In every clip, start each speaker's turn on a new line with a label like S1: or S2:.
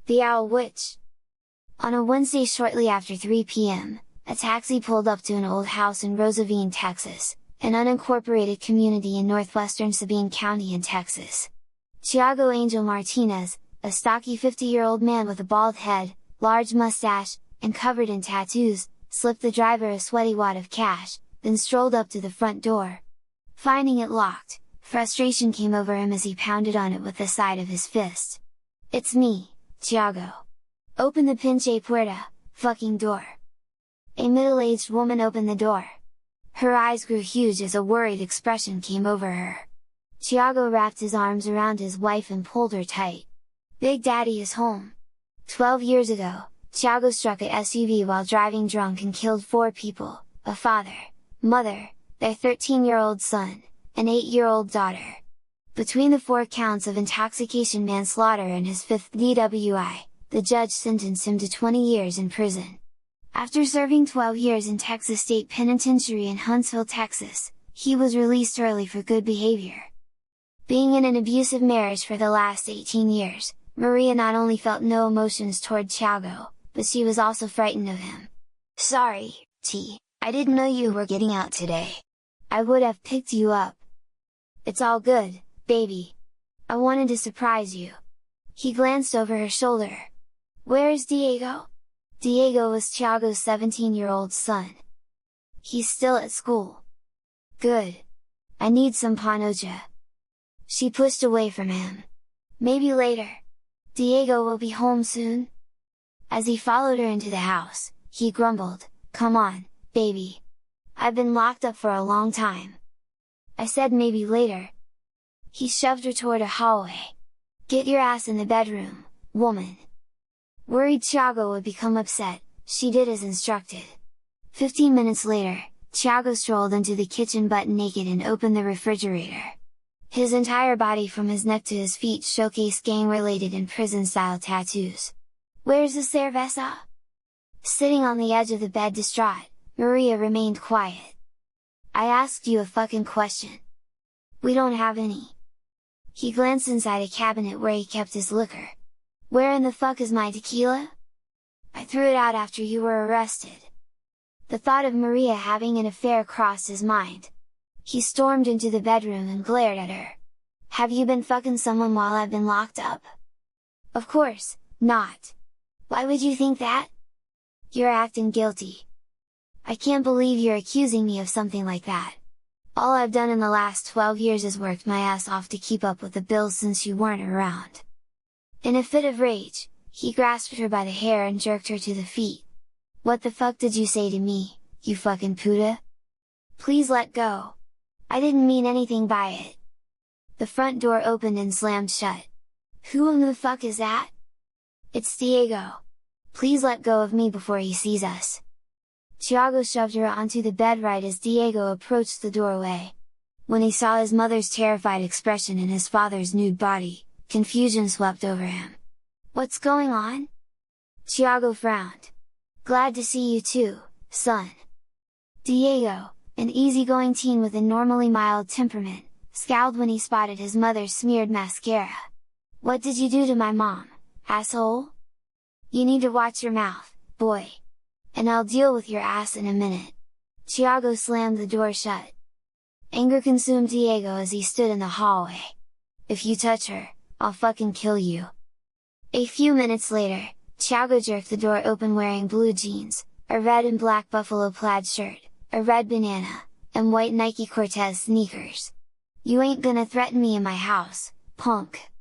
S1: The Owl Witch. On a Wednesday shortly after 3 p.m., a taxi pulled up to an old house in Rosavine, Texas, an unincorporated community in northwestern Sabine County in Texas. Tiago Angel Martinez, a stocky 50-year-old man with a bald head, large mustache, and covered in tattoos, slipped the driver a sweaty wad of cash, then strolled up to the front door. Finding it locked, frustration came over him as he pounded on it with the side of his fist. "It's me, Tiago. Open the pinche puerta, fucking door." A middle-aged woman opened the door. Her eyes grew huge as a worried expression came over her. Tiago wrapped his arms around his wife and pulled her tight. "Big Daddy is home." 12 years ago, Tiago struck a SUV while driving drunk and killed 4 people, a father, mother, their 13-year-old son, and 8-year-old daughter. Between the 4 counts of intoxication manslaughter and his 5th DWI, the judge sentenced him to 20 years in prison. After serving 12 years in Texas State Penitentiary in Huntsville, Texas, he was released early for good behavior. Being in an abusive marriage for the last 18 years, Maria not only felt no emotions toward Tiago, but she was also frightened of him.
S2: "Sorry, T, I didn't know you were getting out today.
S1: I would have picked you up." "It's all good, baby. I wanted to surprise you." He glanced over her shoulder. "Where is Diego?" Diego was Tiago's 17-year-old son. "He's still at school." "Good. I need some panocha." She pushed away from him. "Maybe later. Diego will be home soon." As he followed her into the house, he grumbled, "Come on, baby. I've been locked up for a long time." "I said maybe later." He shoved her toward a hallway. "Get your ass in the bedroom, woman." Worried Tiago would become upset, she did as instructed. 15 minutes later, Tiago strolled into the kitchen butt naked and opened the refrigerator. His entire body from his neck to his feet showcased gang-related and prison-style tattoos. "Where's the cerveza?" Sitting on the edge of the bed distraught, Maria remained quiet. "I asked you a fucking question." "We don't have any." He glanced inside a cabinet where he kept his liquor. "Where in the fuck is my tequila? I threw it out after you were arrested." The thought of Maria having an affair crossed his mind. He stormed into the bedroom and glared at her. "Have you been fucking someone while I've been locked up?" "Of course, not. Why would you think that? You're acting guilty. I can't believe you're accusing me of something like that. All I've done in the last 12 years is worked my ass off to keep up with the bills since you weren't around." In a fit of rage, he grasped her by the hair and jerked her to the feet. "What the fuck did you say to me, you fucking puta? Please let go! I didn't mean anything by it." The front door opened and slammed shut. "Who in the fuck is that?" "It's Diego. Please let go of me before he sees us." Tiago shoved her onto the bed right as Diego approached the doorway. When he saw his mother's terrified expression and his father's nude body, confusion swept over him. "What's going on?" Tiago frowned. "Glad to see you too, son." Diego, an easygoing teen with a normally mild temperament, scowled when he spotted his mother's smeared mascara. "What did you do to my mom, asshole? You need to watch your mouth, boy! And I'll deal with your ass in a minute." Tiago slammed the door shut. Anger consumed Diego as he stood in the hallway. "If you touch her, I'll fucking kill you." A few minutes later, Tiago jerked the door open wearing blue jeans, a red and black buffalo plaid shirt, a red banana, and white Nike Cortez sneakers. "You ain't gonna threaten me in my house, punk!"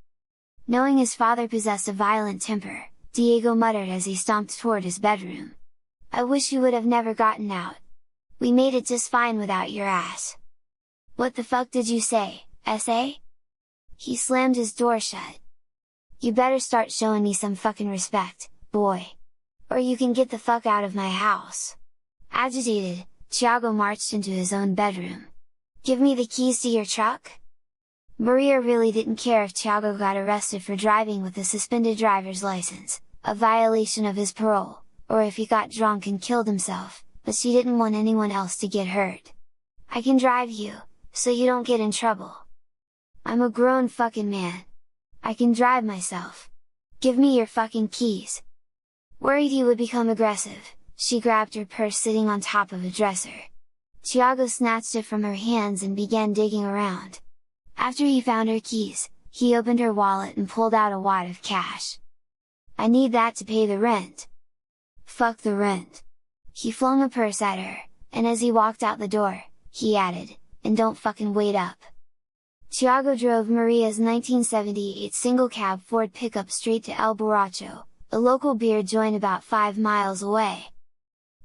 S1: Knowing his father possessed a violent temper, Diego muttered as he stomped toward his bedroom. "I wish you would have never gotten out. We made it just fine without your ass." "What the fuck did you say, SA?" He slammed his door shut. "You better start showing me some fucking respect, boy! Or you can get the fuck out of my house!" Agitated, Tiago marched into his own bedroom. "Give me the keys to your truck?" Maria really didn't care if Tiago got arrested for driving with a suspended driver's license, a violation of his parole, or if he got drunk and killed himself, but she didn't want anyone else to get hurt. "I can drive you, so you don't get in trouble. I'm a grown fucking man. I can drive myself. Give me your fucking keys! Worried he would become aggressive, she grabbed her purse sitting on top of a dresser. Tiago snatched it from her hands and began digging around. After he found her keys, he opened her wallet and pulled out a wad of cash. I need that to pay the rent! Fuck the rent! He flung the purse at her, and as he walked out the door, he added, and don't fucking wait up! Tiago drove Maria's 1978 single-cab Ford pickup straight to El Borracho, a local beer joint about 5 miles away.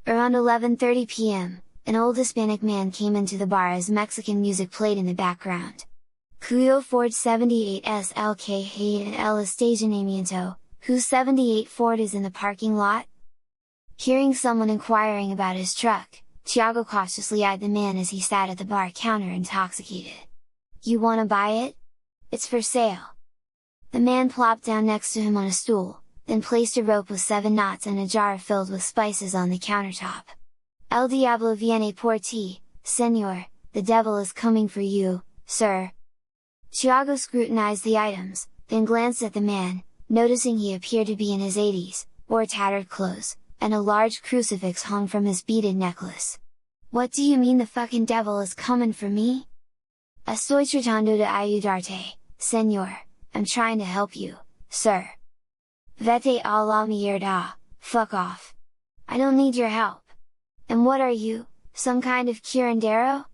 S1: Around 11:30 p.m., an old Hispanic man came into the bar as Mexican music played in the background. Cuyo Ford 78S LK en el estacionamiento, whose 78 Ford is in the parking lot? Hearing someone inquiring about his truck, Tiago cautiously eyed the man as he sat at the bar counter intoxicated. You wanna buy it? It's for sale! The man plopped down next to him on a stool, then placed a rope with 7 knots and a jar filled with spices on the countertop. El Diablo viene por ti, señor, the devil is coming for you, sir! Tiago scrutinized the items, then glanced at the man, noticing he appeared to be in his 80s, wore tattered clothes, and a large crucifix hung from his beaded necklace. What do you mean the fucking devil is coming for me? Estoy tratando de ayudarte, señor, I'm trying to help you, sir! Vete a la mierda, fuck off! I don't need your help! And what are you, some kind of curandero?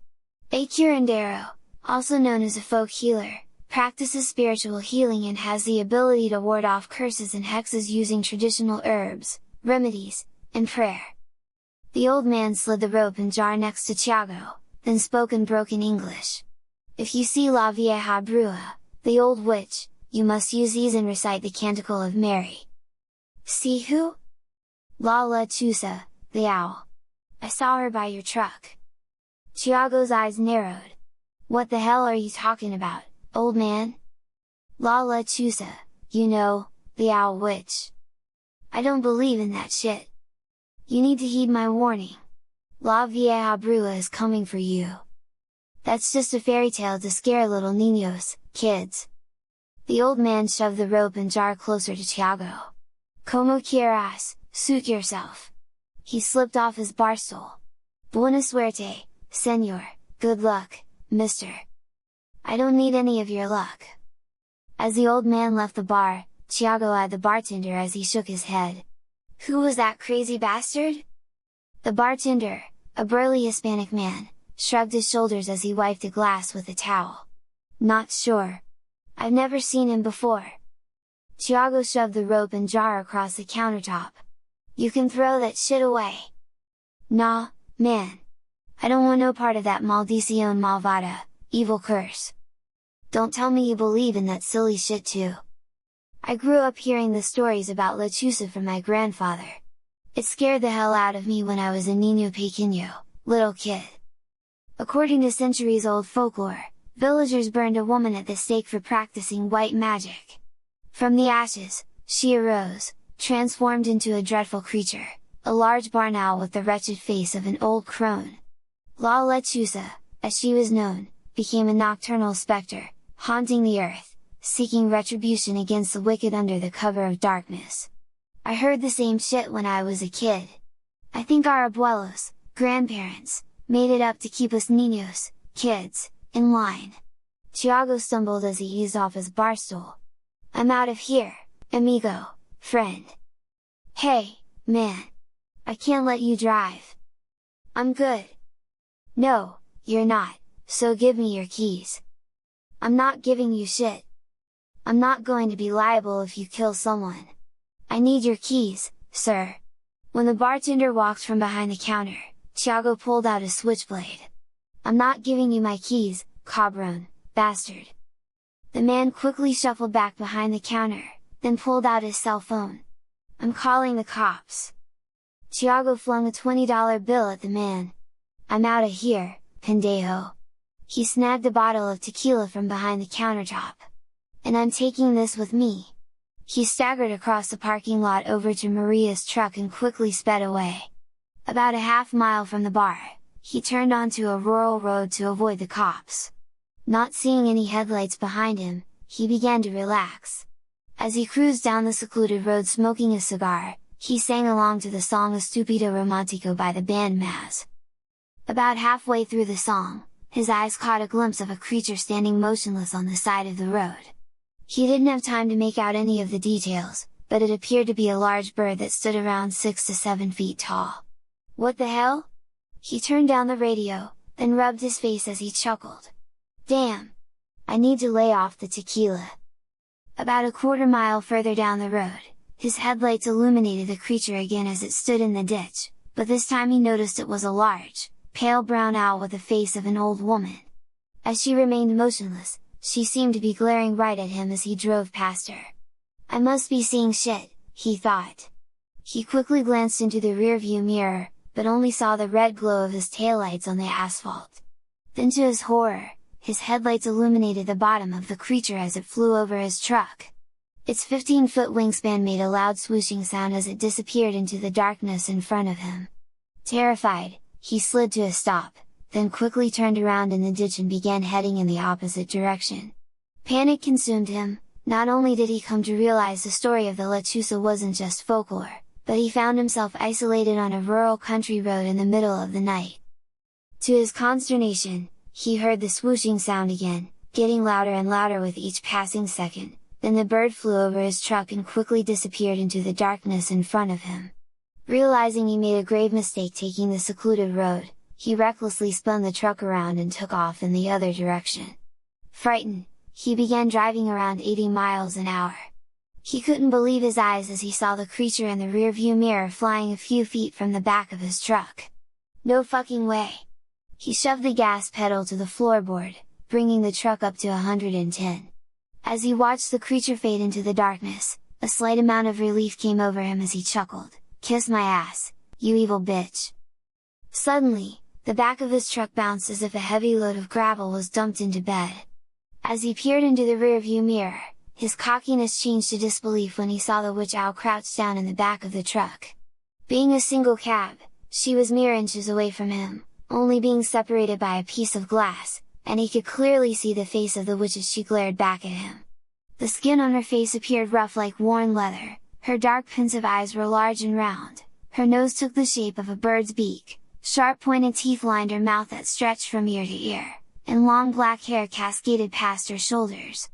S1: A curandero, also known as a folk healer, practices spiritual healing and has the ability to ward off curses and hexes using traditional herbs, remedies, and prayer. The old man slid the rope and jar next to Tiago, then spoke in broken English. If you see La Vieja Brua, the old witch, you must use these and recite the Canticle of Mary. See who? La Lechuza, the owl. I saw her by your truck. Tiago's eyes narrowed. What the hell are you talking about, old man? La Lechuza, you know, the owl witch. I don't believe in that shit. You need to heed my warning. La Vieja Brua is coming for you. That's just a fairy tale to scare little niños, kids. The old man shoved the rope and jar closer to Tiago. Como quieras, suit yourself. He slipped off his bar stool. Buena suerte, señor, good luck, mister. I don't need any of your luck. As the old man left the bar, Tiago eyed the bartender as he shook his head. Who was that crazy bastard? The bartender, a burly Hispanic man, shrugged his shoulders as he wiped a glass with a towel. Not sure. I've never seen him before. Tiago shoved the rope and jar across the countertop. You can throw that shit away. Nah, man. I don't want no part of that maldición malvada, evil curse. Don't tell me you believe in that silly shit too. I grew up hearing the stories about Lechuza from my grandfather. It scared the hell out of me when I was a niño pequeño, little kid. According to centuries-old folklore, villagers burned a woman at the stake for practicing white magic. From the ashes, she arose, transformed into a dreadful creature, a large barn owl with the wretched face of an old crone. La Lechuza, as she was known, became a nocturnal specter, haunting the earth, seeking retribution against the wicked under the cover of darkness. I heard the same shit when I was a kid. I think our abuelos, grandparents, made it up to keep us niños, kids, in line. Tiago stumbled as he eased off his bar stool. I'm out of here, amigo, friend. Hey, man! I can't let you drive. I'm good. No, you're not, so give me your keys. I'm not giving you shit. I'm not going to be liable if you kill someone. I need your keys, sir. When the bartender walked from behind the counter, Tiago pulled out a switchblade. I'm not giving you my keys, cabron, bastard! The man quickly shuffled back behind the counter, then pulled out his cell phone. I'm calling the cops! Tiago flung a $20 bill at the man. I'm outta here, pendejo! He snagged a bottle of tequila from behind the countertop. And I'm taking this with me! He staggered across the parking lot over to Maria's truck and quickly sped away. About a half-mile from the bar, he turned onto a rural road to avoid the cops. Not seeing any headlights behind him, he began to relax. As he cruised down the secluded road smoking a cigar, he sang along to the song Estúpido Romántico by the band Maz. About halfway through the song, his eyes caught a glimpse of a creature standing motionless on the side of the road. He didn't have time to make out any of the details, but it appeared to be a large bird that stood around 6 to 7 feet tall. What the hell? He turned down the radio, then rubbed his face as he chuckled. Damn! I need to lay off the tequila. About a quarter mile further down the road, his headlights illuminated the creature again as it stood in the ditch, but this time he noticed it was a large, pale brown owl with the face of an old woman. As she remained motionless, she seemed to be glaring right at him as he drove past her. I must be seeing shit, he thought. He quickly glanced into the rearview mirror, but only saw the red glow of his taillights on the asphalt. Then to his horror, his headlights illuminated the bottom of the creature as it flew over his truck. Its 15-foot wingspan made a loud swooshing sound as it disappeared into the darkness in front of him. Terrified, he slid to a stop, then quickly turned around in the ditch and began heading in the opposite direction. Panic consumed him. Not only did he come to realize the story of the Lechuza wasn't just folklore, but he found himself isolated on a rural country road in the middle of the night. To his consternation, he heard the swooshing sound again, getting louder and louder with each passing second, then the bird flew over his truck and quickly disappeared into the darkness in front of him. Realizing he made a grave mistake taking the secluded road, he recklessly spun the truck around and took off in the other direction. Frightened, he began driving around 80 miles an hour. He couldn't believe his eyes as he saw the creature in the rearview mirror flying a few feet from the back of his truck. No fucking way! He shoved the gas pedal to the floorboard, bringing the truck up to 110. As he watched the creature fade into the darkness, a slight amount of relief came over him as he chuckled, "Kiss my ass, you evil bitch!" Suddenly, the back of his truck bounced as if a heavy load of gravel was dumped into bed. As he peered into the rearview mirror, his cockiness changed to disbelief when he saw the witch owl crouched down in the back of the truck. Being a single cab, she was mere inches away from him, only being separated by a piece of glass, and he could clearly see the face of the witch as she glared back at him. The skin on her face appeared rough like worn leather, her dark pensive eyes were large and round, her nose took the shape of a bird's beak, sharp pointed teeth lined her mouth that stretched from ear to ear, and long black hair cascaded past her shoulders.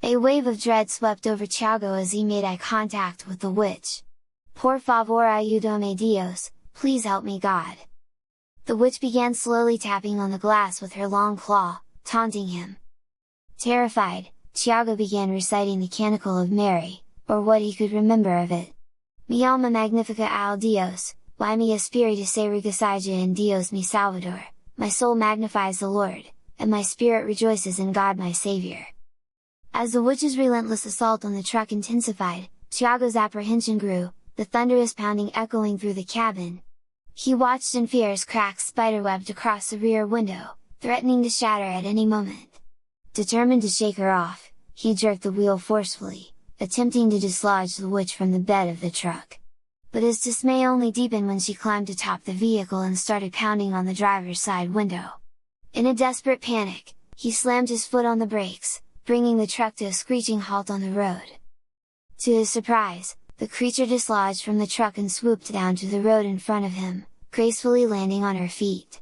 S1: A wave of dread swept over Thiago as he made eye contact with the witch. "Por favor ayúdame Dios, please help me God." The witch began slowly tapping on the glass with her long claw, taunting him. Terrified, Thiago began reciting the Canticle of Mary, or what he could remember of it. "Mi alma magnifica al Dios, y mi espíritu se regocija en Dios mi Salvador, my soul magnifies the Lord, and my spirit rejoices in God my Savior." As the witch's relentless assault on the truck intensified, Thiago's apprehension grew, the thunderous pounding echoing through the cabin. He watched in fear as cracks spiderwebbed across the rear window, threatening to shatter at any moment. Determined to shake her off, he jerked the wheel forcefully, attempting to dislodge the witch from the bed of the truck. But his dismay only deepened when she climbed atop the vehicle and started pounding on the driver's side window. In a desperate panic, he slammed his foot on the brakes, bringing the truck to a screeching halt on the road. To his surprise, the creature dislodged from the truck and swooped down to the road in front of him, gracefully landing on her feet.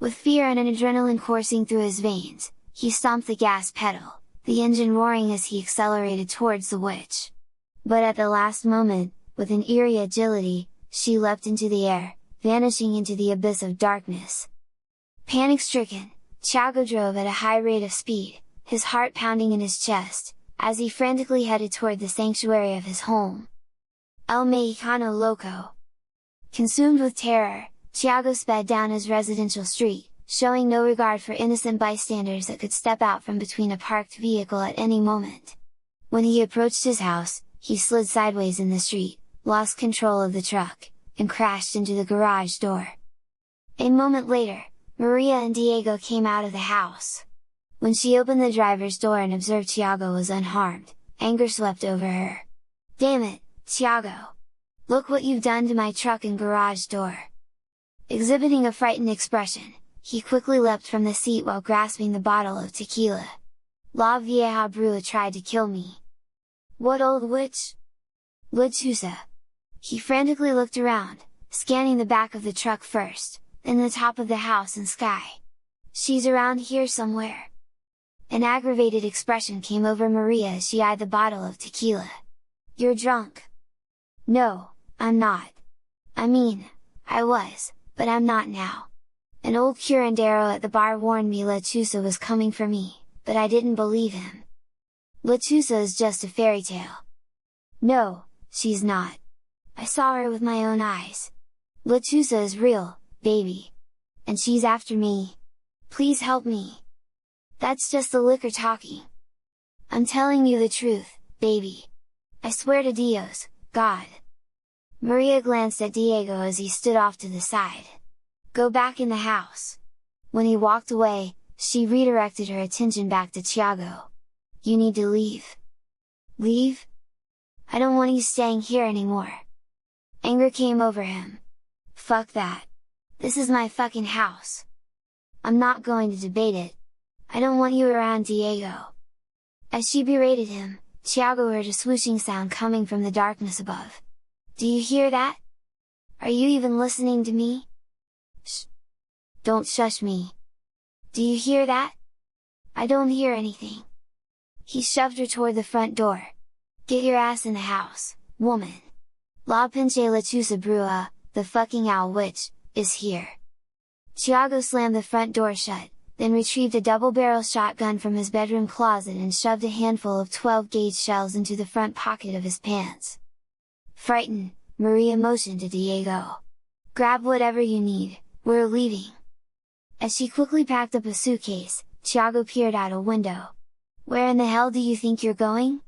S1: With fear and an adrenaline coursing through his veins, he stomped the gas pedal, the engine roaring as he accelerated towards the witch. But at the last moment, with an eerie agility, she leapt into the air, vanishing into the abyss of darkness. Panic-stricken, Thiago drove at a high rate of speed, his heart pounding in his chest, as he frantically headed toward the sanctuary of his home. El Mexicano Loco! Consumed with terror, Thiago sped down his residential street, showing no regard for innocent bystanders that could step out from between a parked vehicle at any moment. When he approached his house, he slid sideways in the street, lost control of the truck, and crashed into the garage door. A moment later, Maria and Diego came out of the house. When she opened the driver's door and observed Thiago was unharmed, anger swept over her. "Damn it, Thiago! Look what you've done to my truck and garage door!" Exhibiting a frightened expression, he quickly leapt from the seat while grasping the bottle of tequila. "La vieja brua tried to kill me! What old witch? Lechuza. He frantically looked around, scanning the back of the truck first, then the top of the house and sky. She's around here somewhere. An aggravated expression came over Maria as she eyed the bottle of tequila. You're drunk. No, I'm not. I mean, I was, but I'm not now. An old curandero at the bar warned me Lechuza was coming for me, but I didn't believe him. Lechuza is just a fairy tale. No, she's not. I saw her with my own eyes. Lechuza is real, baby. And she's after me. Please help me. That's just the liquor talking. I'm telling you the truth, baby. I swear to Dios, God. Maria glanced at Diego as he stood off to the side. Go back in the house. When he walked away, she redirected her attention back to Tiago. You need to leave. Leave? I don't want you staying here anymore. Anger came over him. Fuck that. This is my fucking house. I'm not going to debate it. I don't want you around, Diego. As she berated him, Tiago heard a swooshing sound coming from the darkness above. Do you hear that? Are you even listening to me? Shh! Don't shush me! Do you hear that? I don't hear anything. He shoved her toward the front door. Get your ass in the house, woman! La pinche lechuza brua, the fucking owl witch, is here! Tiago slammed the front door shut, then retrieved a double-barrel shotgun from his bedroom closet and shoved a handful of 12-gauge shells into the front pocket of his pants. Frightened, Maria motioned to Diego. Grab whatever you need, we're leaving! As she quickly packed up a suitcase, Tiago peered out a window. Where in the hell do you think you're going?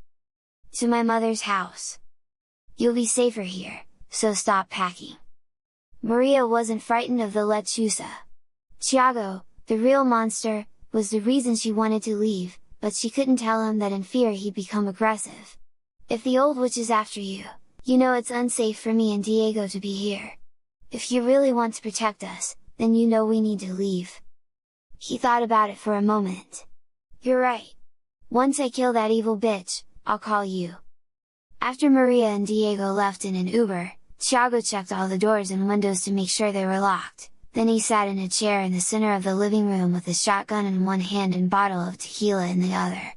S1: To my mother's house. You'll be safer here, so stop packing. Maria wasn't frightened of the Lechuza. Tiago, the real monster, was the reason she wanted to leave, but she couldn't tell him that in fear he'd become aggressive. If the old witch is after you, you know it's unsafe for me and Diego to be here. If you really want to protect us, then you know we need to leave. He thought about it for a moment. You're right. Once I kill that evil bitch, I'll call you. After Maria and Diego left in an Uber, Tiago checked all the doors and windows to make sure they were locked, then he sat in a chair in the center of the living room with a shotgun in one hand and bottle of tequila in the other.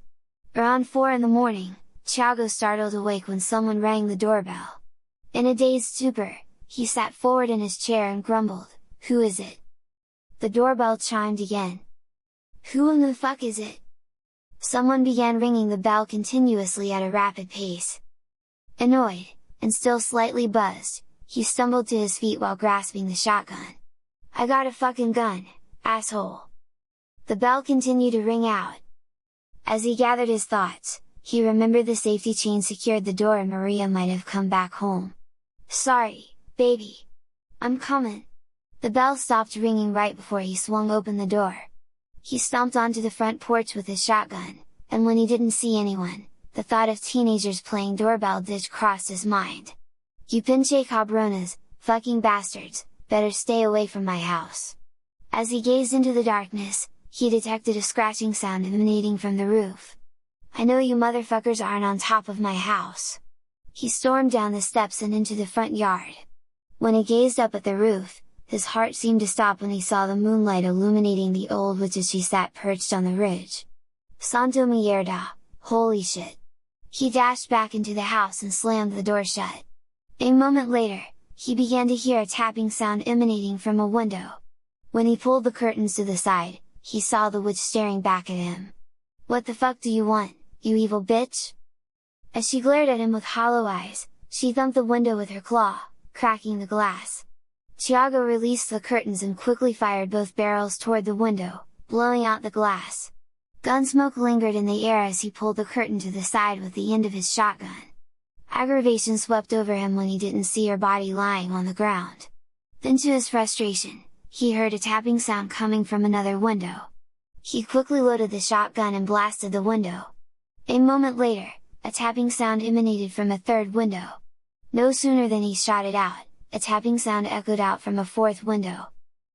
S1: Around 4 in the morning, Tiago startled awake when someone rang the doorbell. In a dazed stupor, he sat forward in his chair and grumbled, "Who is it?" The doorbell chimed again. "Who in the fuck is it?" Someone began ringing the bell continuously at a rapid pace. Annoyed, and still slightly buzzed, he stumbled to his feet while grasping the shotgun. "I got a fucking gun, asshole!" The bell continued to ring out. As he gathered his thoughts, he remembered the safety chain secured the door and Maria might have come back home. "Sorry, baby! I'm coming!" The bell stopped ringing right before he swung open the door. He stomped onto the front porch with his shotgun, and when he didn't see anyone, the thought of teenagers playing doorbell ditch crossed his mind. "You pinche cabronas, fucking bastards, better stay away from my house!" As he gazed into the darkness, he detected a scratching sound emanating from the roof. "I know you motherfuckers aren't on top of my house!" He stormed down the steps and into the front yard. When he gazed up at the roof, his heart seemed to stop when he saw the moonlight illuminating the old witch as she sat perched on the ridge. Santo mierda, holy shit! He dashed back into the house and slammed the door shut. A moment later, he began to hear a tapping sound emanating from a window. When he pulled the curtains to the side, he saw the witch staring back at him. "What the fuck do you want, you evil bitch?" As she glared at him with hollow eyes, she thumped the window with her claw, cracking the glass. Tiago released the curtains and quickly fired both barrels toward the window, blowing out the glass. Gunsmoke lingered in the air as he pulled the curtain to the side with the end of his shotgun. Aggravation swept over him when he didn't see her body lying on the ground. Then to his frustration, he heard a tapping sound coming from another window. He quickly loaded the shotgun and blasted the window. A moment later, a tapping sound emanated from a third window. No sooner than he shot it out, a tapping sound echoed out from a fourth window.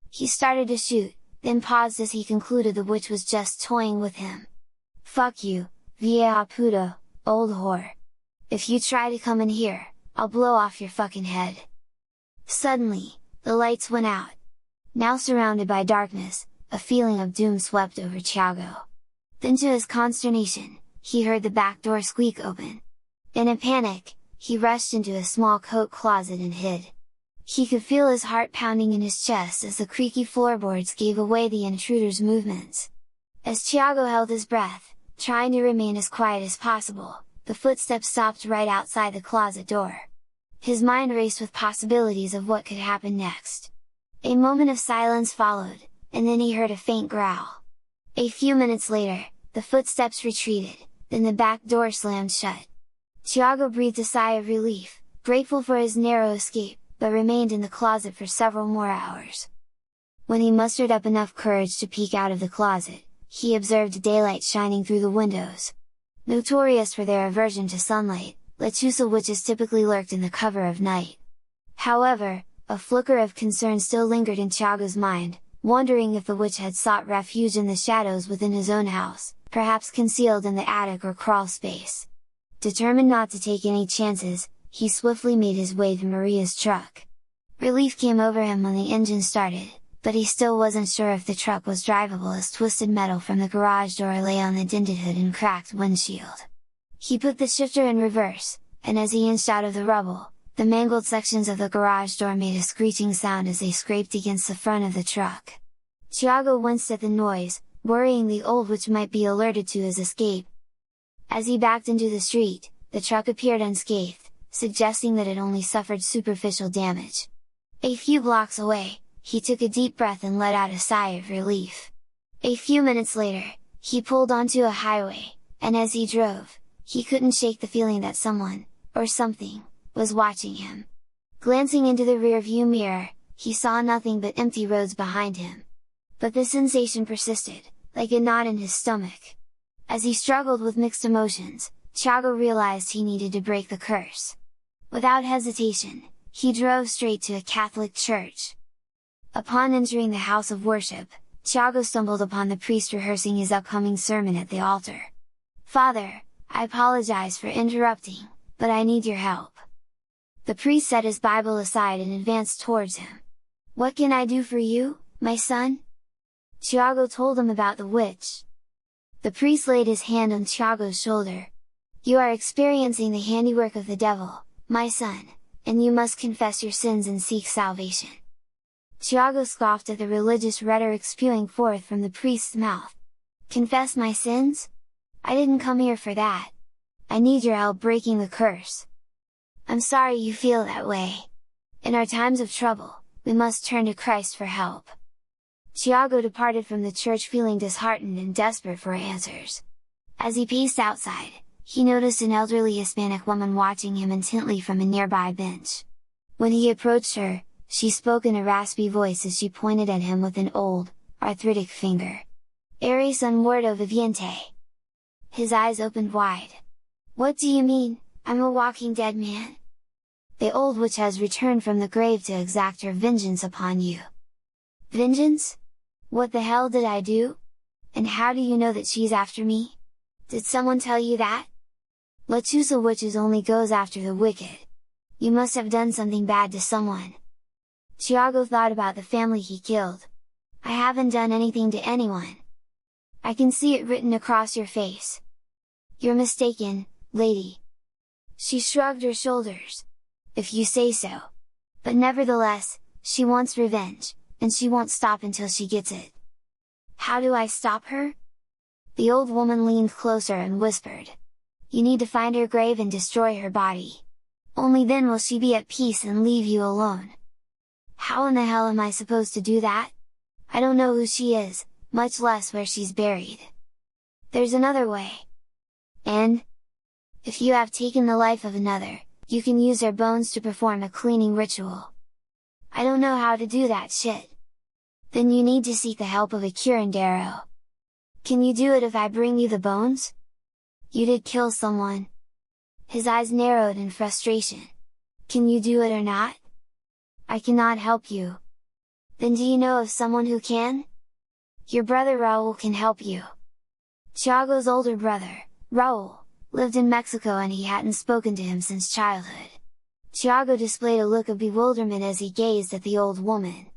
S1: He started to shoot, then paused as he concluded the witch was just toying with him. "Fuck you, vieja puto, old whore! If you try to come in here, I'll blow off your fucking head. Suddenly, the lights went out. Now surrounded by darkness, a feeling of doom swept over Thiago. Then to his consternation, he heard the back door squeak open. In a panic, he rushed into a small coat closet and hid. He could feel his heart pounding in his chest as the creaky floorboards gave away the intruder's movements. As Thiago held his breath, trying to remain as quiet as possible, the footsteps stopped right outside the closet door. His mind raced with possibilities of what could happen next. A moment of silence followed, and then he heard a faint growl. A few minutes later, the footsteps retreated, then the back door slammed shut. Thiago breathed a sigh of relief, grateful for his narrow escape, but remained in the closet for several more hours. When he mustered up enough courage to peek out of the closet, he observed daylight shining through the windows. Notorious for their aversion to sunlight, Lechuza witches typically lurked in the cover of night. However, a flicker of concern still lingered in Thiago's mind, wondering if the witch had sought refuge in the shadows within his own house, perhaps concealed in the attic or crawl space. Determined not to take any chances, he swiftly made his way to Maria's truck. Relief came over him when the engine started, but he still wasn't sure if the truck was drivable as twisted metal from the garage door lay on the dented hood and cracked windshield. He put the shifter in reverse, and as he inched out of the rubble, the mangled sections of the garage door made a screeching sound as they scraped against the front of the truck. Thiago winced at the noise, worrying the old witch might be alerted to his escape. As he backed into the street, the truck appeared unscathed, suggesting that it only suffered superficial damage. A few blocks away, he took a deep breath and let out a sigh of relief. A few minutes later, he pulled onto a highway, and as he drove, he couldn't shake the feeling that someone, or something, was watching him. Glancing into the rearview mirror, he saw nothing but empty roads behind him. But the sensation persisted, like a knot in his stomach. As he struggled with mixed emotions, Thiago realized he needed to break the curse. Without hesitation, he drove straight to a Catholic church. Upon entering the house of worship, Thiago stumbled upon the priest rehearsing his upcoming sermon at the altar. "Father, I apologize for interrupting, but I need your help." The priest set his Bible aside and advanced towards him. "What can I do for you, my son?" Thiago told him about the witch. The priest laid his hand on Thiago's shoulder. "You are experiencing the handiwork of the devil, my son, and you must confess your sins and seek salvation." Thiago scoffed at the religious rhetoric spewing forth from the priest's mouth. "Confess my sins? I didn't come here for that! I need your help breaking the curse!" "I'm sorry you feel that way. In our times of trouble, we must turn to Christ for help." Thiago departed from the church feeling disheartened and desperate for answers. As he paced outside, he noticed an elderly Hispanic woman watching him intently from a nearby bench. When he approached her, she spoke in a raspy voice as she pointed at him with an old, arthritic finger. "Eres un muerto viviente!" His eyes opened wide. "What do you mean, I'm a walking dead man? The old witch has returned from the grave to exact her vengeance upon you." "Vengeance? What the hell did I do? And how do you know that she's after me? Did someone tell you that? Lechuza witches only goes after the wicked. You must have done something bad to someone." Thiago thought about the family he killed. "I haven't done anything to anyone." "I can see it written across your face." "You're mistaken, lady." She shrugged her shoulders. "If you say so. But nevertheless, she wants revenge, and she won't stop until she gets it." "How do I stop her?" The old woman leaned closer and whispered. "You need to find her grave and destroy her body. Only then will she be at peace and leave you alone." "How in the hell am I supposed to do that? I don't know who she is, much less where she's buried." "There's another way." "And?" "If you have taken the life of another, you can use their bones to perform a cleaning ritual." "I don't know how to do that shit." "Then you need to seek the help of a curandero." "Can you do it if I bring you the bones?" "You did kill someone." His eyes narrowed in frustration. "Can you do it or not?" "I cannot help you." "Then do you know of someone who can?" "Your brother Raul can help you." Thiago's older brother, Raul, lived in Mexico and he hadn't spoken to him since childhood. Tiago displayed a look of bewilderment as he gazed at the old woman.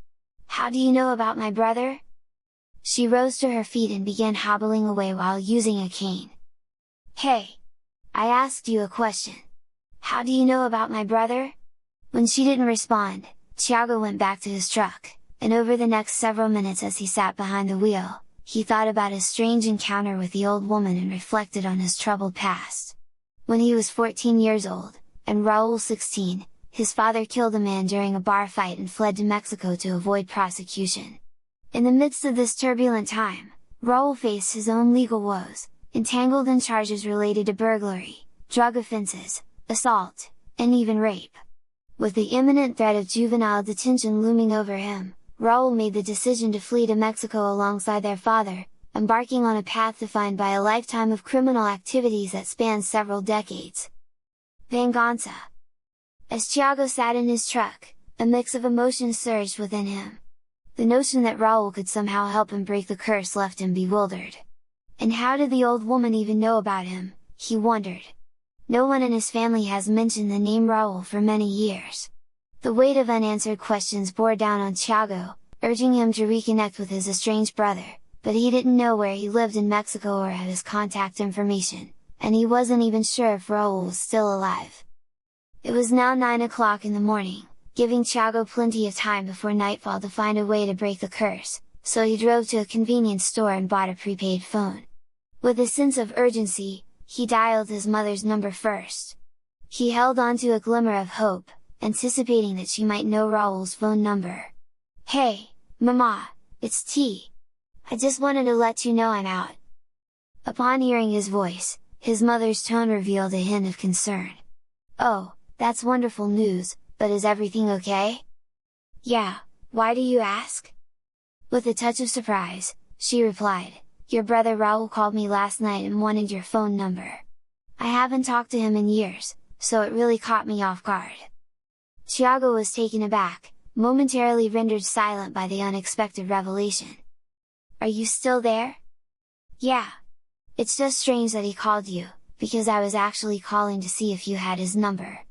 S1: "How do you know about my brother?" She rose to her feet and began hobbling away while using a cane. "Hey! I asked you a question! How do you know about my brother?" When she didn't respond, Tiago went back to his truck, and over the next several minutes as he sat behind the wheel, he thought about his strange encounter with the old woman and reflected on his troubled past. When he was 14 years old, and Raul 16, his father killed a man during a bar fight and fled to Mexico to avoid prosecution. In the midst of this turbulent time, Raul faced his own legal woes, entangled in charges related to burglary, drug offenses, assault, and even rape. With the imminent threat of juvenile detention looming over him, Raul made the decision to flee to Mexico alongside their father, embarking on a path defined by a lifetime of criminal activities that spans several decades. Venganza. As Tiago sat in his truck, a mix of emotions surged within him. The notion that Raul could somehow help him break the curse left him bewildered. And how did the old woman even know about him, he wondered. No one in his family has mentioned the name Raul for many years. The weight of unanswered questions bore down on Tiago, urging him to reconnect with his estranged brother, but he didn't know where he lived in Mexico or had his contact information, and he wasn't even sure if Raul was still alive. It was now 9 o'clock in the morning, giving Tiago plenty of time before nightfall to find a way to break the curse, so he drove to a convenience store and bought a prepaid phone. With a sense of urgency, he dialed his mother's number first. He held on to a glimmer of hope, anticipating that she might know Raul's phone number. "Hey, Mama, it's T. I just wanted to let you know I'm out." Upon hearing his voice, his mother's tone revealed a hint of concern. "Oh, that's wonderful news, but is everything okay?" "Yeah, why do you ask?" With a touch of surprise, she replied, "Your brother Raul called me last night and wanted your phone number. I haven't talked to him in years, so it really caught me off guard." Tiago was taken aback, momentarily rendered silent by the unexpected revelation. "Are you still there?" "Yeah. It's just strange that he called you, because I was actually calling to see if you had his number."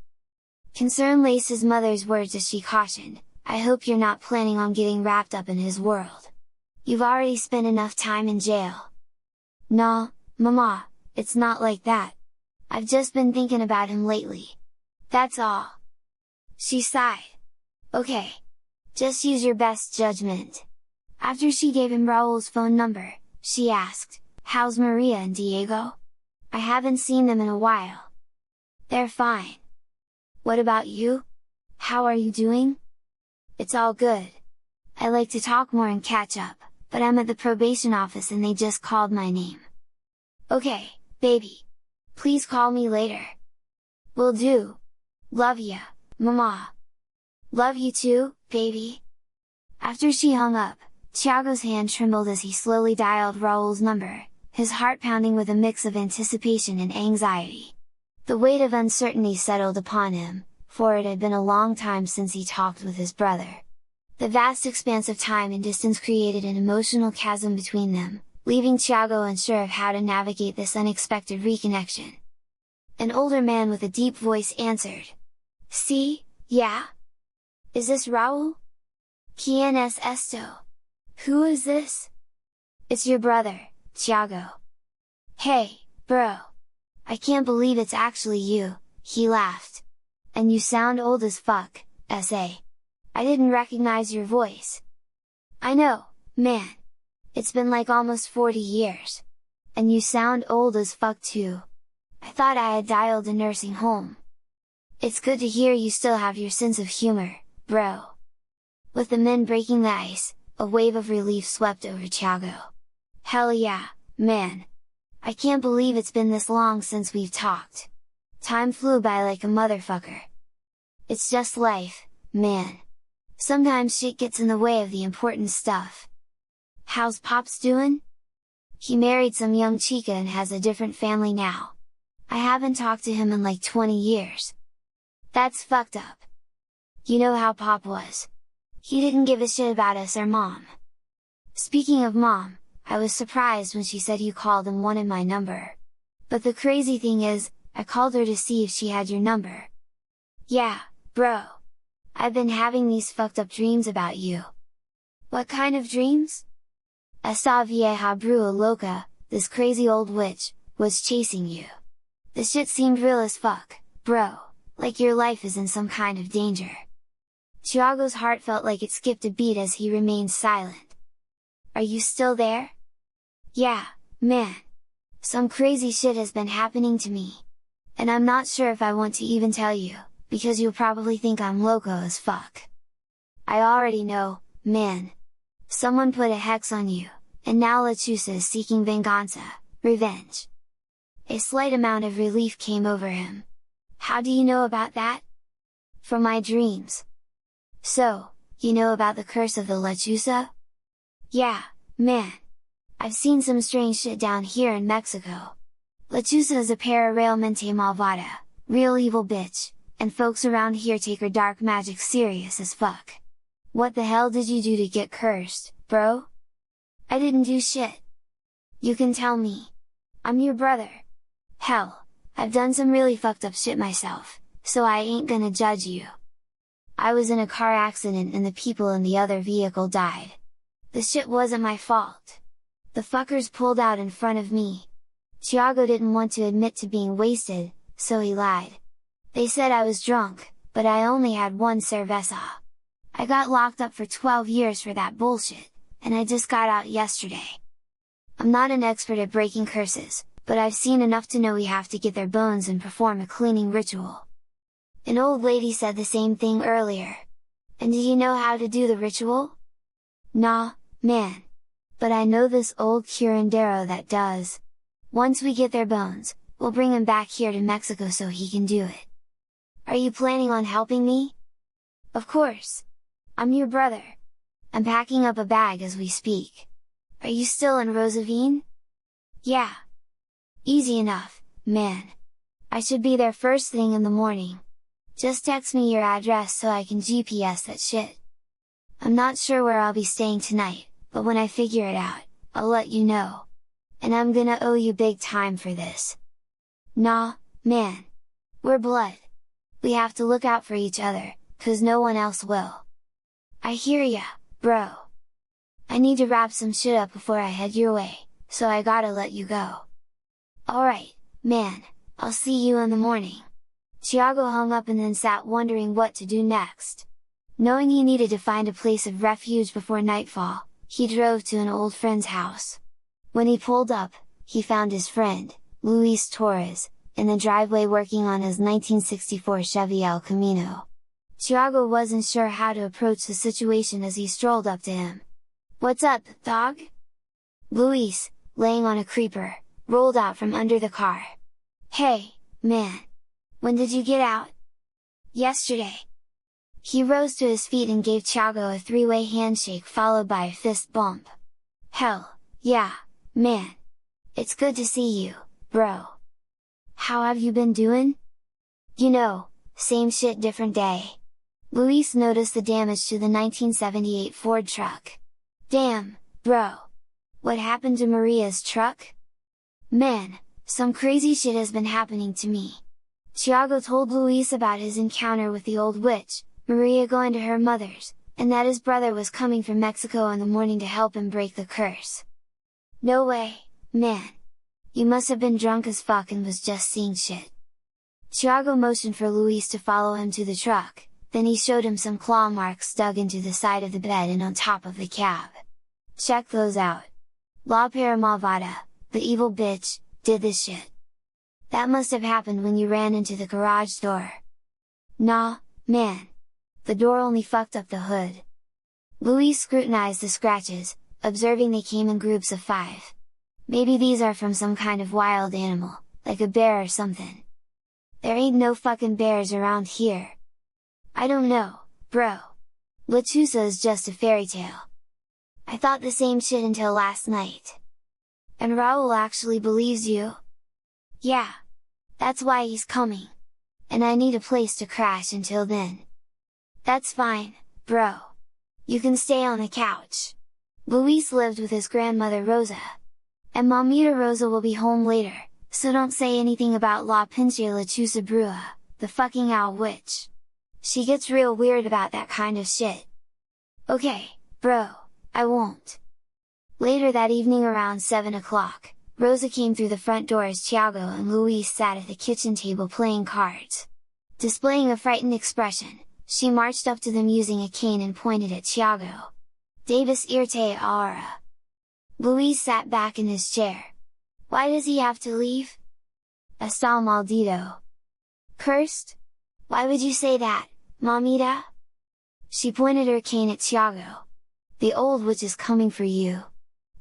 S1: Concern laced his mother's words as she cautioned, "I hope you're not planning on getting wrapped up in his world. You've already spent enough time in jail." "No, Mama, it's not like that. I've just been thinking about him lately. That's all." She sighed. "Okay. Just use your best judgment." After she gave him Raul's phone number, she asked, "How's Maria and Diego? I haven't seen them in a while." "They're fine. What about you? How are you doing?" "It's all good. I like to talk more and catch up, but I'm at the probation office and they just called my name." "Okay, baby. Please call me later." "Will do. Love ya, Mama." "Love you too, baby." After she hung up, Tiago's hand trembled as he slowly dialed Raul's number, his heart pounding with a mix of anticipation and anxiety. The weight of uncertainty settled upon him, for it had been a long time since he talked with his brother. The vast expanse of time and distance created an emotional chasm between them, leaving Tiago unsure of how to navigate this unexpected reconnection. An older man with a deep voice answered. "Sí, yeah? Is this Raul? ¿Quién es esto? Who is this?" "It's your brother, Tiago." "Hey, bro! I can't believe it's actually you," he laughed. "And you sound old as fuck, SA. I didn't recognize your voice." "I know, man! It's been like almost 40 years. And you sound old as fuck too. I thought I had dialed a nursing home." "It's good to hear you still have your sense of humor, bro." With the men breaking the ice, a wave of relief swept over Tiago. "Hell yeah, man! I can't believe it's been this long since we've talked. Time flew by like a motherfucker." "It's just life, man. Sometimes shit gets in the way of the important stuff." "How's Pops doing?" "He married some young chica and has a different family now. I haven't talked to him in like 20 years. That's fucked up. You know how Pop was. He didn't give a shit about us or Mom." "Speaking of Mom, I was surprised when she said you called and wanted my number. But the crazy thing is, I called her to see if she had your number. Yeah, bro. I've been having these fucked up dreams about you. What kind of dreams? Esa vieja bruja loca, this crazy old witch, was chasing you. The shit seemed real as fuck, bro, like your life is in some kind of danger. Tiago's heart felt like it skipped a beat as he remained silent. Are you still there? Yeah, man. Some crazy shit has been happening to me. And I'm not sure if I want to even tell you, because you'll probably think I'm loco as fuck. I already know, man. Someone put a hex on you, and now Lechuza is seeking venganza, revenge. A slight amount of relief came over him. How do you know about that? From my dreams. So, you know about the curse of the Lechuza? Yeah, man. I've seen some strange shit down here in Mexico. Lechuza is a para realmente malvada, real evil bitch, and folks around here take her dark magic serious as fuck. What the hell did you do to get cursed, bro? I didn't do shit. You can tell me. I'm your brother. Hell, I've done some really fucked up shit myself, so I ain't gonna judge you. I was in a car accident and the people in the other vehicle died. The shit wasn't my fault. The fuckers pulled out in front of me. Tiago didn't want to admit to being wasted, so he lied. They said I was drunk, but I only had one cerveza. I got locked up for 12 years for that bullshit, and I just got out yesterday. I'm not an expert at breaking curses, but I've seen enough to know we have to get their bones and perform a cleaning ritual. An old lady said the same thing earlier. And do you know how to do the ritual? Nah, man. But I know this old curandero that does. Once we get their bones, we'll bring him back here to Mexico so he can do it. Are you planning on helping me? Of course! I'm your brother! I'm packing up a bag as we speak. Are you still in Rosavine? Yeah! Easy enough, man! I should be there first thing in the morning. Just text me your address so I can GPS that shit. I'm not sure where I'll be staying tonight, but when I figure it out, I'll let you know. And I'm gonna owe you big time for this. Nah, man! We're blood! We have to look out for each other, 'cause no one else will. I hear ya, bro! I need to wrap some shit up before I head your way, so I gotta let you go. Alright, man, I'll see you in the morning. Tiago hung up and then sat wondering what to do next. Knowing he needed to find a place of refuge before nightfall, he drove to an old friend's house. When he pulled up, he found his friend, Luis Torres, in the driveway working on his 1964 Chevy El Camino. Tiago wasn't sure how to approach the situation as he strolled up to him. "What's up, dog?" Luis, laying on a creeper, rolled out from under the car. "Hey, man! When did you get out?" "Yesterday." He rose to his feet and gave Tiago a three-way handshake followed by a fist bump. "Hell, yeah, man! It's good to see you, bro! How have you been doing?" "You know, same shit different day." Luis noticed the damage to the 1978 Ford truck. "Damn, bro! What happened to Maria's truck?" "Man, some crazy shit has been happening to me." Tiago told Luis about his encounter with the old witch, Maria going to her mother's, and that his brother was coming from Mexico in the morning to help him break the curse. "No way, man! You must have been drunk as fuck and was just seeing shit." Tiago motioned for Luis to follow him to the truck, then he showed him some claw marks dug into the side of the bed and on top of the cab. "Check those out! La Para Malvada, the evil bitch, did this shit! That must have happened when you ran into the garage door." "Nah, man! The door only fucked up the hood." Luis scrutinized the scratches, observing they came in groups of 5. "Maybe these are from some kind of wild animal, like a bear or something." "There ain't no fucking bears around here!" "I don't know, bro! Lechuza is just a fairy tale." "I thought the same shit until last night." "And Raul actually believes you?" "Yeah! That's why he's coming! And I need a place to crash until then." "That's fine, bro! You can stay on the couch." Luis lived with his grandmother Rosa. "And Mamita Rosa will be home later, so don't say anything about La Pinche Lechuza Brua, the fucking owl witch. She gets real weird about that kind of shit. Okay, bro, I won't. Later that evening around 7 o'clock, Rosa came through the front door as Thiago and Luis sat at the kitchen table playing cards. Displaying a frightened expression, she marched up to them using a cane and pointed at Thiago. Davis irte ahora. Luis sat back in his chair. Why does he have to leave? Está maldito. Cursed? Why would you say that, mamita? She pointed her cane at Thiago. The old witch is coming for you.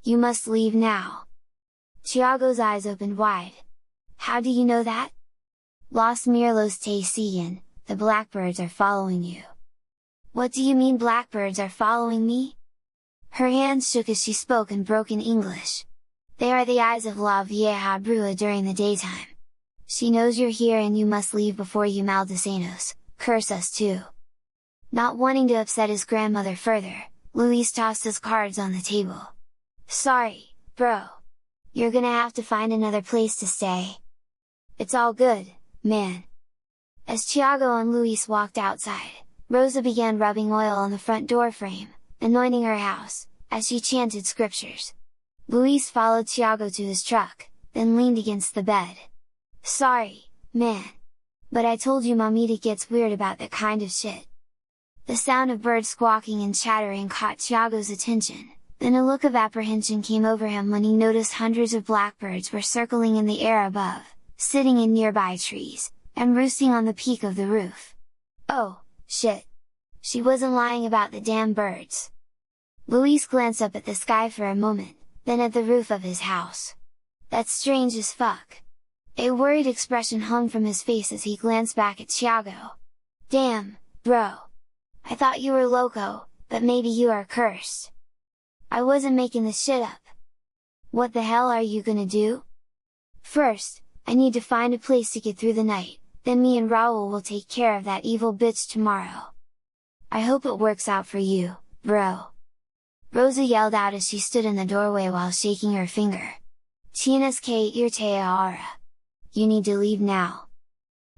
S1: You must leave now. Thiago's eyes opened wide. How do you know that? Los mirlos te siguen, the blackbirds are following you. What do you mean blackbirds are following me? Her hands shook as she spoke in broken English. They are the eyes of La Vieja Brua during the daytime. She knows you're here and you must leave before you maldicenos, curse us too. Not wanting to upset his grandmother further, Luis tossed his cards on the table. Sorry, bro. You're gonna have to find another place to stay. It's all good, man. As Thiago and Luis walked outside, Rosa began rubbing oil on the front door frame, anointing her house, as she chanted scriptures. Luis followed Thiago to his truck, then leaned against the bed. Sorry, man. But I told you Mamita gets weird about that kind of shit. The sound of birds squawking and chattering caught Thiago's attention, then a look of apprehension came over him when he noticed hundreds of blackbirds were circling in the air above, sitting in nearby trees, and roosting on the peak of the roof. Oh, shit! She wasn't lying about the damn birds! Luis glanced up at the sky for a moment, then at the roof of his house. That's strange as fuck! A worried expression hung from his face as he glanced back at Thiago. Damn, bro! I thought you were loco, but maybe you are cursed. I wasn't making this shit up. What the hell are you gonna do? First, I need to find a place to get through the night, then me and Raul will take care of that evil bitch tomorrow. I hope it works out for you, bro! Rosa yelled out as she stood in the doorway while shaking her finger. Tienes que irte ahora. You need to leave now.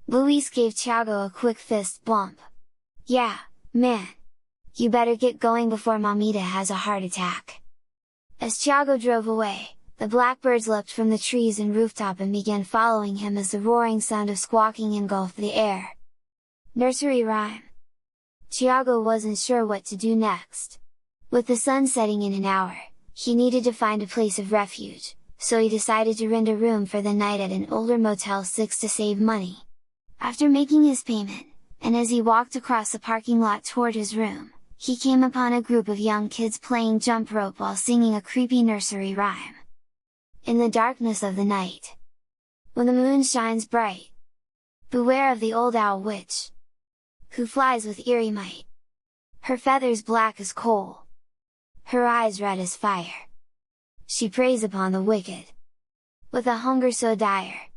S1: Luis gave Thiago a quick fist bump. Yeah, man! You better get going before Mamita has a heart attack! As Thiago drove away, the blackbirds leapt from the trees and rooftop and began following him as the roaring sound of squawking engulfed the air. Nursery rhyme. Thiago wasn't sure what to do next. With the sun setting in an hour, he needed to find a place of refuge, so he decided to rent a room for the night at an older Motel 6 to save money. After making his payment, and as he walked across the parking lot toward his room, he came upon a group of young kids playing jump rope while singing a creepy nursery rhyme. In the darkness of the night, when the moon shines bright, beware of the old owl witch, who flies with eerie might. Her feathers black as coal, her eyes red as fire. She preys upon the wicked, with a hunger so dire.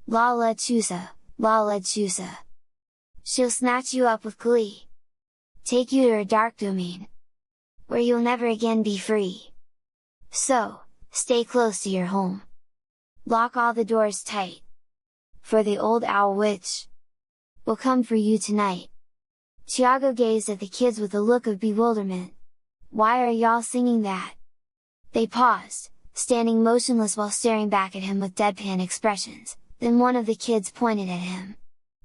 S1: La Lechuza, La Lechuza. She'll snatch you up with glee, take you to her dark domain, where you'll never again be free. So, stay close to your home. Lock all the doors tight, for the old owl witch will come for you tonight. Thiago gazed at the kids with a look of bewilderment. Why are y'all singing that? They paused, standing motionless while staring back at him with deadpan expressions, then one of the kids pointed at him.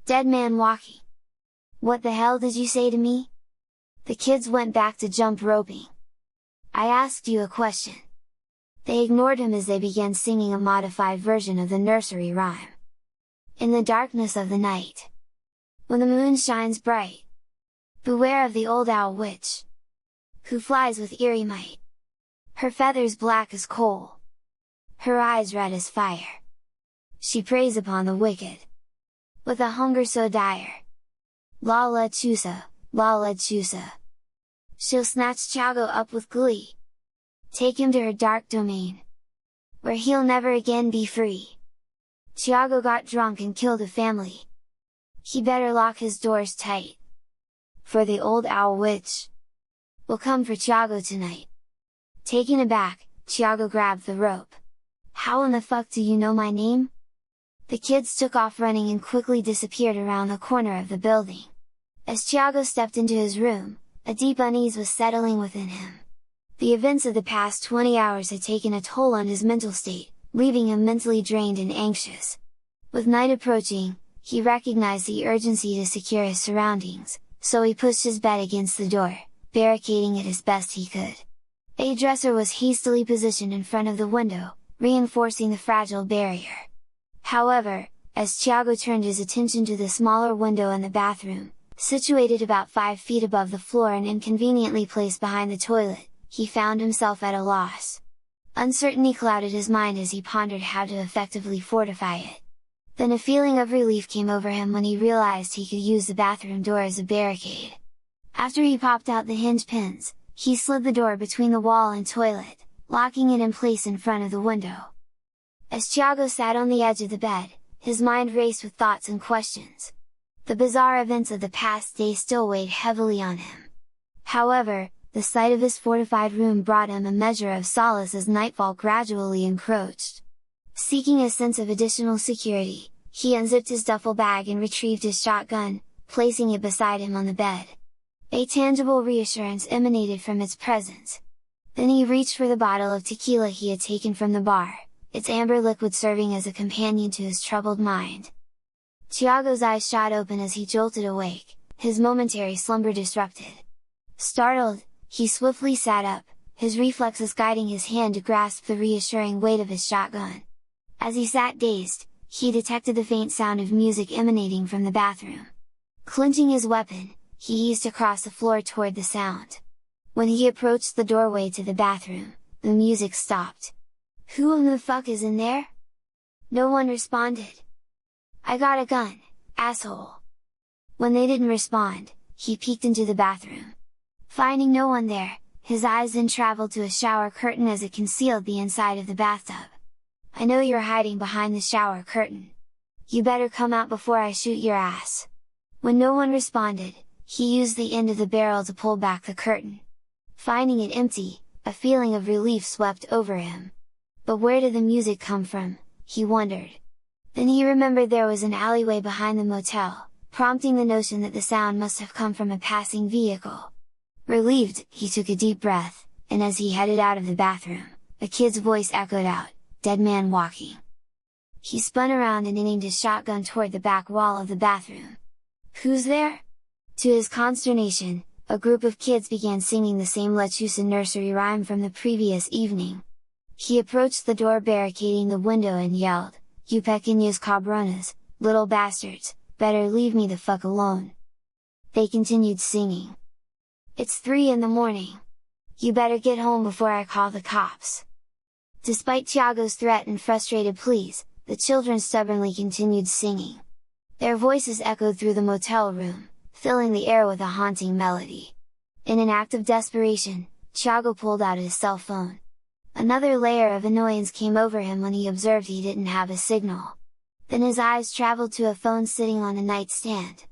S1: Dead man walking! What the hell did you say to me? The kids went back to jump roping. I asked you a question. They ignored him as they began singing a modified version of the nursery rhyme. In the darkness of the night, when the moon shines bright, beware of the old owl witch, who flies with eerie might. Her feathers black as coal, her eyes red as fire. She preys upon the wicked, with a hunger so dire. La Lechuza, La Lechuza. She'll snatch Thiago up with glee, take him to her dark domain, where he'll never again be free. Thiago got drunk and killed a family. He better lock his doors tight, for the old owl witch will come for Thiago tonight. Taken aback, Thiago grabbed the rope. How in the fuck do you know my name? The kids took off running and quickly disappeared around the corner of the building. As Thiago stepped into his room, a deep unease was settling within him. The events of the past 20 hours had taken a toll on his mental state, leaving him mentally drained and anxious. With night approaching, he recognized the urgency to secure his surroundings, so he pushed his bed against the door, barricading it as best he could. A dresser was hastily positioned in front of the window, reinforcing the fragile barrier. However, as Thiago turned his attention to the smaller window in the bathroom, situated about 5 feet above the floor and inconveniently placed behind the toilet, he found himself at a loss. Uncertainty clouded his mind as he pondered how to effectively fortify it. Then a feeling of relief came over him when he realized he could use the bathroom door as a barricade. After he popped out the hinge pins, he slid the door between the wall and toilet, locking it in place in front of the window. As Thiago sat on the edge of the bed, his mind raced with thoughts and questions. The bizarre events of the past day still weighed heavily on him. However, the sight of his fortified room brought him a measure of solace as nightfall gradually encroached. Seeking a sense of additional security, he unzipped his duffel bag and retrieved his shotgun, placing it beside him on the bed. A tangible reassurance emanated from its presence. Then he reached for the bottle of tequila he had taken from the bar, its amber liquid serving as a companion to his troubled mind. Thiago's eyes shot open as he jolted awake, his momentary slumber disrupted. Startled, he swiftly sat up, his reflexes guiding his hand to grasp the reassuring weight of his shotgun. As he sat dazed, he detected the faint sound of music emanating from the bathroom. Clenching his weapon, he eased across the floor toward the sound. When he approached the doorway to the bathroom, the music stopped. "Who in the fuck is in there?" No one responded. "I got a gun, asshole!" When they didn't respond, he peeked into the bathroom. Finding no one there, his eyes then traveled to a shower curtain as it concealed the inside of the bathtub. "I know you're hiding behind the shower curtain. You better come out before I shoot your ass!" When no one responded, he used the end of the barrel to pull back the curtain. Finding it empty, a feeling of relief swept over him. But where did the music come from, he wondered. Then he remembered there was an alleyway behind the motel, prompting the notion that the sound must have come from a passing vehicle. Relieved, he took a deep breath, and as he headed out of the bathroom, a kid's voice echoed out, "Dead man walking." He spun around and aimed his shotgun toward the back wall of the bathroom. "Who's there?" To his consternation, a group of kids began singing the same Lechuza nursery rhyme from the previous evening. He approached the door barricading the window and yelled, "You pequeños cabrones, little bastards, better leave me the fuck alone!" They continued singing. "It's 3 in the morning! You better get home before I call the cops!" Despite Thiago's threat and frustrated pleas, the children stubbornly continued singing. Their voices echoed through the motel room, filling the air with a haunting melody. In an act of desperation, Thiago pulled out his cell phone. Another layer of annoyance came over him when he observed he didn't have a signal. Then his eyes traveled to a phone sitting on a nightstand.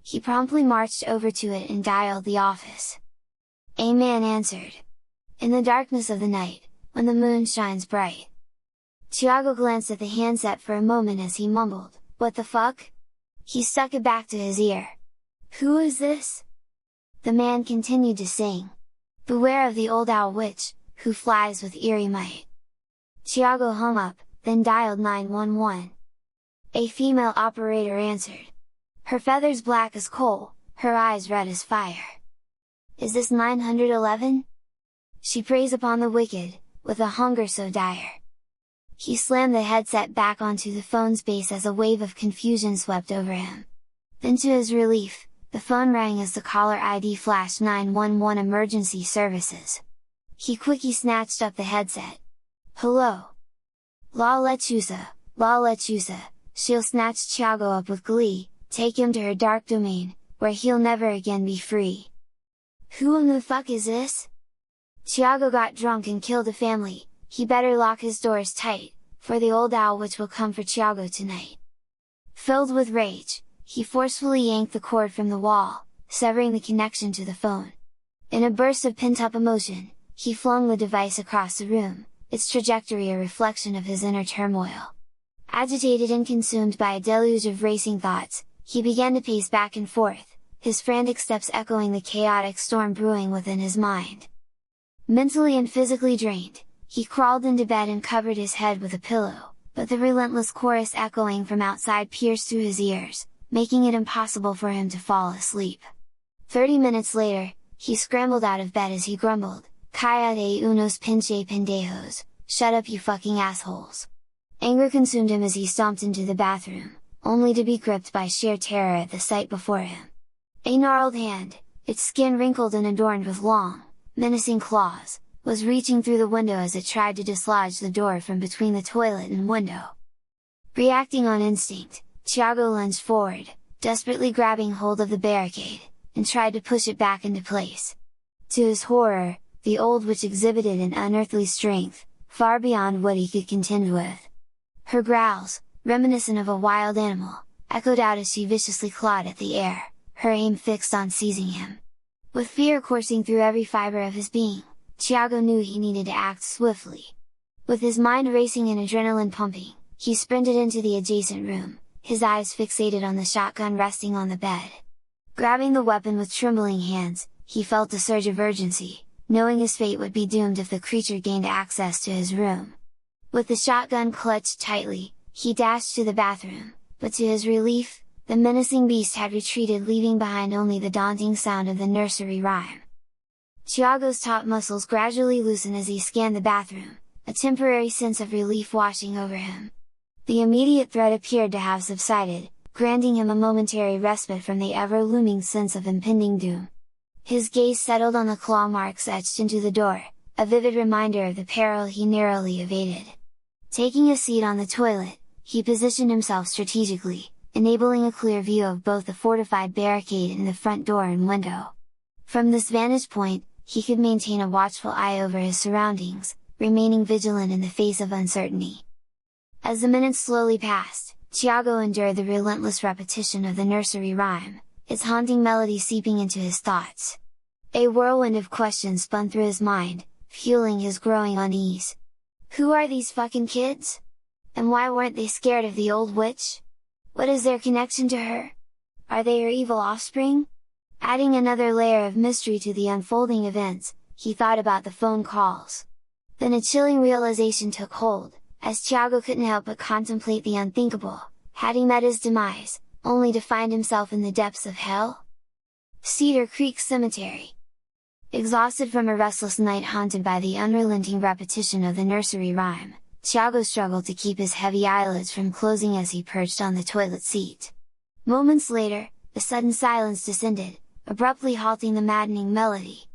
S1: He promptly marched over to it and dialed the office. A man answered. In the darkness of the night, when the moon shines bright. Thiago glanced at the handset for a moment as he mumbled, "What the fuck?" He stuck it back to his ear. "Who is this?" The man continued to sing. "Beware of the old owl witch, who flies with eerie might." Thiago hung up, then dialed 911. A female operator answered. Her feathers black as coal, her eyes red as fire. "Is this 911? She preys upon the wicked, with a hunger so dire." He slammed the headset back onto the phone's base as a wave of confusion swept over him. Then to his relief, the phone rang as the caller ID flashed 911 emergency services. He quickly snatched up the headset. "Hello? La Lechuza, La Lechuza," she'll snatch Thiago up with glee, "take him to her dark domain, where he'll never again be free." "Who in the fuck is this? Thiago got drunk and killed a family, he better lock his doors tight, for the old owl witch will come for Thiago tonight." Filled with rage, he forcefully yanked the cord from the wall, severing the connection to the phone. In a burst of pent-up emotion, he flung the device across the room, its trajectory a reflection of his inner turmoil. Agitated and consumed by a deluge of racing thoughts, he began to pace back and forth, his frantic steps echoing the chaotic storm brewing within his mind. Mentally and physically drained, he crawled into bed and covered his head with a pillow, but the relentless chorus echoing from outside pierced through his ears, making it impossible for him to fall asleep. 30 minutes later, he scrambled out of bed as he grumbled, "Cállate unos pinche pendejos, shut up you fucking assholes!" Anger consumed him as he stomped into the bathroom, only to be gripped by sheer terror at the sight before him. A gnarled hand, its skin wrinkled and adorned with long, menacing claws, was reaching through the window as it tried to dislodge the door from between the toilet and window. Reacting on instinct, Tiago lunged forward, desperately grabbing hold of the barricade, and tried to push it back into place. To his horror, the old witch exhibited an unearthly strength, far beyond what he could contend with. Her growls, reminiscent of a wild animal, echoed out as she viciously clawed at the air, her aim fixed on seizing him. With fear coursing through every fiber of his being, Tiago knew he needed to act swiftly. With his mind racing and adrenaline pumping, he sprinted into the adjacent room, his eyes fixated on the shotgun resting on the bed. Grabbing the weapon with trembling hands, he felt a surge of urgency, knowing his fate would be doomed if the creature gained access to his room. With the shotgun clutched tightly, he dashed to the bathroom, but to his relief, the menacing beast had retreated, leaving behind only the daunting sound of the nursery rhyme. Tiago's taut muscles gradually loosened as he scanned the bathroom, a temporary sense of relief washing over him. The immediate threat appeared to have subsided, granting him a momentary respite from the ever-looming sense of impending doom. His gaze settled on the claw marks etched into the door, a vivid reminder of the peril he narrowly evaded. Taking a seat on the toilet, he positioned himself strategically, enabling a clear view of both the fortified barricade and the front door and window. From this vantage point, he could maintain a watchful eye over his surroundings, remaining vigilant in the face of uncertainty. As the minutes slowly passed, Tiago endured the relentless repetition of the nursery rhyme, its haunting melody seeping into his thoughts. A whirlwind of questions spun through his mind, fueling his growing unease. Who are these fucking kids? And why weren't they scared of the old witch? What is their connection to her? Are they her evil offspring? Adding another layer of mystery to the unfolding events, he thought about the phone calls. Then a chilling realization took hold, as Tiago couldn't help but contemplate the unthinkable. Had he met his demise, only to find himself in the depths of hell? Cedar Creek Cemetery. Exhausted from a restless night haunted by the unrelenting repetition of the nursery rhyme, Tiago struggled to keep his heavy eyelids from closing as he perched on the toilet seat. Moments later, a sudden silence descended, abruptly halting the maddening melody.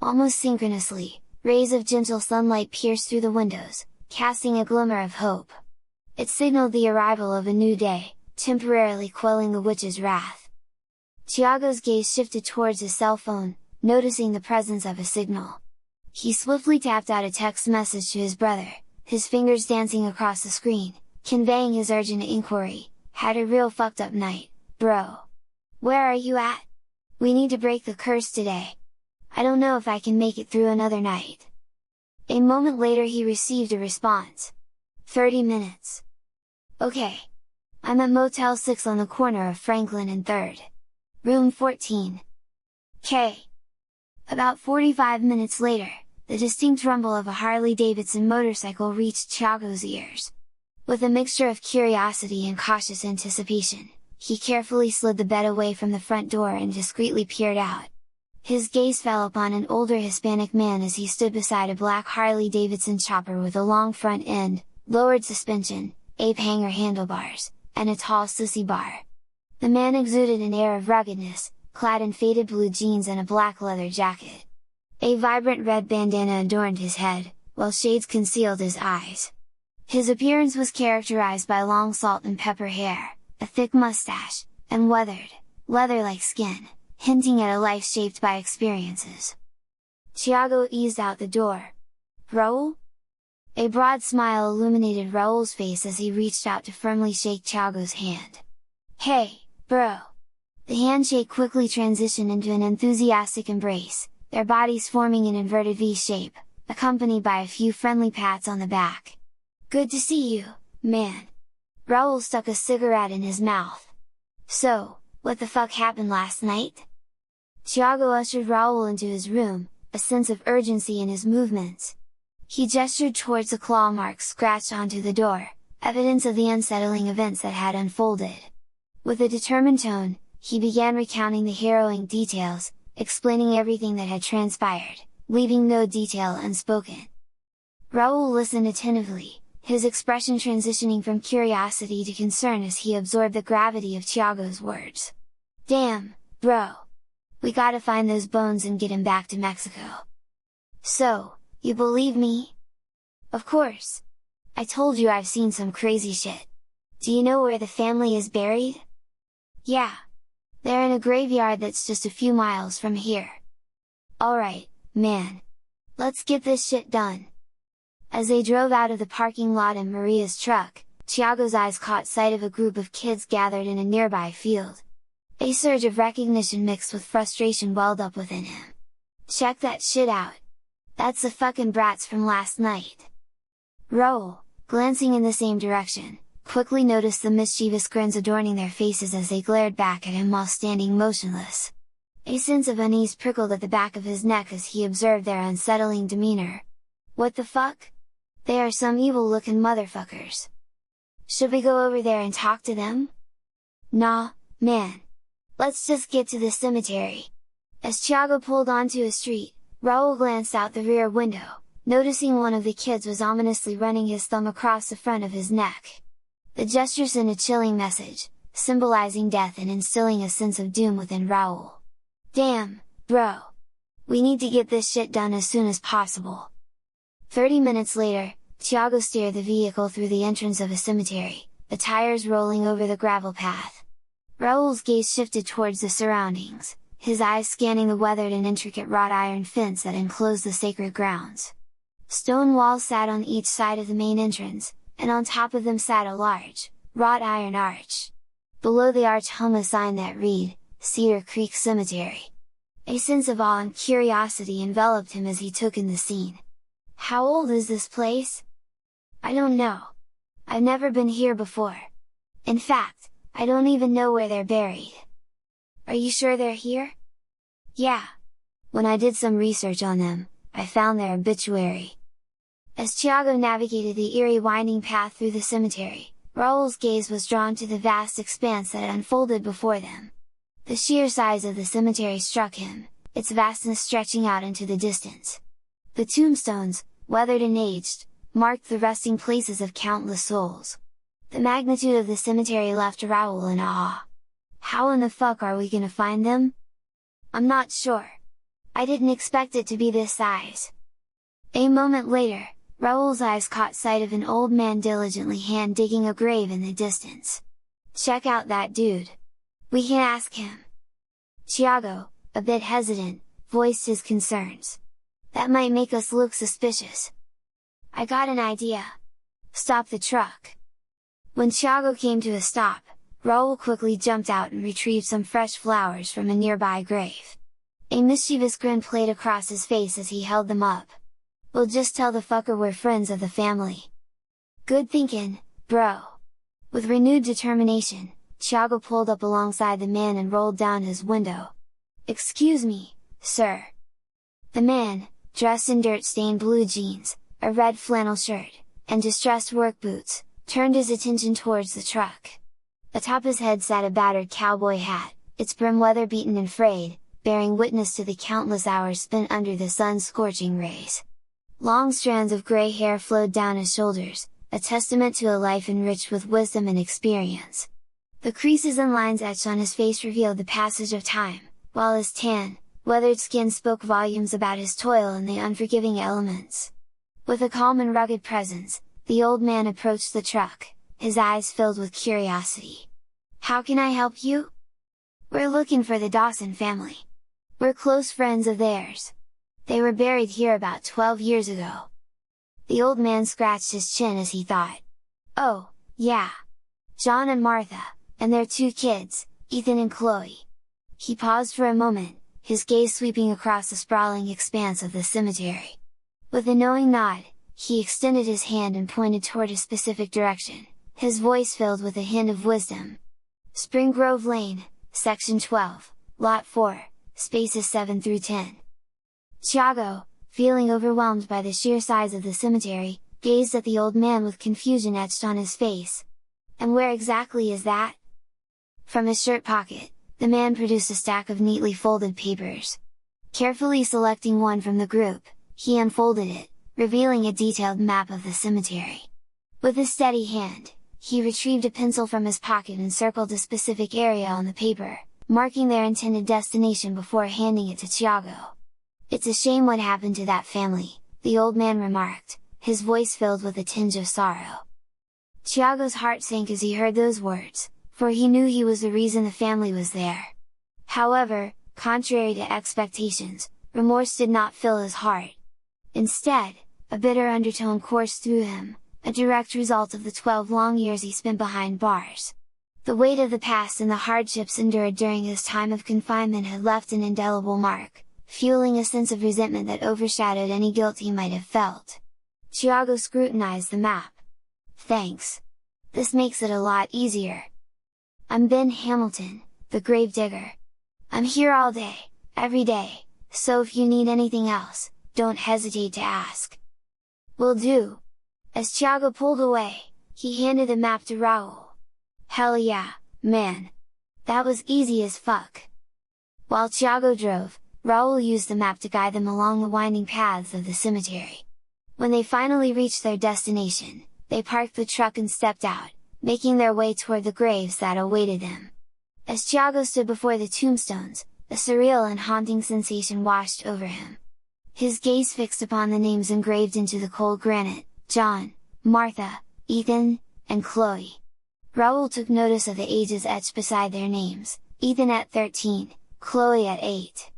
S1: Almost synchronously, rays of gentle sunlight pierced through the windows, casting a glimmer of hope. It signaled the arrival of a new day, temporarily quelling the witch's wrath. Tiago's gaze shifted towards his cell phone, noticing the presence of a signal. He swiftly tapped out a text message to his brother, his fingers dancing across the screen, conveying his urgent inquiry, "Had a real fucked up night, bro. Where are you at? We need to break the curse today. I don't know if I can make it through another night." A moment later he received a response. 30 minutes. Okay. I'm at Motel 6 on the corner of Franklin and 3rd. Room 14. K. About 45 minutes later, the distinct rumble of a Harley-Davidson motorcycle reached Tiago's ears. With a mixture of curiosity and cautious anticipation, he carefully slid the bed away from the front door and discreetly peered out. His gaze fell upon an older Hispanic man as he stood beside a black Harley-Davidson chopper with a long front end, lowered suspension, ape hanger handlebars, and a tall sissy bar. The man exuded an air of ruggedness, clad in faded blue jeans and a black leather jacket. A vibrant red bandana adorned his head, while shades concealed his eyes. His appearance was characterized by long salt and pepper hair, a thick mustache, and weathered, leather-like skin, hinting at a life shaped by experiences. Tiago eased out the door. "Raul?" A broad smile illuminated Raul's face as he reached out to firmly shake Tiago's hand. "Hey, bro!" The handshake quickly transitioned into an enthusiastic embrace, their bodies forming an inverted V shape, accompanied by a few friendly pats on the back. "Good to see you, man! Raoul stuck a cigarette in his mouth. So, what the fuck happened last night? Tiago ushered Raoul into his room, a sense of urgency in his movements. He gestured towards the claw marks scratched onto the door, evidence of the unsettling events that had unfolded. With a determined tone, he began recounting the harrowing details, explaining everything that had transpired, leaving no detail unspoken. Raoul listened attentively, his expression transitioning from curiosity to concern as he absorbed the gravity of Tiago's words. "Damn, bro! We gotta find those bones and get him back to Mexico." "So, you believe me?" "Of course! I told you I've seen some crazy shit! Do you know where the family is buried?" "Yeah! They're in a graveyard that's just a few miles from here." "Alright, man! Let's get this shit done!" As they drove out of the parking lot in Maria's truck, Tiago's eyes caught sight of a group of kids gathered in a nearby field. A surge of recognition mixed with frustration welled up within him. "Check that shit out! That's the fucking brats from last night!" Raoul, glancing in the same direction, quickly noticed the mischievous grins adorning their faces as they glared back at him while standing motionless. A sense of unease prickled at the back of his neck as he observed their unsettling demeanor. "What the fuck? They are some evil-looking motherfuckers! Should we go over there and talk to them?" "Nah, man! Let's just get to the cemetery!" As Tiago pulled onto a street, Raoul glanced out the rear window, noticing one of the kids was ominously running his thumb across the front of his neck. The gesture sent a chilling message, symbolizing death and instilling a sense of doom within Raoul. "Damn, bro! We need to get this shit done as soon as possible!" 30 minutes later, Tiago steered the vehicle through the entrance of a cemetery, the tires rolling over the gravel path. Raoul's gaze shifted towards the surroundings, his eyes scanning the weathered and intricate wrought iron fence that enclosed the sacred grounds. Stone walls sat on each side of the main entrance, and on top of them sat a large, wrought iron arch. Below the arch hung a sign that read, "Cedar Creek Cemetery." A sense of awe and curiosity enveloped him as he took in the scene. "How old is this place?" "I don't know. I've never been here before. In fact, I don't even know where they're buried." "Are you sure they're here?" "Yeah! When I did some research on them, I found their obituary." As Tiago navigated the eerie winding path through the cemetery, Raoul's gaze was drawn to the vast expanse that unfolded before them. The sheer size of the cemetery struck him, its vastness stretching out into the distance. The tombstones, weathered and aged, marked the resting places of countless souls. The magnitude of the cemetery left Raoul in awe. "How in the fuck are we gonna find them?" "I'm not sure. I didn't expect it to be this size." A moment later, Raoul's eyes caught sight of an old man diligently hand-digging a grave in the distance. "Check out that dude! We can ask him!" Tiago, a bit hesitant, voiced his concerns. "That might make us look suspicious." "I got an idea! Stop the truck!" When Tiago came to a stop, Raoul quickly jumped out and retrieved some fresh flowers from a nearby grave. A mischievous grin played across his face as he held them up. "We'll just tell the fucker we're friends of the family." "Good thinkin', bro!" With renewed determination, Tiago pulled up alongside the man and rolled down his window. "Excuse me, sir." The man, dressed in dirt-stained blue jeans, a red flannel shirt, and distressed work boots, turned his attention towards the truck. Atop his head sat a battered cowboy hat, its brim weather-beaten and frayed, bearing witness to the countless hours spent under the sun's scorching rays. Long strands of grey hair flowed down his shoulders, a testament to a life enriched with wisdom and experience. The creases and lines etched on his face revealed the passage of time, while his tan, weathered skin spoke volumes about his toil in the unforgiving elements. With a calm and rugged presence, the old man approached the truck, his eyes filled with curiosity. "How can I help you?" "We're looking for the Dawson family. We're close friends of theirs. They were buried here about 12 years ago." The old man scratched his chin as he thought. "Oh, yeah! John and Martha, and their 2 kids, Ethan and Chloe." He paused for a moment, his gaze sweeping across the sprawling expanse of the cemetery. With a knowing nod, he extended his hand and pointed toward a specific direction, his voice filled with a hint of wisdom. Spring Grove Lane, Section 12, Lot 4, spaces 7 through 10. Tiago, feeling overwhelmed by the sheer size of the cemetery, gazed at the old man with confusion etched on his face. And where exactly is that? From his shirt pocket, the man produced a stack of neatly folded papers. Carefully selecting one from the group, he unfolded it, revealing a detailed map of the cemetery. With a steady hand, he retrieved a pencil from his pocket and circled a specific area on the paper, marking their intended destination before handing it to Tiago. "It's a shame what happened to that family," the old man remarked, his voice filled with a tinge of sorrow. Tiago's heart sank as he heard those words, for he knew he was the reason the family was there. However, contrary to expectations, remorse did not fill his heart. Instead, a bitter undertone coursed through him, a direct result of the 12 long years he spent behind bars. The weight of the past and the hardships endured during his time of confinement had left an indelible mark, fueling a sense of resentment that overshadowed any guilt he might have felt. Tiago scrutinized the map. "Thanks! This makes it a lot easier. I'm Ben Hamilton, the gravedigger. I'm here all day, every day, so if you need anything else, don't hesitate to ask." "Will do!" As Tiago pulled away, he handed the map to Raul. "Hell yeah, man! That was easy as fuck!" While Tiago drove, Raul used the map to guide them along the winding paths of the cemetery. When they finally reached their destination, they parked the truck and stepped out, making their way toward the graves that awaited them. As Tiago stood before the tombstones, a surreal and haunting sensation washed over him. His gaze fixed upon the names engraved into the cold granite: John, Martha, Ethan, and Chloe. Raul took notice of the ages etched beside their names: Ethan at 13, Chloe at 8.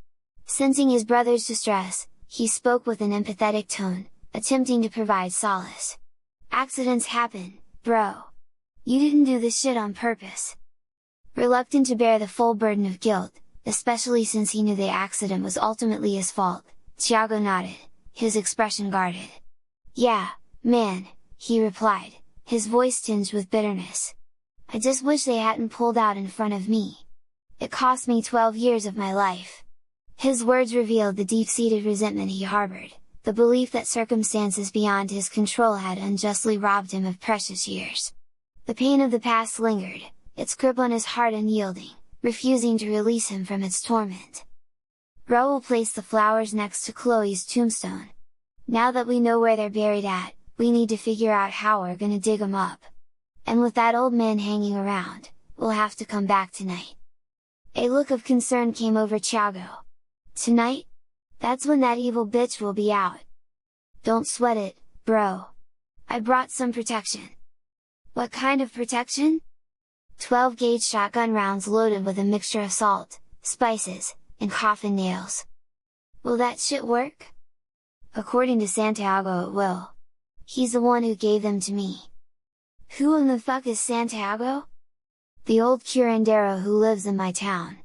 S1: Sensing his brother's distress, he spoke with an empathetic tone, attempting to provide solace. "Accidents happen, bro. You didn't do this shit on purpose." Reluctant to bear the full burden of guilt, especially since he knew the accident was ultimately his fault, Tiago nodded, his expression guarded. "Yeah, man," he replied, his voice tinged with bitterness. "I just wish they hadn't pulled out in front of me. It cost me 12 years of my life." His words revealed the deep-seated resentment he harbored, the belief that circumstances beyond his control had unjustly robbed him of precious years. The pain of the past lingered, its grip on his heart unyielding, refusing to release him from its torment. Raul placed the flowers next to Chloe's tombstone. "Now that we know where they're buried at, we need to figure out how we're gonna dig them up. And with that old man hanging around, we'll have to come back tonight." A look of concern came over Tiago. "Tonight? That's when that evil bitch will be out." "Don't sweat it, bro. I brought some protection." "What kind of protection?" 12-gauge shotgun rounds loaded with a mixture of salt, spices, and coffin nails. "Will that shit work?" "According to Santiago it will. He's the one who gave them to me." "Who in the fuck is Santiago?" "The old curandero who lives in my town.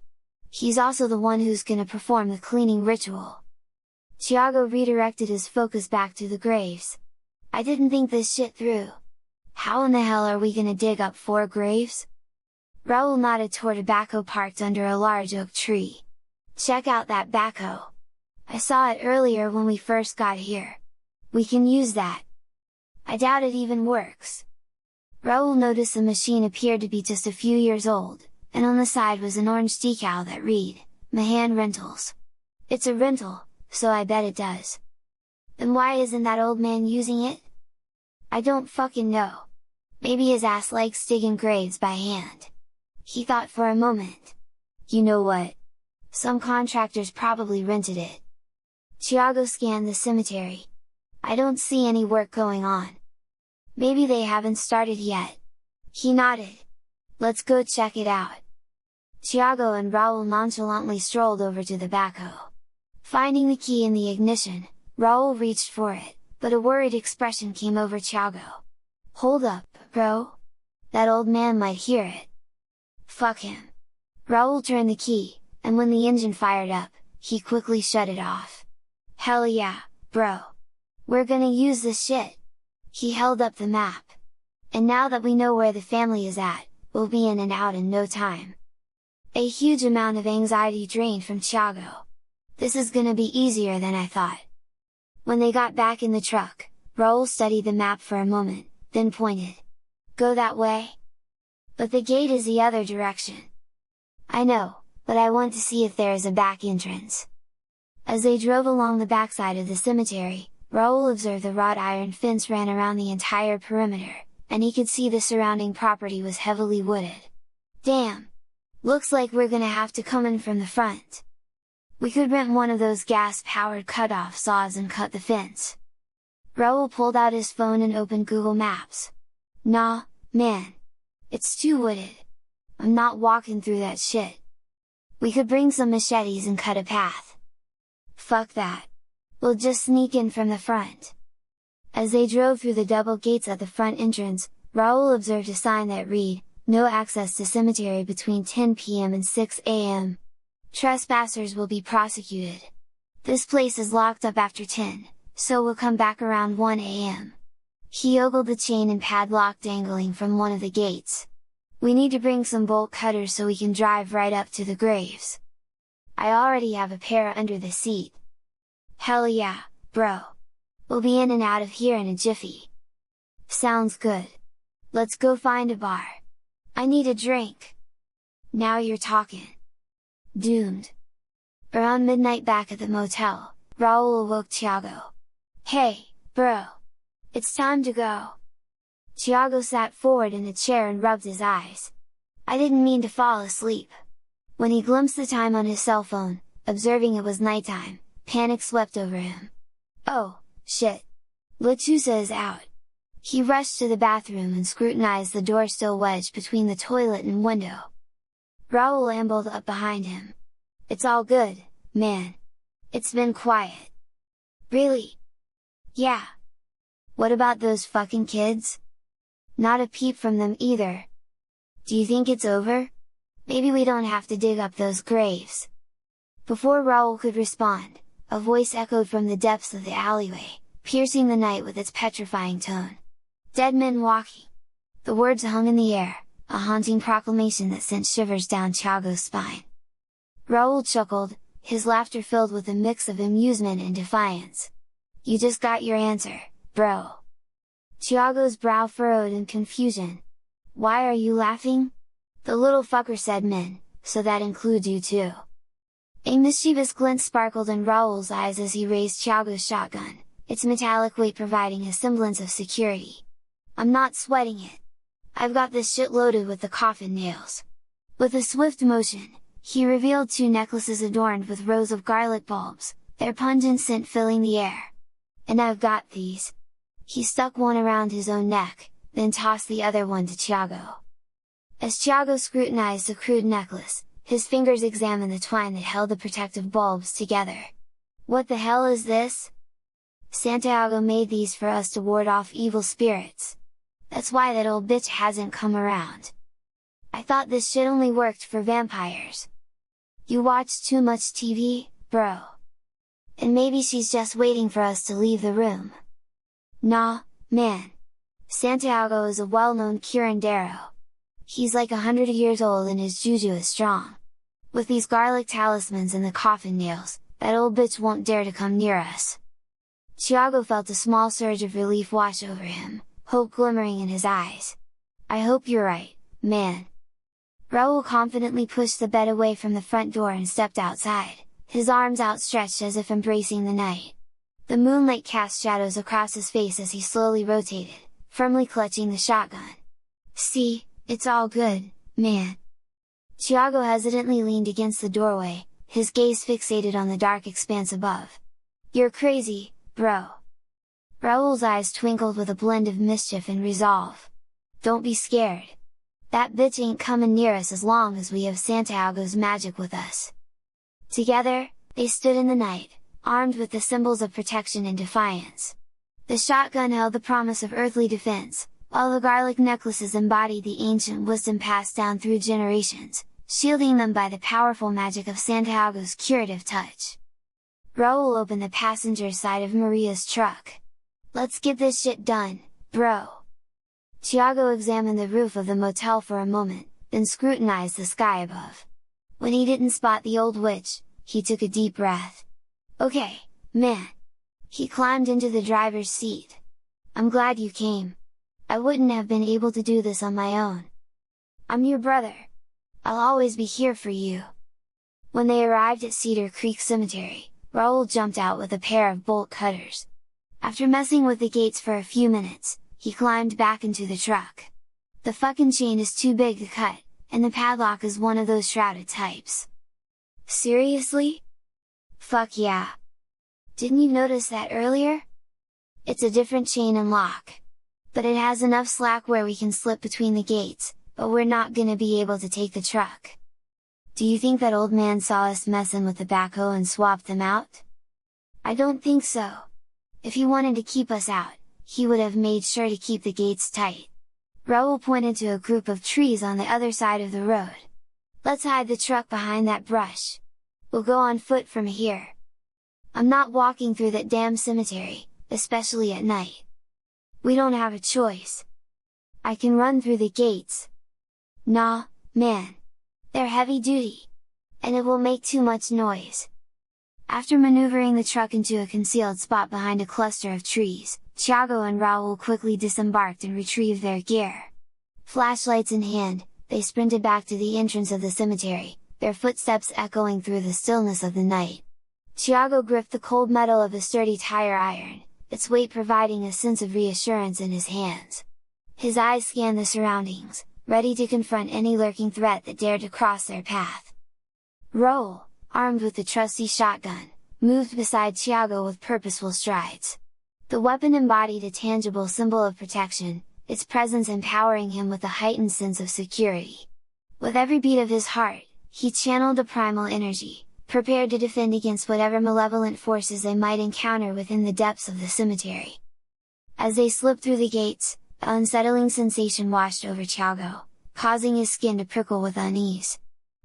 S1: He's also the one who's gonna perform the cleaning ritual." Tiago redirected his focus back to the graves. "I didn't think this shit through. How in the hell are we gonna dig up 4 graves?" Raul nodded toward a backhoe parked under a large oak tree. "Check out that backhoe! I saw it earlier when we first got here. We can use that." "I doubt it even works." Raul noticed the machine appeared to be just a few years old, and on the side was an orange decal that read, "Mahan Rentals." "It's a rental, so I bet it does." "Then why isn't that old man using it?" "I don't fucking know. Maybe his ass likes digging graves by hand." He thought for a moment. "You know what? Some contractors probably rented it." Tiago scanned the cemetery. "I don't see any work going on. Maybe they haven't started yet." He nodded. "Let's go check it out." Tiago and Raul nonchalantly strolled over to the backhoe. Finding the key in the ignition, Raul reached for it, but a worried expression came over Tiago. "Hold up, bro! That old man might hear it." "Fuck him!" Raul turned the key, and when the engine fired up, he quickly shut it off. "Hell yeah, bro! We're gonna use this shit!" He held up the map. And now that we know where the family is at, we'll be in and out in no time. A huge amount of anxiety drained from Thiago. This is gonna be easier than I thought. When they got back in the truck, Raoul studied the map for a moment, then pointed. Go that way? But the gate is the other direction. I know, but I want to see if there is a back entrance. As they drove along the backside of the cemetery, Raoul observed the wrought iron fence ran around the entire perimeter, and he could see the surrounding property was heavily wooded. Damn! Looks like we're gonna have to come in from the front. We could rent one of those gas-powered cut-off saws and cut the fence. Raoul pulled out his phone and opened Google Maps. Nah, man! It's too wooded. I'm not walking through that shit. We could bring some machetes and cut a path. Fuck that! We'll just sneak in from the front. As they drove through the double gates at the front entrance, Raoul observed a sign that read, No access to cemetery between 10 p.m. and 6 a.m. Trespassers will be prosecuted. This place is locked up after 10, so we'll come back around 1 a.m. He ogled the chain and padlock dangling from one of the gates. We need to bring some bolt cutters so we can drive right up to the graves. I already have a pair under the seat. Hell yeah, bro! We'll be in and out of here in a jiffy. Sounds good. Let's go find a bar. I need a drink. Now you're talking. Doomed. Around midnight back at the motel, Raoul awoke Thiago. Hey, bro! It's time to go! Thiago sat forward in a chair and rubbed his eyes. I didn't mean to fall asleep. When he glimpsed the time on his cell phone, observing it was nighttime, panic swept over him. Oh, shit! Lechuza is out! He rushed to the bathroom and scrutinized the door still wedged between the toilet and window. Raoul ambled up behind him. It's all good, man. It's been quiet. Really? Yeah. What about those fucking kids? Not a peep from them either. Do you think it's over? Maybe we don't have to dig up those graves. Before Raoul could respond, a voice echoed from the depths of the alleyway, piercing the night with its petrifying tone. Dead men walking! The words hung in the air, a haunting proclamation that sent shivers down Thiago's spine. Raoul chuckled, his laughter filled with a mix of amusement and defiance. You just got your answer, bro! Thiago's brow furrowed in confusion. Why are you laughing? The little fucker said men, so that includes you too. A mischievous glint sparkled in Raoul's eyes as he raised Thiago's shotgun, its metallic weight providing a semblance of security. I'm not sweating it. I've got this shit loaded with the coffin nails. With a swift motion, he revealed 2 necklaces adorned with rows of garlic bulbs, their pungent scent filling the air. And I've got these. He stuck one around his own neck, then tossed the other one to Thiago. As Thiago scrutinized the crude necklace, his fingers examined the twine that held the protective bulbs together. What the hell is this? Santiago made these for us to ward off evil spirits. That's why that old bitch hasn't come around. I thought this shit only worked for vampires. You watch too much TV, bro. And maybe she's just waiting for us to leave the room. Nah, man. Santiago is a well-known curandero. He's like 100 years old and his juju is strong. With these garlic talismans and the coffin nails, that old bitch won't dare to come near us. Thiago felt a small surge of relief wash over him, hope glimmering in his eyes. I hope you're right, man. Raoul confidently pushed the bed away from the front door and stepped outside, his arms outstretched as if embracing the night. The moonlight cast shadows across his face as he slowly rotated, firmly clutching the shotgun. See, it's all good, man. Thiago hesitantly leaned against the doorway, his gaze fixated on the dark expanse above. You're crazy, bro! Raoul's eyes twinkled with a blend of mischief and resolve. Don't be scared! That bitch ain't coming near us as long as we have Santiago's magic with us! Together, they stood in the night, armed with the symbols of protection and defiance. The shotgun held the promise of earthly defense, while the garlic necklaces embodied the ancient wisdom passed down through generations, shielding them by the powerful magic of Santiago's curative touch. Raoul opened the passenger side of Maria's truck. Let's get this shit done, bro! Tiago examined the roof of the motel for a moment, then scrutinized the sky above. When he didn't spot the old witch, he took a deep breath. Okay, man! He climbed into the driver's seat. I'm glad you came. I wouldn't have been able to do this on my own. I'm your brother. I'll always be here for you. When they arrived at Cedar Creek Cemetery, Raoul jumped out with a pair of bolt cutters. After messing with the gates for a few minutes, he climbed back into the truck. The fucking chain is too big to cut, and the padlock is one of those shrouded types. Seriously? Fuck yeah! Didn't you notice that earlier? It's a different chain and lock. But it has enough slack where we can slip between the gates, but we're not gonna be able to take the truck. Do you think that old man saw us messing with the backhoe and swapped them out? I don't think so. If he wanted to keep us out, he would have made sure to keep the gates tight. Raoul pointed to a group of trees on the other side of the road. Let's hide the truck behind that brush. We'll go on foot from here. I'm not walking through that damn cemetery, especially at night. We don't have a choice. I can run through the gates. Nah, man. They're heavy duty. And it will make too much noise. After maneuvering the truck into a concealed spot behind a cluster of trees, Tiago and Raoul quickly disembarked and retrieved their gear. Flashlights in hand, they sprinted back to the entrance of the cemetery, their footsteps echoing through the stillness of the night. Tiago gripped the cold metal of a sturdy tire iron, its weight providing a sense of reassurance in his hands. His eyes scanned the surroundings, ready to confront any lurking threat that dared to cross their path. Raoul, armed with the trusty shotgun, moved beside Tiago with purposeful strides. The weapon embodied a tangible symbol of protection, its presence empowering him with a heightened sense of security. With every beat of his heart, he channeled a primal energy, prepared to defend against whatever malevolent forces they might encounter within the depths of the cemetery. As they slipped through the gates, an unsettling sensation washed over Tiago, causing his skin to prickle with unease.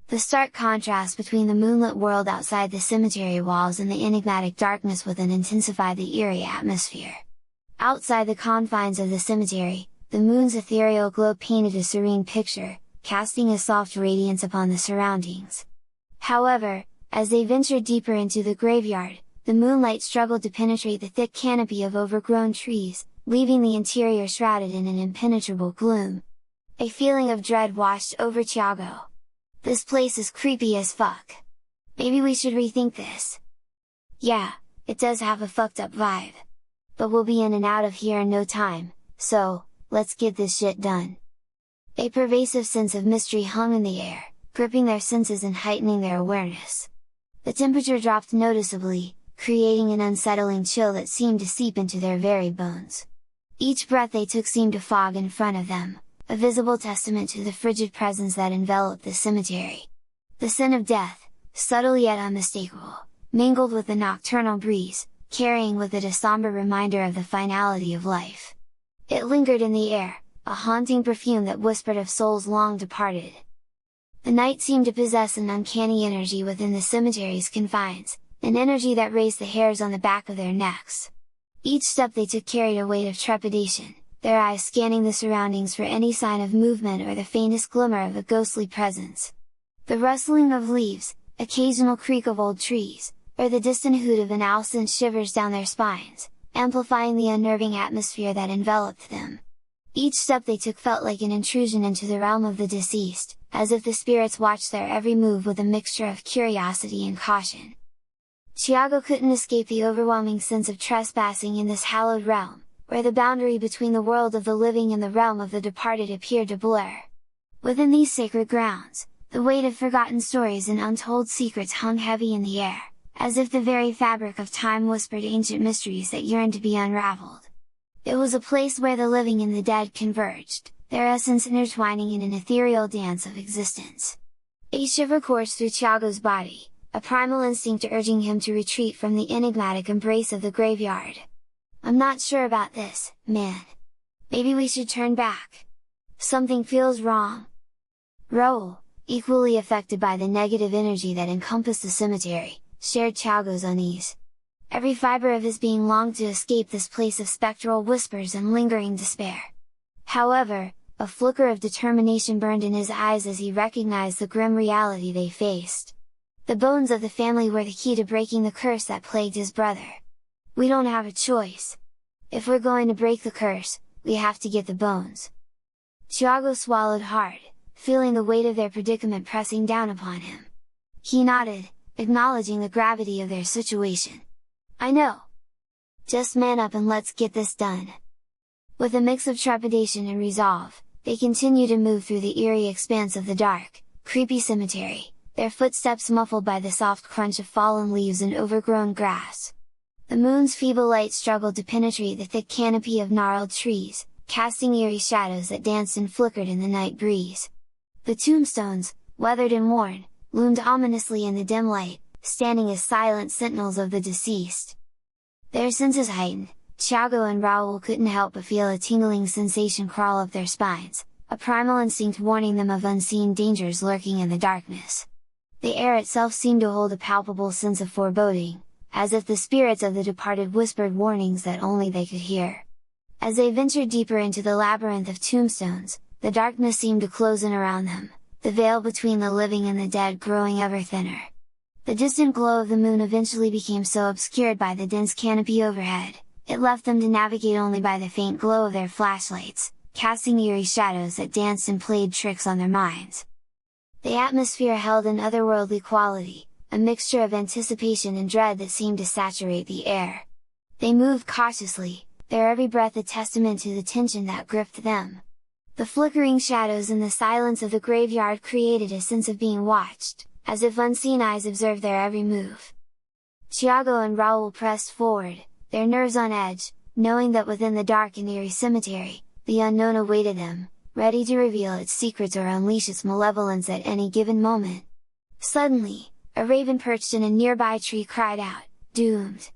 S1: The stark contrast between the moonlit world outside the cemetery walls and the enigmatic darkness within intensified the eerie atmosphere. Outside the confines of the cemetery, the moon's ethereal glow painted a serene picture, casting a soft radiance upon the surroundings. However, as they ventured deeper into the graveyard, the moonlight struggled to penetrate the thick canopy of overgrown trees, leaving the interior shrouded in an impenetrable gloom. A feeling of dread washed over Tiago. This place is creepy as fuck. Maybe we should rethink this. Yeah, it does have a fucked up vibe. But we'll be in and out of here in no time, so, let's get this shit done. A pervasive sense of mystery hung in the air, gripping their senses and heightening their awareness. The temperature dropped noticeably, creating an unsettling chill that seemed to seep into their very bones. Each breath they took seemed to fog in front of them, a visible testament to the frigid presence that enveloped the cemetery. The scent of death, subtle yet unmistakable, mingled with the nocturnal breeze, carrying with it a somber reminder of the finality of life. It lingered in the air, a haunting perfume that whispered of souls long departed. The night seemed to possess an uncanny energy within the cemetery's confines, an energy that raised the hairs on the back of their necks. Each step they took carried a weight of trepidation, their eyes scanning the surroundings for any sign of movement or the faintest glimmer of a ghostly presence. The rustling of leaves, occasional creak of old trees, or the distant hoot of an owl sent shivers down their spines, amplifying the unnerving atmosphere that enveloped them. Each step they took felt like an intrusion into the realm of the deceased, as if the spirits watched their every move with a mixture of curiosity and caution. Tiago couldn't escape the overwhelming sense of trespassing in this hallowed realm, where the boundary between the world of the living and the realm of the departed appeared to blur. Within these sacred grounds, the weight of forgotten stories and untold secrets hung heavy in the air, as if the very fabric of time whispered ancient mysteries that yearned to be unraveled. It was a place where the living and the dead converged, their essence intertwining in an ethereal dance of existence. A shiver coursed through Tiago's body, a primal instinct urging him to retreat from the enigmatic embrace of the graveyard. I'm not sure about this, man. Maybe we should turn back. Something feels wrong. Raoul, equally affected by the negative energy that encompassed the cemetery, shared Tiago's unease. Every fiber of his being longed to escape this place of spectral whispers and lingering despair. However, a flicker of determination burned in his eyes as he recognized the grim reality they faced. The bones of the family were the key to breaking the curse that plagued his brother. We don't have a choice. If we're going to break the curse, we have to get the bones. Tiago swallowed hard, feeling the weight of their predicament pressing down upon him. He nodded, acknowledging the gravity of their situation. I know! Just man up and let's get this done! With a mix of trepidation and resolve, they continue to move through the eerie expanse of the dark, creepy cemetery, their footsteps muffled by the soft crunch of fallen leaves and overgrown grass. The moon's feeble light struggled to penetrate the thick canopy of gnarled trees, casting eerie shadows that danced and flickered in the night breeze. The tombstones, weathered and worn, loomed ominously in the dim light, standing as silent sentinels of the deceased. Their senses heightened, Tiago and Raoul couldn't help but feel a tingling sensation crawl up their spines, a primal instinct warning them of unseen dangers lurking in the darkness. The air itself seemed to hold a palpable sense of foreboding, as if the spirits of the departed whispered warnings that only they could hear. As they ventured deeper into the labyrinth of tombstones, the darkness seemed to close in around them, the veil between the living and the dead growing ever thinner. The distant glow of the moon eventually became so obscured by the dense canopy overhead, it left them to navigate only by the faint glow of their flashlights, casting eerie shadows that danced and played tricks on their minds. The atmosphere held an otherworldly quality, a mixture of anticipation and dread that seemed to saturate the air. They moved cautiously, their every breath a testament to the tension that gripped them. The flickering shadows and the silence of the graveyard created a sense of being watched, as if unseen eyes observed their every move. Tiago and Raoul pressed forward, their nerves on edge, knowing that within the dark and eerie cemetery, the unknown awaited them, ready to reveal its secrets or unleash its malevolence at any given moment. Suddenly, a raven perched in a nearby tree cried out, "Doomed!"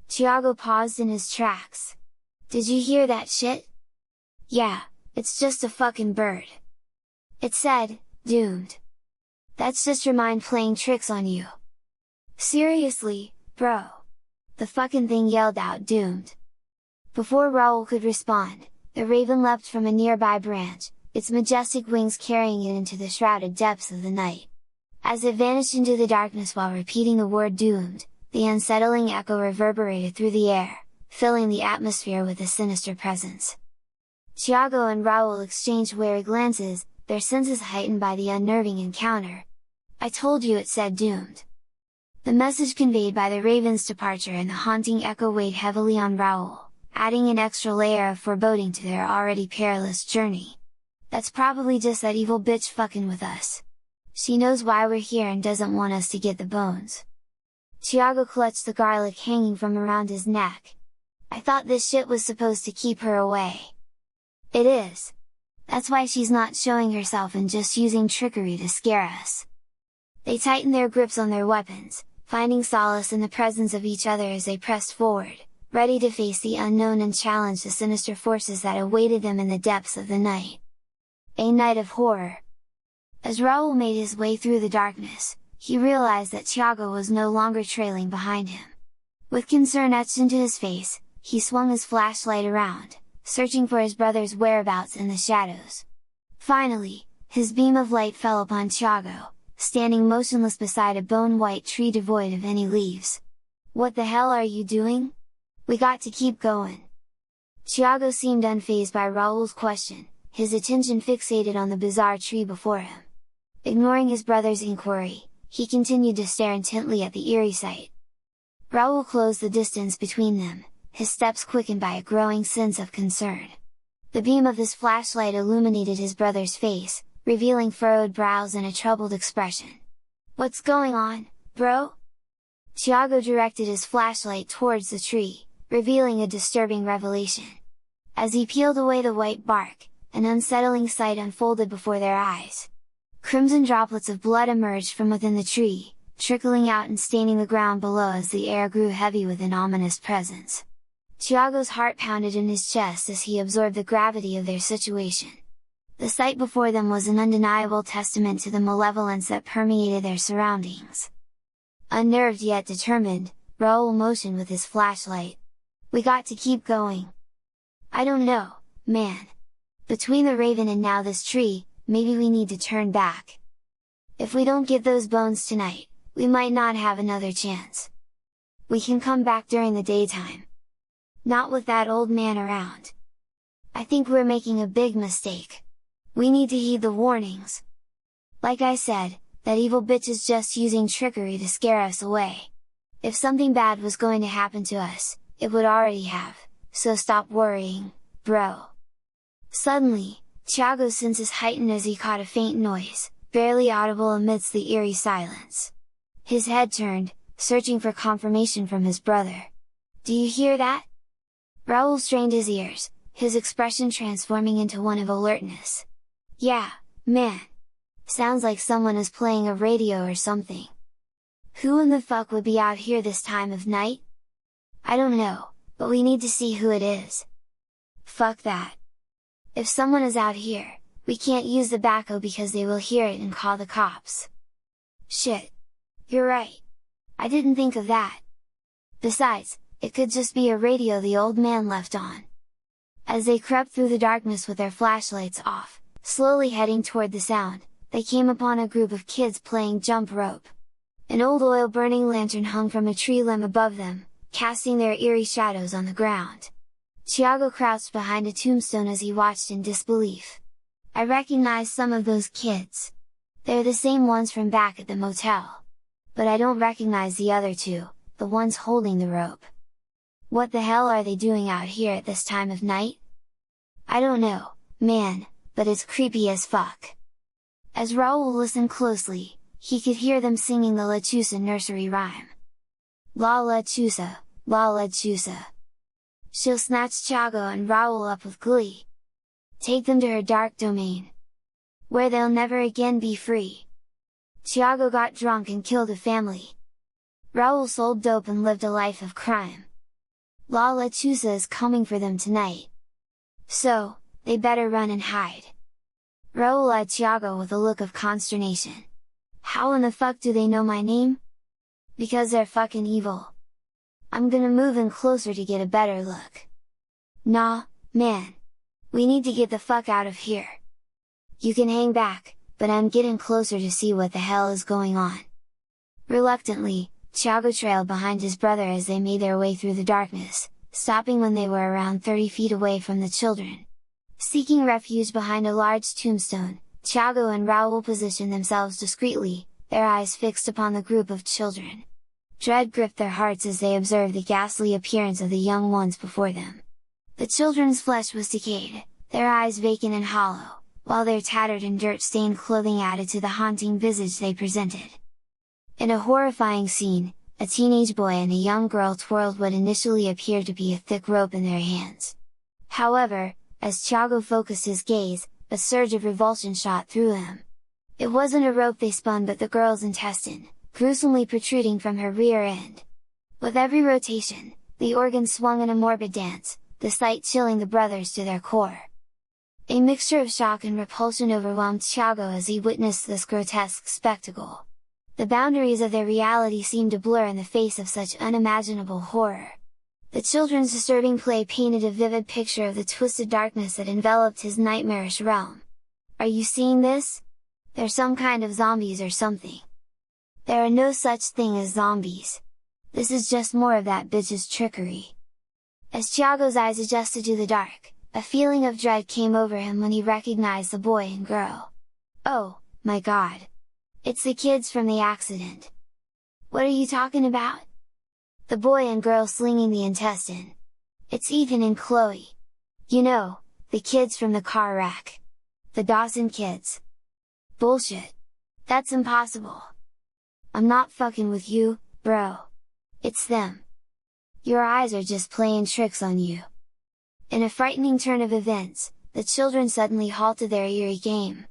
S1: Tiago paused in his tracks. "Did you hear that shit?" "Yeah, it's just a fucking bird." It said, "Doomed." "That's just your mind playing tricks on you." "Seriously, bro!" The fucking thing yelled out, "Doomed!" Before Raoul could respond, the raven leapt from a nearby branch, its majestic wings carrying it into the shrouded depths of the night. As it vanished into the darkness while repeating the word "doomed," the unsettling echo reverberated through the air, filling the atmosphere with a sinister presence. Tiago and Raoul exchanged wary glances, their senses heightened by the unnerving encounter. "I told you it said doomed!" The message conveyed by the raven's departure and the haunting echo weighed heavily on Raoul, adding an extra layer of foreboding to their already perilous journey. "That's probably just that evil bitch fucking with us. She knows why we're here and doesn't want us to get the bones." Tiago clutched the garlic hanging from around his neck. "I thought this shit was supposed to keep her away." "It is! That's why she's not showing herself and just using trickery to scare us." They tightened their grips on their weapons, finding solace in the presence of each other as they pressed forward, ready to face the unknown and challenge the sinister forces that awaited them in the depths of the night. A night of horror. As Raoul made his way through the darkness, he realized that Tiago was no longer trailing behind him. With concern etched into his face, he swung his flashlight around, searching for his brother's whereabouts in the shadows. Finally, his beam of light fell upon Tiago, standing motionless beside a bone-white tree devoid of any leaves. "What the hell are you doing? We got to keep going!" Tiago seemed unfazed by Raoul's question, his attention fixated on the bizarre tree before him. Ignoring his brother's inquiry, he continued to stare intently at the eerie sight. Raoul closed the distance between them, his steps quickened by a growing sense of concern. The beam of his flashlight illuminated his brother's face, revealing furrowed brows and a troubled expression. "What's going on, bro?" Tiago directed his flashlight towards the tree, revealing a disturbing revelation. As he peeled away the white bark, an unsettling sight unfolded before their eyes. Crimson droplets of blood emerged from within the tree, trickling out and staining the ground below as the air grew heavy with an ominous presence. Tiago's heart pounded in his chest as he absorbed the gravity of their situation. The sight before them was an undeniable testament to the malevolence that permeated their surroundings. Unnerved yet determined, Raoul motioned with his flashlight. "We got to keep going." "I don't know, man. Between the raven and now this tree, maybe we need to turn back. If we don't get those bones tonight, we might not have another chance. We can come back during the daytime. Not with that old man around. I think we're making a big mistake. We need to heed the warnings. Like I said, that evil bitch is just using trickery to scare us away. If something bad was going to happen to us, it would already have, so stop worrying, bro. Suddenly, Tiago's senses heightened as he caught a faint noise, barely audible amidst the eerie silence. His head turned, searching for confirmation from his brother. "Do you hear that?" Raoul strained his ears, his expression transforming into one of alertness. "Yeah, man! Sounds like someone is playing a radio or something. Who in the fuck would be out here this time of night? I don't know, but we need to see who it is. Fuck that! If someone is out here, we can't use the backhoe because they will hear it and call the cops. Shit! You're right! I didn't think of that! Besides, it could just be a radio the old man left on." As they crept through the darkness with their flashlights off, slowly heading toward the sound, they came upon a group of kids playing jump rope. An old oil-burning lantern hung from a tree limb above them, casting their eerie shadows on the ground. Tiago crouched behind a tombstone as he watched in disbelief. "I recognize some of those kids! They're the same ones from back at the motel! But I don't recognize the other two, the ones holding the rope. What the hell are they doing out here at this time of night? I don't know, man, but it's creepy as fuck!" As Raoul listened closely, he could hear them singing the Lechuza nursery rhyme. La Lechuza, La Lechuza. She'll snatch Tiago and Raoul up with glee. Take them to her dark domain, where they'll never again be free. Tiago got drunk and killed a family. Raoul sold dope and lived a life of crime. La Lechuza is coming for them tonight. So, they better run and hide. Raoul eyed Tiago with a look of consternation. "How in the fuck do they know my name?" "Because they're fucking evil. I'm gonna move in closer to get a better look." "Nah, man! We need to get the fuck out of here! You can hang back, but I'm getting closer to see what the hell is going on." Reluctantly, Tiago trailed behind his brother as they made their way through the darkness, stopping when they were around 30 feet away from the children. Seeking refuge behind a large tombstone, Tiago and Raoul positioned themselves discreetly, their eyes fixed upon the group of children. Dread gripped their hearts as they observed the ghastly appearance of the young ones before them. The children's flesh was decayed, their eyes vacant and hollow, while their tattered and dirt-stained clothing added to the haunting visage they presented. In a horrifying scene, a teenage boy and a young girl twirled what initially appeared to be a thick rope in their hands. However, as Tiago focused his gaze, a surge of revulsion shot through him. It wasn't a rope they spun but the girl's intestine, gruesomely protruding from her rear end. With every rotation, the organ swung in a morbid dance, the sight chilling the brothers to their core. A mixture of shock and repulsion overwhelmed Tiago as he witnessed this grotesque spectacle. The boundaries of their reality seemed to blur in the face of such unimaginable horror. The children's disturbing play painted a vivid picture of the twisted darkness that enveloped his nightmarish realm. "Are you seeing this? They're some kind of zombies or something. There are no such thing as zombies. This is just more of that bitch's trickery." As Tiago's eyes adjusted to the dark, a feeling of dread came over him when he recognized the boy and girl. "Oh, my god! It's the kids from the accident! What are you talking about?" "The boy and girl slinging the intestine. It's Ethan and Chloe. You know, the kids from the car wreck. The Dawson kids." "Bullshit! That's impossible! I'm not fucking with you, bro! It's them! Your eyes are just playing tricks on you!" In a frightening turn of events, the children suddenly halted their eerie game.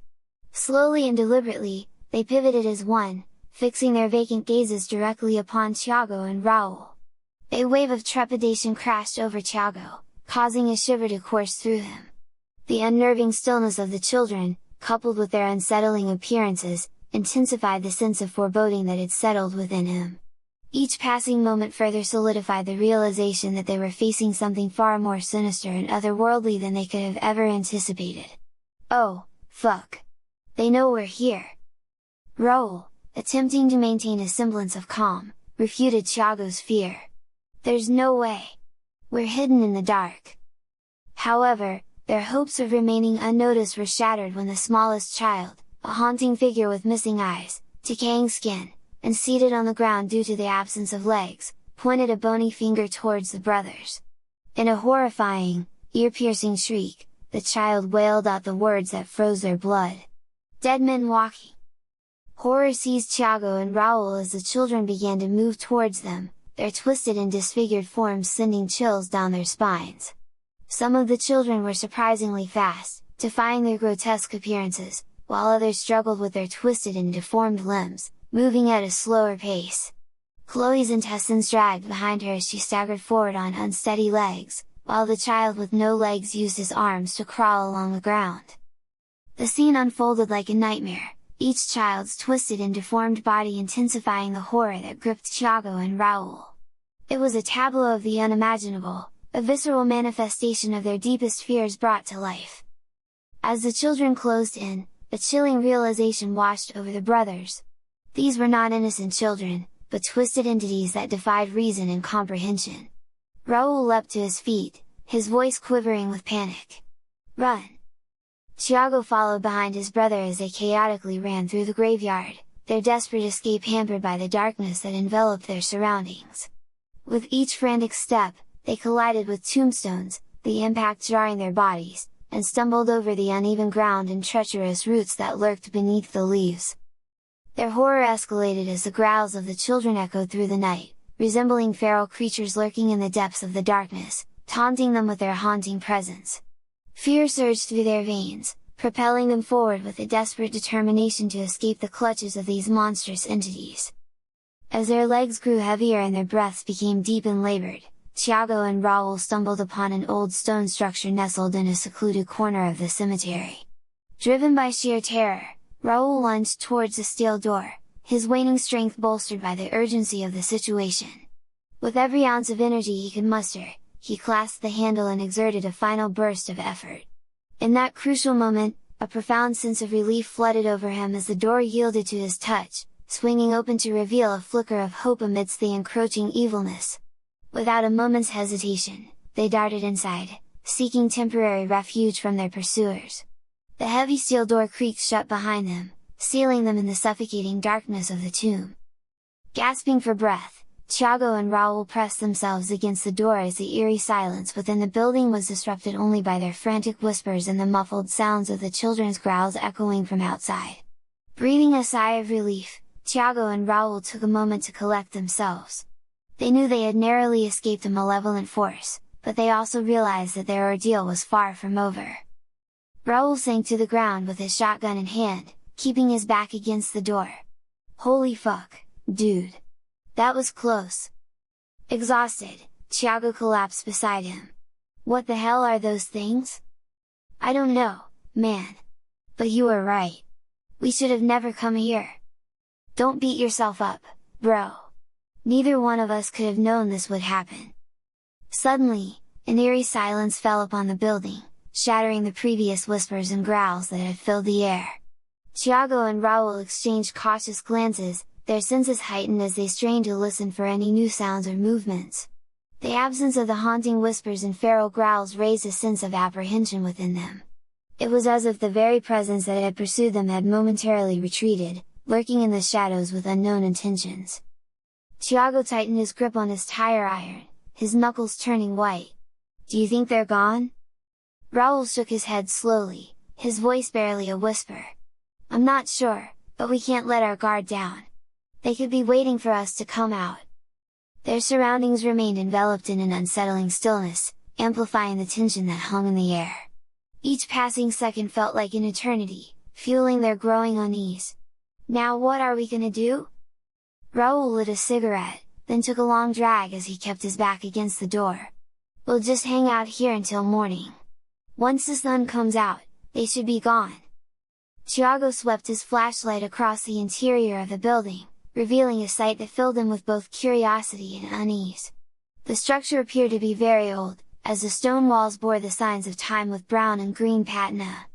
S1: Slowly and deliberately, they pivoted as one, fixing their vacant gazes directly upon Tiago and Raoul. A wave of trepidation crashed over Tiago, causing a shiver to course through him. The unnerving stillness of the children, coupled with their unsettling appearances, intensified the sense of foreboding that had settled within him. Each passing moment further solidified the realization that they were facing something far more sinister and otherworldly than they could have ever anticipated. "Oh, fuck! They know we're here!" Raoul, attempting to maintain a semblance of calm, refuted Tiago's fear. "There's no way! We're hidden in the dark!" However, their hopes of remaining unnoticed were shattered when the smallest child, a haunting figure with missing eyes, decaying skin, and seated on the ground due to the absence of legs, pointed a bony finger towards the brothers. In a horrifying, ear-piercing shriek, the child wailed out the words that froze their blood. "Dead men walking!" Horror seized Tiago and Raoul as the children began to move towards them, their twisted and disfigured forms sending chills down their spines. Some of the children were surprisingly fast, defying their grotesque appearances, while others struggled with their twisted and deformed limbs, moving at a slower pace. Chloe's intestines dragged behind her as she staggered forward on unsteady legs, while the child with no legs used his arms to crawl along the ground. The scene unfolded like a nightmare, each child's twisted and deformed body intensifying the horror that gripped Tiago and Raoul. It was a tableau of the unimaginable, a visceral manifestation of their deepest fears brought to life. As the children closed in, a chilling realization washed over the brothers. These were not innocent children, but twisted entities that defied reason and comprehension. Raoul leapt to his feet, his voice quivering with panic. "Run!" Tiago followed behind his brother as they chaotically ran through the graveyard, their desperate escape hampered by the darkness that enveloped their surroundings. With each frantic step, they collided with tombstones, the impact jarring their bodies, and stumbled over the uneven ground and treacherous roots that lurked beneath the leaves. Their horror escalated as the growls of the children echoed through the night, resembling feral creatures lurking in the depths of the darkness, taunting them with their haunting presence. Fear surged through their veins, propelling them forward with a desperate determination to escape the clutches of these monstrous entities. As their legs grew heavier and their breaths became deep and labored, Tiago and Raoul stumbled upon an old stone structure nestled in a secluded corner of the cemetery. Driven by sheer terror, Raoul lunged towards the steel door, his waning strength bolstered by the urgency of the situation. With every ounce of energy he could muster, he clasped the handle and exerted a final burst of effort. In that crucial moment, a profound sense of relief flooded over him as the door yielded to his touch, swinging open to reveal a flicker of hope amidst the encroaching evilness. Without a moment's hesitation, they darted inside, seeking temporary refuge from their pursuers. The heavy steel door creaked shut behind them, sealing them in the suffocating darkness of the tomb. Gasping for breath, Tiago and Raoul pressed themselves against the door as the eerie silence within the building was disrupted only by their frantic whispers and the muffled sounds of the children's growls echoing from outside. Breathing a sigh of relief, Tiago and Raoul took a moment to collect themselves. They knew they had narrowly escaped a malevolent force, but they also realized that their ordeal was far from over. Raoul sank to the ground with his shotgun in hand, keeping his back against the door. "Holy fuck, dude! That was close!" Exhausted, Tiago collapsed beside him. "What the hell are those things?" "I don't know, man. But you were right. We should have never come here. Don't beat yourself up, bro. Neither one of us could have known this would happen." Suddenly, an eerie silence fell upon the building, shattering the previous whispers and growls that had filled the air. Tiago and Raoul exchanged cautious glances, their senses heightened as they strained to listen for any new sounds or movements. The absence of the haunting whispers and feral growls raised a sense of apprehension within them. It was as if the very presence that had pursued them had momentarily retreated, lurking in the shadows with unknown intentions. Tiago tightened his grip on his tire iron, his knuckles turning white. "Do you think they're gone?" Raoul shook his head slowly, his voice barely a whisper. "I'm not sure, but we can't let our guard down. They could be waiting for us to come out." Their surroundings remained enveloped in an unsettling stillness, amplifying the tension that hung in the air. Each passing second felt like an eternity, fueling their growing unease. "Now what are we gonna do?" Raoul lit a cigarette, then took a long drag as he kept his back against the door. "We'll just hang out here until morning. Once the sun comes out, they should be gone." Tiago swept his flashlight across the interior of the building, revealing a sight that filled him with both curiosity and unease. The structure appeared to be very old, as the stone walls bore the signs of time with brown and green patina.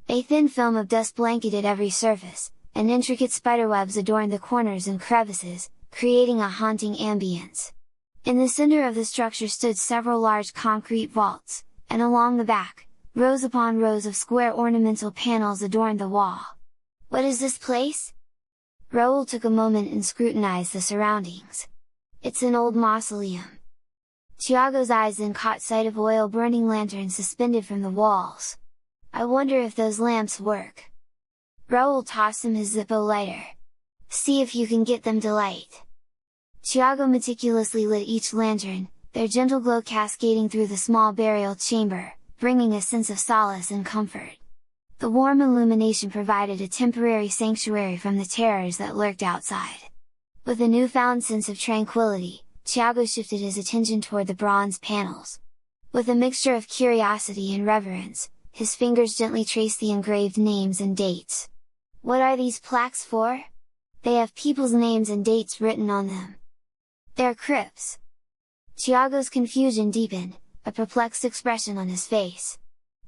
S1: A thin film of dust blanketed every surface, and intricate spiderwebs adorned the corners and crevices, creating a haunting ambience. In the center of the structure stood several large concrete vaults, and along the back, rows upon rows of square ornamental panels adorned the wall. "What is this place?" Raoul took a moment and scrutinized the surroundings. "It's an old mausoleum." Tiago's eyes then caught sight of oil-burning lanterns suspended from the walls. "I wonder if those lamps work." Raoul tossed him his Zippo lighter. "See if you can get them to light." Tiago meticulously lit each lantern, their gentle glow cascading through the small burial chamber, bringing a sense of solace and comfort. The warm illumination provided a temporary sanctuary from the terrors that lurked outside. With a newfound sense of tranquility, Tiago shifted his attention toward the bronze panels. With a mixture of curiosity and reverence, his fingers gently traced the engraved names and dates. "What are these plaques for?" "They have people's names and dates written on them." "They're crypts." Tiago's confusion deepened, a perplexed expression on his face.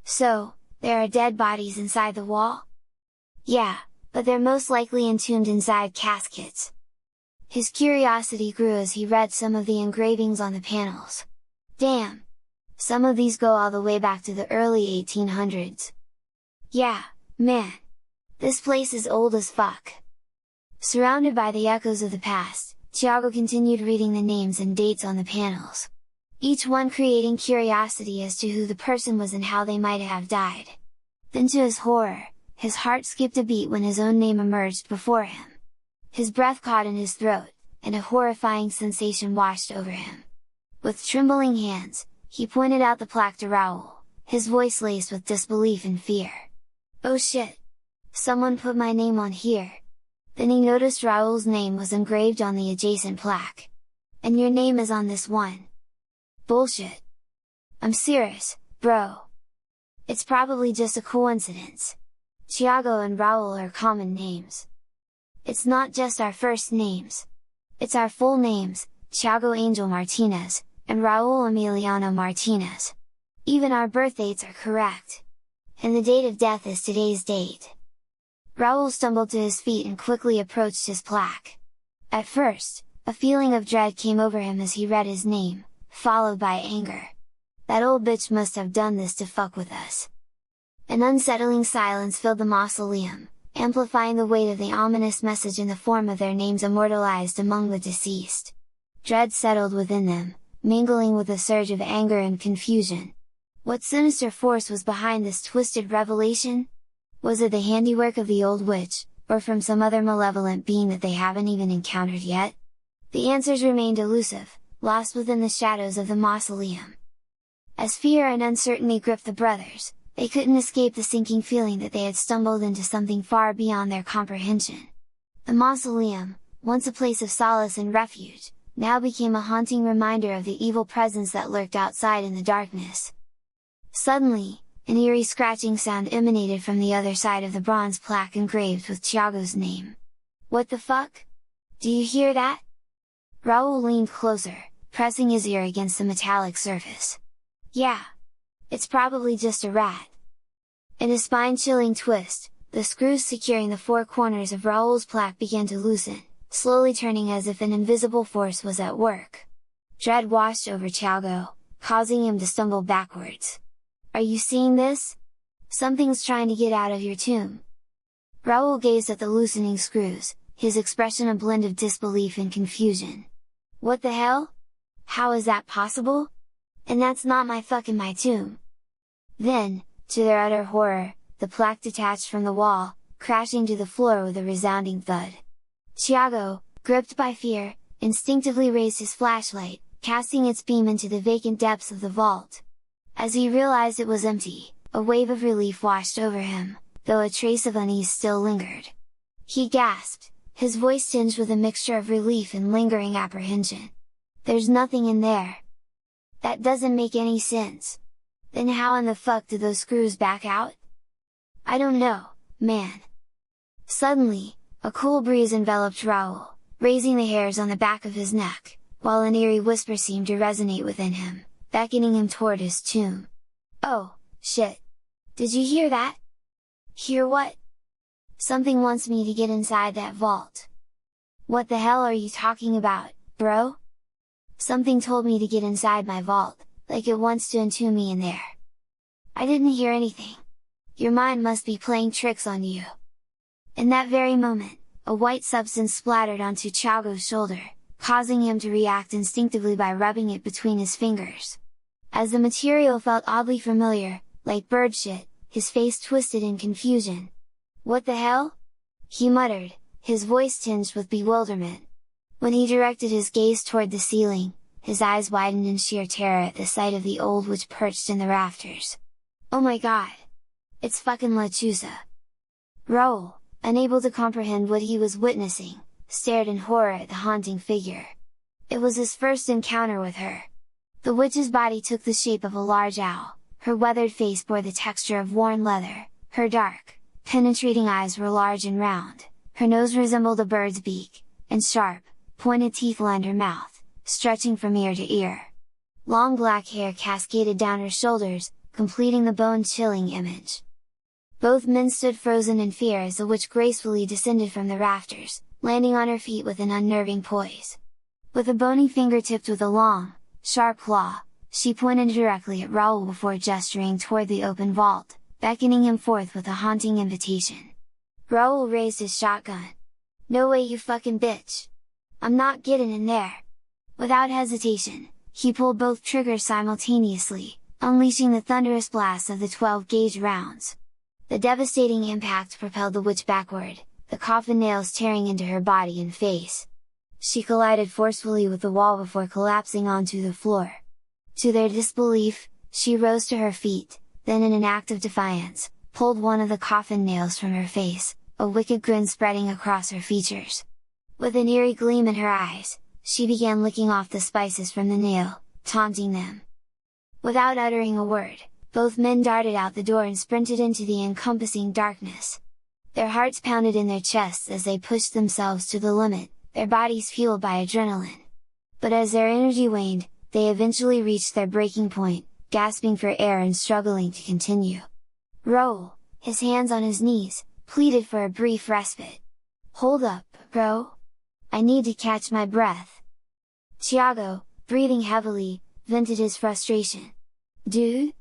S1: "So, there are dead bodies inside the wall?" "Yeah, but they're most likely entombed inside caskets." His curiosity grew as he read some of the engravings on the panels. "Damn! Some of these go all the way back to the early 1800s. Yeah, man! This place is old as fuck!" Surrounded by the echoes of the past, Tiago continued reading the names and dates on the panels. Each one creating curiosity as to who the person was and how they might have died. Then to his horror, his heart skipped a beat when his own name emerged before him. His breath caught in his throat, and a horrifying sensation washed over him. With trembling hands, he pointed out the plaque to Raoul, his voice laced with disbelief and fear. "Oh shit! Someone put my name on here!" Then he noticed Raoul's name was engraved on the adjacent plaque. "And your name is on this one." "Bullshit! I'm serious, bro! It's probably just a coincidence. Tiago and Raoul are common names. It's not just our first names. It's our full names, Tiago Angel Martinez, and Raoul Emiliano Martinez. Even our birth dates are correct. And the date of death is today's date." Raoul stumbled to his feet and quickly approached his plaque. At first, a feeling of dread came over him as he read his name, followed by anger. "That old bitch must have done this to fuck with us." An unsettling silence filled the mausoleum, amplifying the weight of the ominous message in the form of their names immortalized among the deceased. Dread settled within them, mingling with a surge of anger and confusion. What sinister force was behind this twisted revelation? Was it the handiwork of the old witch, or from some other malevolent being that they haven't even encountered yet? The answers remained elusive, lost within the shadows of the mausoleum. As fear and uncertainty gripped the brothers, they couldn't escape the sinking feeling that they had stumbled into something far beyond their comprehension. The mausoleum, once a place of solace and refuge, now became a haunting reminder of the evil presence that lurked outside in the darkness. Suddenly, an eerie scratching sound emanated from the other side of the bronze plaque engraved with Tiago's name. "What the fuck? Do you hear that?" Raoul leaned closer, pressing his ear against the metallic surface. "Yeah! It's probably just a rat." In a spine-chilling twist, the screws securing the four corners of Raoul's plaque began to loosen, slowly turning as if an invisible force was at work. Dread washed over Tiago, causing him to stumble backwards. "Are you seeing this? Something's trying to get out of your tomb." Raoul gazed at the loosening screws, his expression a blend of disbelief and confusion. "What the hell? How is that possible? And that's not my tomb!" Then, to their utter horror, the plaque detached from the wall, crashing to the floor with a resounding thud. Tiago, gripped by fear, instinctively raised his flashlight, casting its beam into the vacant depths of the vault. As he realized it was empty, a wave of relief washed over him, though a trace of unease still lingered. He gasped, his voice tinged with a mixture of relief and lingering apprehension. "There's nothing in there! That doesn't make any sense! Then how in the fuck did those screws back out?" "I don't know, man." Suddenly, a cool breeze enveloped Raoul, raising the hairs on the back of his neck, while an eerie whisper seemed to resonate within him, beckoning him toward his tomb. "Oh, shit! Did you hear that?" "Hear what?" "Something wants me to get inside that vault." "What the hell are you talking about, bro?" "Something told me to get inside my vault, like it wants to entomb me in there." "I didn't hear anything. Your mind must be playing tricks on you." In that very moment, a white substance splattered onto Tiago's shoulder, causing him to react instinctively by rubbing it between his fingers. As the material felt oddly familiar, like bird shit, his face twisted in confusion. "What the hell?" he muttered, his voice tinged with bewilderment. When he directed his gaze toward the ceiling, his eyes widened in sheer terror at the sight of the old witch perched in the rafters. "Oh my god! It's fucking Lechuza!" Raoul, unable to comprehend what he was witnessing, stared in horror at the haunting figure. It was his first encounter with her. The witch's body took the shape of a large owl, her weathered face bore the texture of worn leather, her dark, penetrating eyes were large and round, her nose resembled a bird's beak, and sharp, pointed teeth lined her mouth, stretching from ear to ear. Long black hair cascaded down her shoulders, completing the bone-chilling image. Both men stood frozen in fear as the witch gracefully descended from the rafters, landing on her feet with an unnerving poise. With a bony finger tipped with a long, sharp claw, she pointed directly at Raoul before gesturing toward the open vault, beckoning him forth with a haunting invitation. Raoul raised his shotgun. "No way, you fucking bitch! I'm not getting in there!" Without hesitation, he pulled both triggers simultaneously, unleashing the thunderous blast of the 12-gauge rounds. The devastating impact propelled the witch backward, the coffin nails tearing into her body and face. She collided forcefully with the wall before collapsing onto the floor. To their disbelief, she rose to her feet, then in an act of defiance, pulled one of the coffin nails from her face, a wicked grin spreading across her features. With an eerie gleam in her eyes, she began licking off the spices from the nail, taunting them. Without uttering a word, both men darted out the door and sprinted into the encompassing darkness. Their hearts pounded in their chests as they pushed themselves to the limit, their bodies fueled by adrenaline. But as their energy waned, they eventually reached their breaking point, gasping for air and struggling to continue. Raoul, his hands on his knees, pleaded for a brief respite. "Hold up, bro! I need to catch my breath!" Tiago, breathing heavily, vented his frustration. "Dude?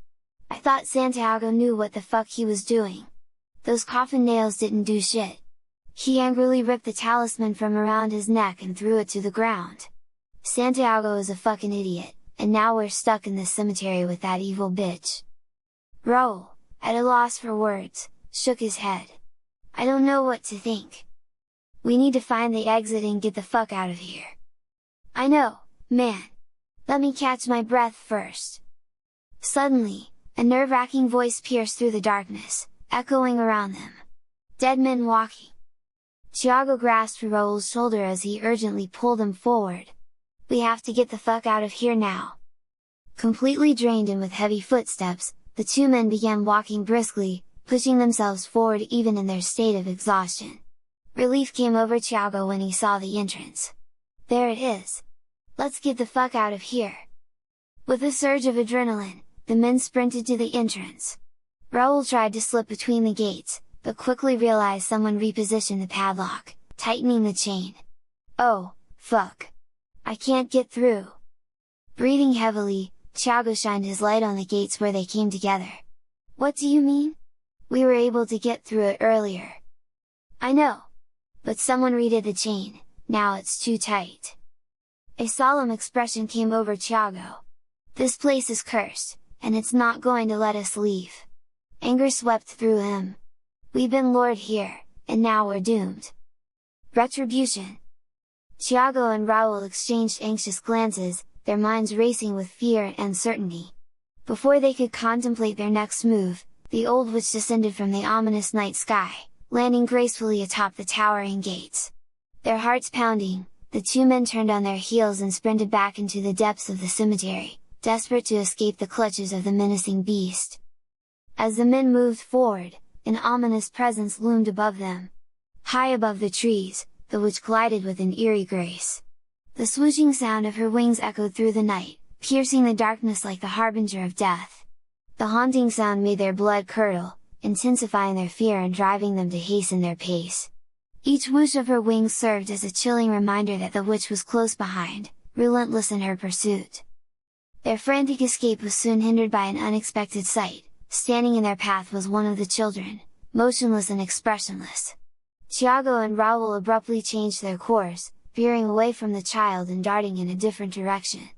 S1: I thought Santiago knew what the fuck he was doing! Those coffin nails didn't do shit!" He angrily ripped the talisman from around his neck and threw it to the ground. "Santiago is a fucking idiot, and now we're stuck in this cemetery with that evil bitch!" Raoul, at a loss for words, shook his head. "I don't know what to think. We need to find the exit and get the fuck out of here." "I know, man! Let me catch my breath first!" Suddenly, a nerve-wracking voice pierced through the darkness, echoing around them. "Dead men walking!" Tiago grasped Raoul's shoulder as he urgently pulled him forward. "We have to get the fuck out of here now!" Completely drained and with heavy footsteps, the two men began walking briskly, pushing themselves forward even in their state of exhaustion. Relief came over Tiago when he saw the entrance. "There it is! Let's get the fuck out of here!" With a surge of adrenaline, the men sprinted to the entrance. Raoul tried to slip between the gates, but quickly realized someone repositioned the padlock, tightening the chain. "Oh, fuck! I can't get through!" Breathing heavily, Tiago shined his light on the gates where they came together. "What do you mean? We were able to get through it earlier." "I know! But someone redid the chain, now it's too tight." A solemn expression came over Tiago. "This place is cursed, and it's not going to let us leave." Anger swept through him. "We've been lured here, and now we're doomed." Retribution! Tiago and Raoul exchanged anxious glances, their minds racing with fear and uncertainty. Before they could contemplate their next move, the old witch descended from the ominous night sky, landing gracefully atop the towering gates. Their hearts pounding, the two men turned on their heels and sprinted back into the depths of the cemetery, desperate to escape the clutches of the menacing beast. As the men moved forward, an ominous presence loomed above them. High above the trees, the witch glided with an eerie grace. The swooshing sound of her wings echoed through the night, piercing the darkness like the harbinger of death. The haunting sound made their blood curdle, intensifying their fear and driving them to hasten their pace. Each whoosh of her wings served as a chilling reminder that the witch was close behind, relentless in her pursuit. Their frantic escape was soon hindered by an unexpected sight. Standing in their path was one of the children, motionless and expressionless. Tiago and Raoul abruptly changed their course, veering away from the child and darting in a different direction.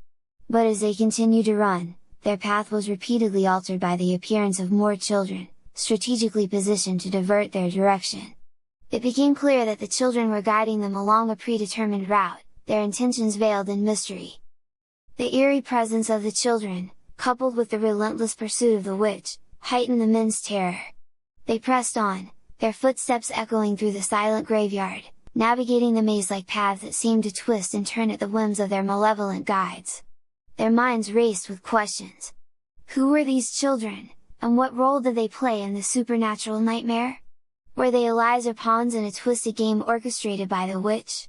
S1: But as they continued to run, their path was repeatedly altered by the appearance of more children, strategically positioned to divert their direction. It became clear that the children were guiding them along a predetermined route, their intentions veiled in mystery. The eerie presence of the children, coupled with the relentless pursuit of the witch, heightened the men's terror. They pressed on, their footsteps echoing through the silent graveyard, navigating the maze-like paths that seemed to twist and turn at the whims of their malevolent guides. Their minds raced with questions. Who were these children, and what role did they play in the supernatural nightmare? Were they allies or pawns in a twisted game orchestrated by the witch?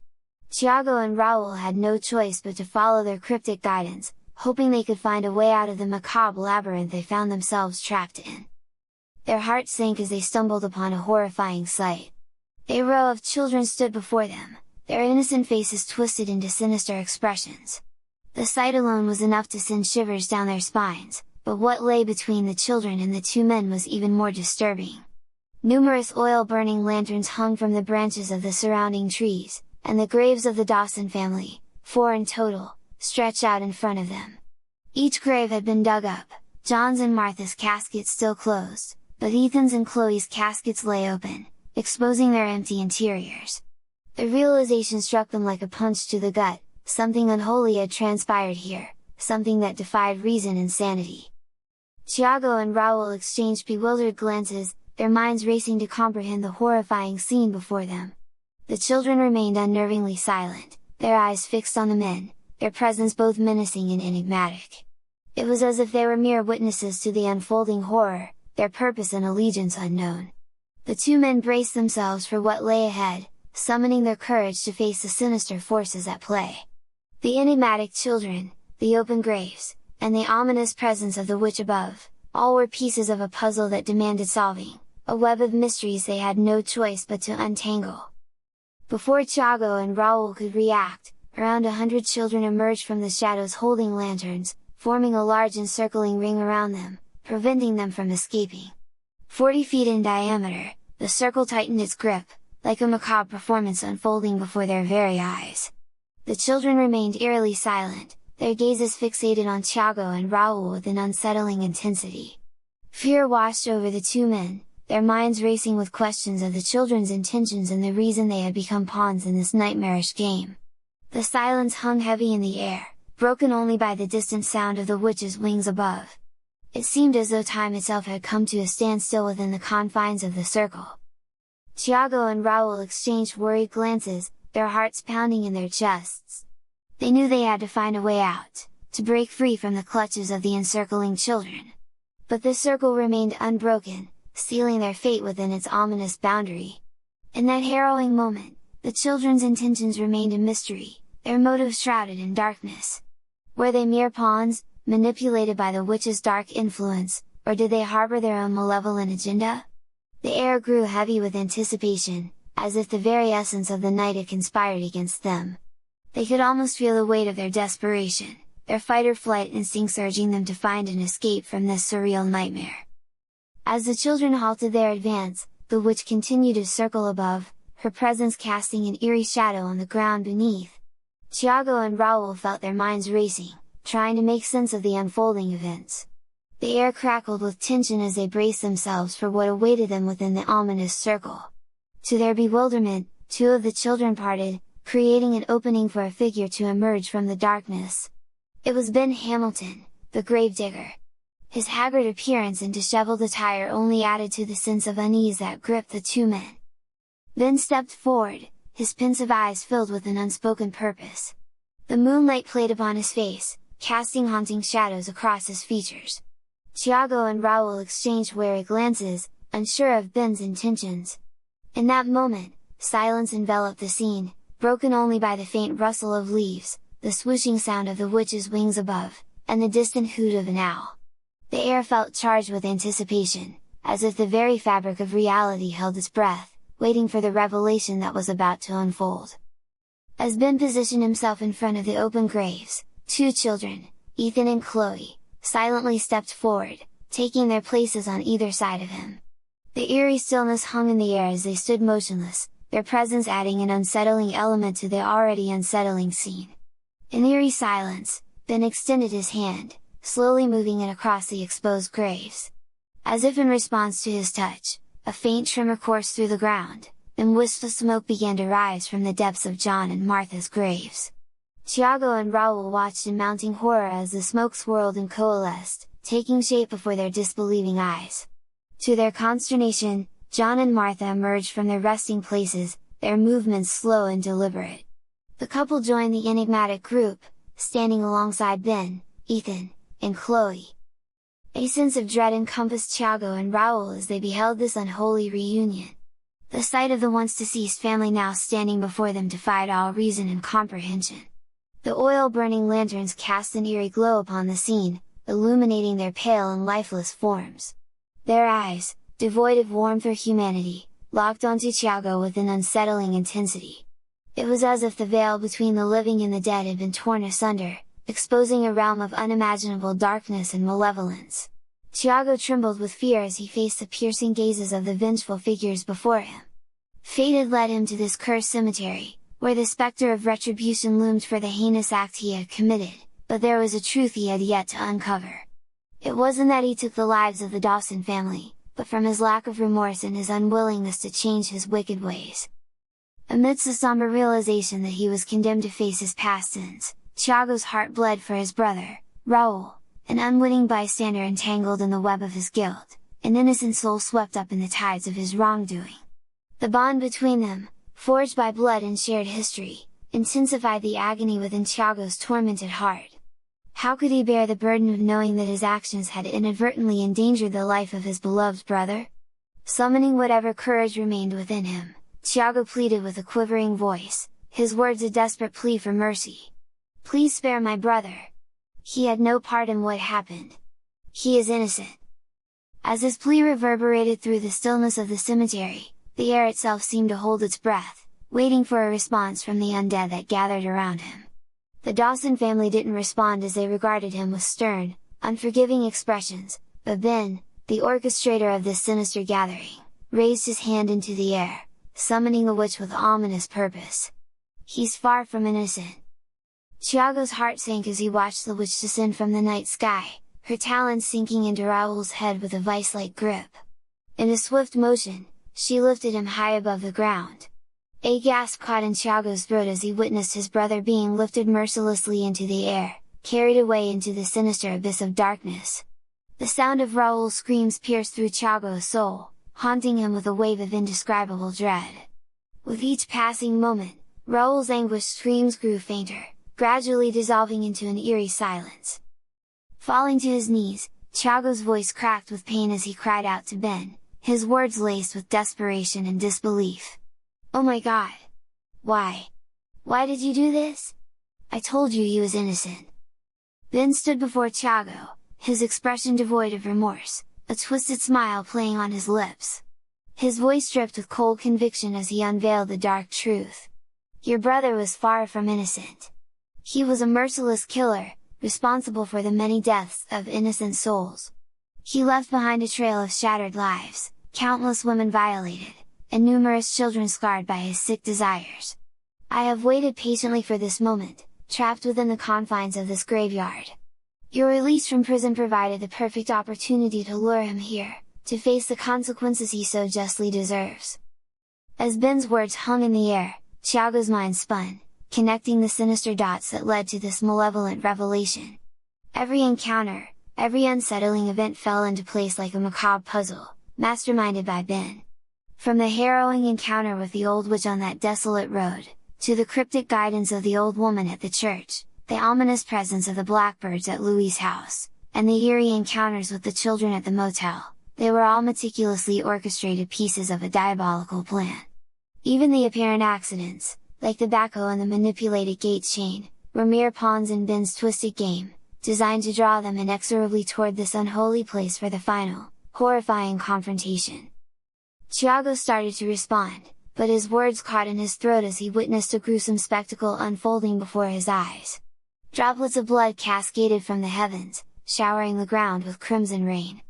S1: Tiago and Raoul had no choice but to follow their cryptic guidance, hoping they could find a way out of the macabre labyrinth they found themselves trapped in. Their hearts sank as they stumbled upon a horrifying sight. A row of children stood before them, their innocent faces twisted into sinister expressions. The sight alone was enough to send shivers down their spines, but what lay between the children and the two men was even more disturbing. Numerous oil-burning lanterns hung from the branches of the surrounding trees, and the graves of the Dawson family, 4 in total, stretched out in front of them. Each grave had been dug up, John's and Martha's caskets still closed, but Ethan's and Chloe's caskets lay open, exposing their empty interiors. The realization struck them like a punch to the gut, something unholy had transpired here, something that defied reason and sanity. Tiago and Raoul exchanged bewildered glances, their minds racing to comprehend the horrifying scene before them. The children remained unnervingly silent, their eyes fixed on the men, their presence both menacing and enigmatic. It was as if they were mere witnesses to the unfolding horror, their purpose and allegiance unknown. The two men braced themselves for what lay ahead, summoning their courage to face the sinister forces at play. The enigmatic children, the open graves, and the ominous presence of the witch above, all were pieces of a puzzle that demanded solving, a web of mysteries they had no choice but to untangle. Before Tiago and Raoul could react, around 100 children emerged from the shadows holding lanterns, forming a large encircling ring around them, preventing them from escaping. 40 feet in diameter, the circle tightened its grip, like a macabre performance unfolding before their very eyes. The children remained eerily silent, their gazes fixated on Tiago and Raoul with an unsettling intensity. Fear washed over the two men, their minds racing with questions of the children's intentions and the reason they had become pawns in this nightmarish game. The silence hung heavy in the air, broken only by the distant sound of the witch's wings above. It seemed as though time itself had come to a standstill within the confines of the circle. Tiago and Raoul exchanged worried glances, their hearts pounding in their chests. They knew they had to find a way out, to break free from the clutches of the encircling children. But the circle remained unbroken, sealing their fate within its ominous boundary. In that harrowing moment, the children's intentions remained a mystery, their motives shrouded in darkness. Were they mere pawns, manipulated by the witch's dark influence, or did they harbor their own malevolent agenda? The air grew heavy with anticipation, as if the very essence of the night had conspired against them. They could almost feel the weight of their desperation, their fight-or-flight instincts urging them to find an escape from this surreal nightmare. As the children halted their advance, the witch continued to circle above, her presence casting an eerie shadow on the ground beneath. Tiago and Raoul felt their minds racing, trying to make sense of the unfolding events. The air crackled with tension as they braced themselves for what awaited them within the ominous circle. To their bewilderment, 2 of the children parted, creating an opening for a figure to emerge from the darkness. It was Ben Hamilton, the gravedigger. His haggard appearance and disheveled attire only added to the sense of unease that gripped the two men. Ben stepped forward, his pensive eyes filled with an unspoken purpose. The moonlight played upon his face, casting haunting shadows across his features. Tiago and Raoul exchanged wary glances, unsure of Ben's intentions. In that moment, silence enveloped the scene, broken only by the faint rustle of leaves, the swooshing sound of the witch's wings above, and the distant hoot of an owl. The air felt charged with anticipation, as if the very fabric of reality held its breath, waiting for the revelation that was about to unfold. As Ben positioned himself in front of the open graves, two children, Ethan and Chloe, silently stepped forward, taking their places on either side of him. The eerie stillness hung in the air as they stood motionless, their presence adding an unsettling element to the already unsettling scene. In eerie silence, Ben extended his hand, slowly moving it across the exposed graves. As if in response to his touch, a faint tremor coursed through the ground, and wisps of smoke began to rise from the depths of John and Martha's graves. Tiago and Raoul watched in mounting horror as the smoke swirled and coalesced, taking shape before their disbelieving eyes. To their consternation, John and Martha emerged from their resting places, their movements slow and deliberate. The couple joined the enigmatic group, standing alongside Ben, Ethan, and Chloe. A sense of dread encompassed Tiago and Raoul as they beheld this unholy reunion. The sight of the once deceased family now standing before them defied all reason and comprehension. The oil-burning lanterns cast an eerie glow upon the scene, illuminating their pale and lifeless forms. Their eyes, devoid of warmth or humanity, locked onto Tiago with an unsettling intensity. It was as if the veil between the living and the dead had been torn asunder, exposing a realm of unimaginable darkness and malevolence. Tiago trembled with fear as he faced the piercing gazes of the vengeful figures before him. Fate had led him to this cursed cemetery, where the specter of retribution loomed for the heinous act he had committed, but there was a truth he had yet to uncover. It wasn't that he took the lives of the Dawson family, but from his lack of remorse and his unwillingness to change his wicked ways. Amidst the somber realization that he was condemned to face his past sins, Tiago's heart bled for his brother, Raoul, an unwitting bystander entangled in the web of his guilt, an innocent soul swept up in the tides of his wrongdoing. The bond between them, forged by blood and shared history, intensified the agony within Tiago's tormented heart. How could he bear the burden of knowing that his actions had inadvertently endangered the life of his beloved brother? Summoning whatever courage remained within him, Tiago pleaded with a quivering voice, his words a desperate plea for mercy. "Please spare my brother! He had no part in what happened. He is innocent!" As his plea reverberated through the stillness of the cemetery, the air itself seemed to hold its breath, waiting for a response from the undead that gathered around him. The Dawson family didn't respond as they regarded him with stern, unforgiving expressions, but Ben, the orchestrator of this sinister gathering, raised his hand into the air, summoning a witch with ominous purpose. "He's far from innocent!" Tiago's heart sank as he watched the witch descend from the night sky, her talons sinking into Raoul's head with a vice-like grip. In a swift motion, she lifted him high above the ground. A gasp caught in Tiago's throat as he witnessed his brother being lifted mercilessly into the air, carried away into the sinister abyss of darkness. The sound of Raoul's screams pierced through Tiago's soul, haunting him with a wave of indescribable dread. With each passing moment, Raoul's anguished screams grew fainter, gradually dissolving into an eerie silence. Falling to his knees, Tiago's voice cracked with pain as he cried out to Ben, his words laced with desperation and disbelief. "Oh my God! Why? Why did you do this? I told you he was innocent!" Ben stood before Tiago, his expression devoid of remorse, a twisted smile playing on his lips. His voice dripped with cold conviction as he unveiled the dark truth. "Your brother was far from innocent. He was a merciless killer, responsible for the many deaths of innocent souls. He left behind a trail of shattered lives, countless women violated, and numerous children scarred by his sick desires. I have waited patiently for this moment, trapped within the confines of this graveyard. Your release from prison provided the perfect opportunity to lure him here, to face the consequences he so justly deserves." As Ben's words hung in the air, Tiago's mind spun, connecting the sinister dots that led to this malevolent revelation. Every encounter, every unsettling event fell into place like a macabre puzzle, masterminded by Ben. From the harrowing encounter with the old witch on that desolate road, to the cryptic guidance of the old woman at the church, the ominous presence of the blackbirds at Louis's house, and the eerie encounters with the children at the motel, they were all meticulously orchestrated pieces of a diabolical plan. Even the apparent accidents, like the backhoe and the manipulated gate chain, were mere pawns in Ben's twisted game, designed to draw them inexorably toward this unholy place for the final, horrifying confrontation. Tiago started to respond, but his words caught in his throat as he witnessed a gruesome spectacle unfolding before his eyes. Droplets of blood cascaded from the heavens, showering the ground with crimson rain.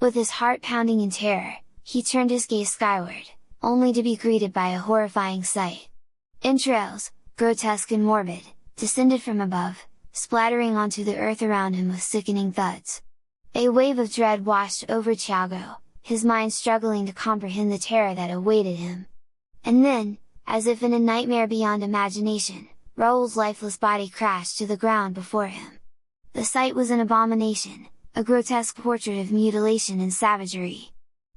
S1: With his heart pounding in terror, he turned his gaze skyward, only to be greeted by a horrifying sight. Entrails, grotesque and morbid, descended from above, splattering onto the earth around him with sickening thuds. A wave of dread washed over Tiago, his mind struggling to comprehend the terror that awaited him. And then, as if in a nightmare beyond imagination, Raoul's lifeless body crashed to the ground before him. The sight was an abomination, a grotesque portrait of mutilation and savagery.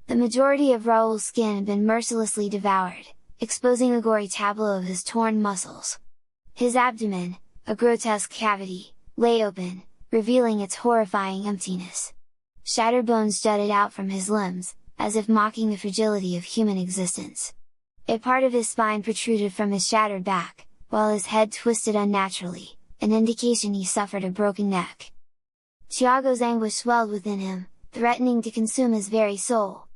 S1: The majority of Raoul's skin had been mercilessly devoured, exposing the gory tableau of his torn muscles. His abdomen, a grotesque cavity, lay open, revealing its horrifying emptiness. Shattered bones jutted out from his limbs, as if mocking the fragility of human existence. A part of his spine protruded from his shattered back, while his head twisted unnaturally, an indication he suffered a broken neck. Tiago's anguish swelled within him, threatening to consume his very soul.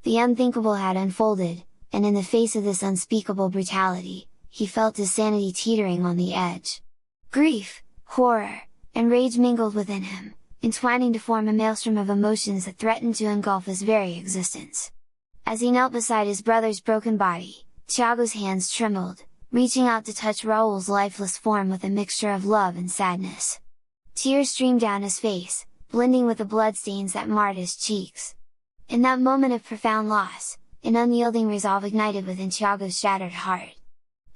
S1: The unthinkable had unfolded, and in the face of this unspeakable brutality, he felt his sanity teetering on the edge. Grief, horror, and rage mingled within him, entwining to form a maelstrom of emotions that threatened to engulf his very existence. As he knelt beside his brother's broken body, Tiago's hands trembled, reaching out to touch Raoul's lifeless form with a mixture of love and sadness. Tears streamed down his face, blending with the bloodstains that marred his cheeks. In that moment of profound loss, an unyielding resolve ignited within Tiago's shattered heart.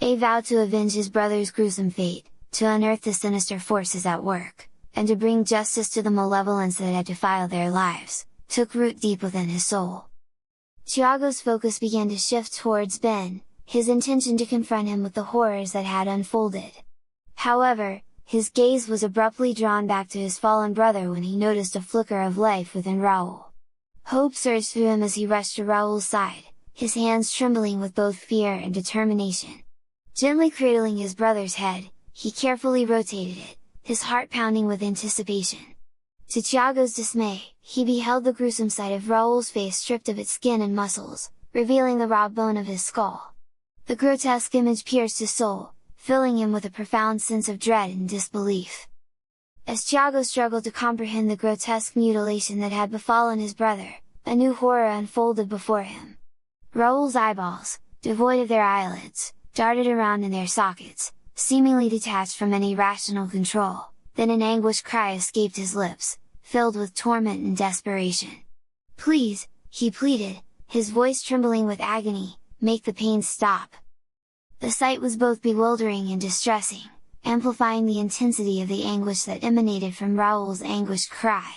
S1: A vow to avenge his brother's gruesome fate, to unearth the sinister forces at work, and to bring justice to the malevolence that had defiled their lives, took root deep within his soul. Tiago's focus began to shift towards Ben, his intention to confront him with the horrors that had unfolded. However, his gaze was abruptly drawn back to his fallen brother when he noticed a flicker of life within Raoul. Hope surged through him as he rushed to Raoul's side, his hands trembling with both fear and determination. Gently cradling his brother's head, he carefully rotated it, his heart pounding with anticipation. To Tiago's dismay, he beheld the gruesome sight of Raoul's face stripped of its skin and muscles, revealing the raw bone of his skull. The grotesque image pierced his soul, filling him with a profound sense of dread and disbelief. As Tiago struggled to comprehend the grotesque mutilation that had befallen his brother, a new horror unfolded before him. Raoul's eyeballs, devoid of their eyelids, darted around in their sockets, seemingly detached from any rational control. Then an anguished cry escaped his lips, filled with torment and desperation. "Please," he pleaded, his voice trembling with agony, "make the pain stop!" The sight was both bewildering and distressing, amplifying the intensity of the anguish that emanated from Raoul's anguished cry.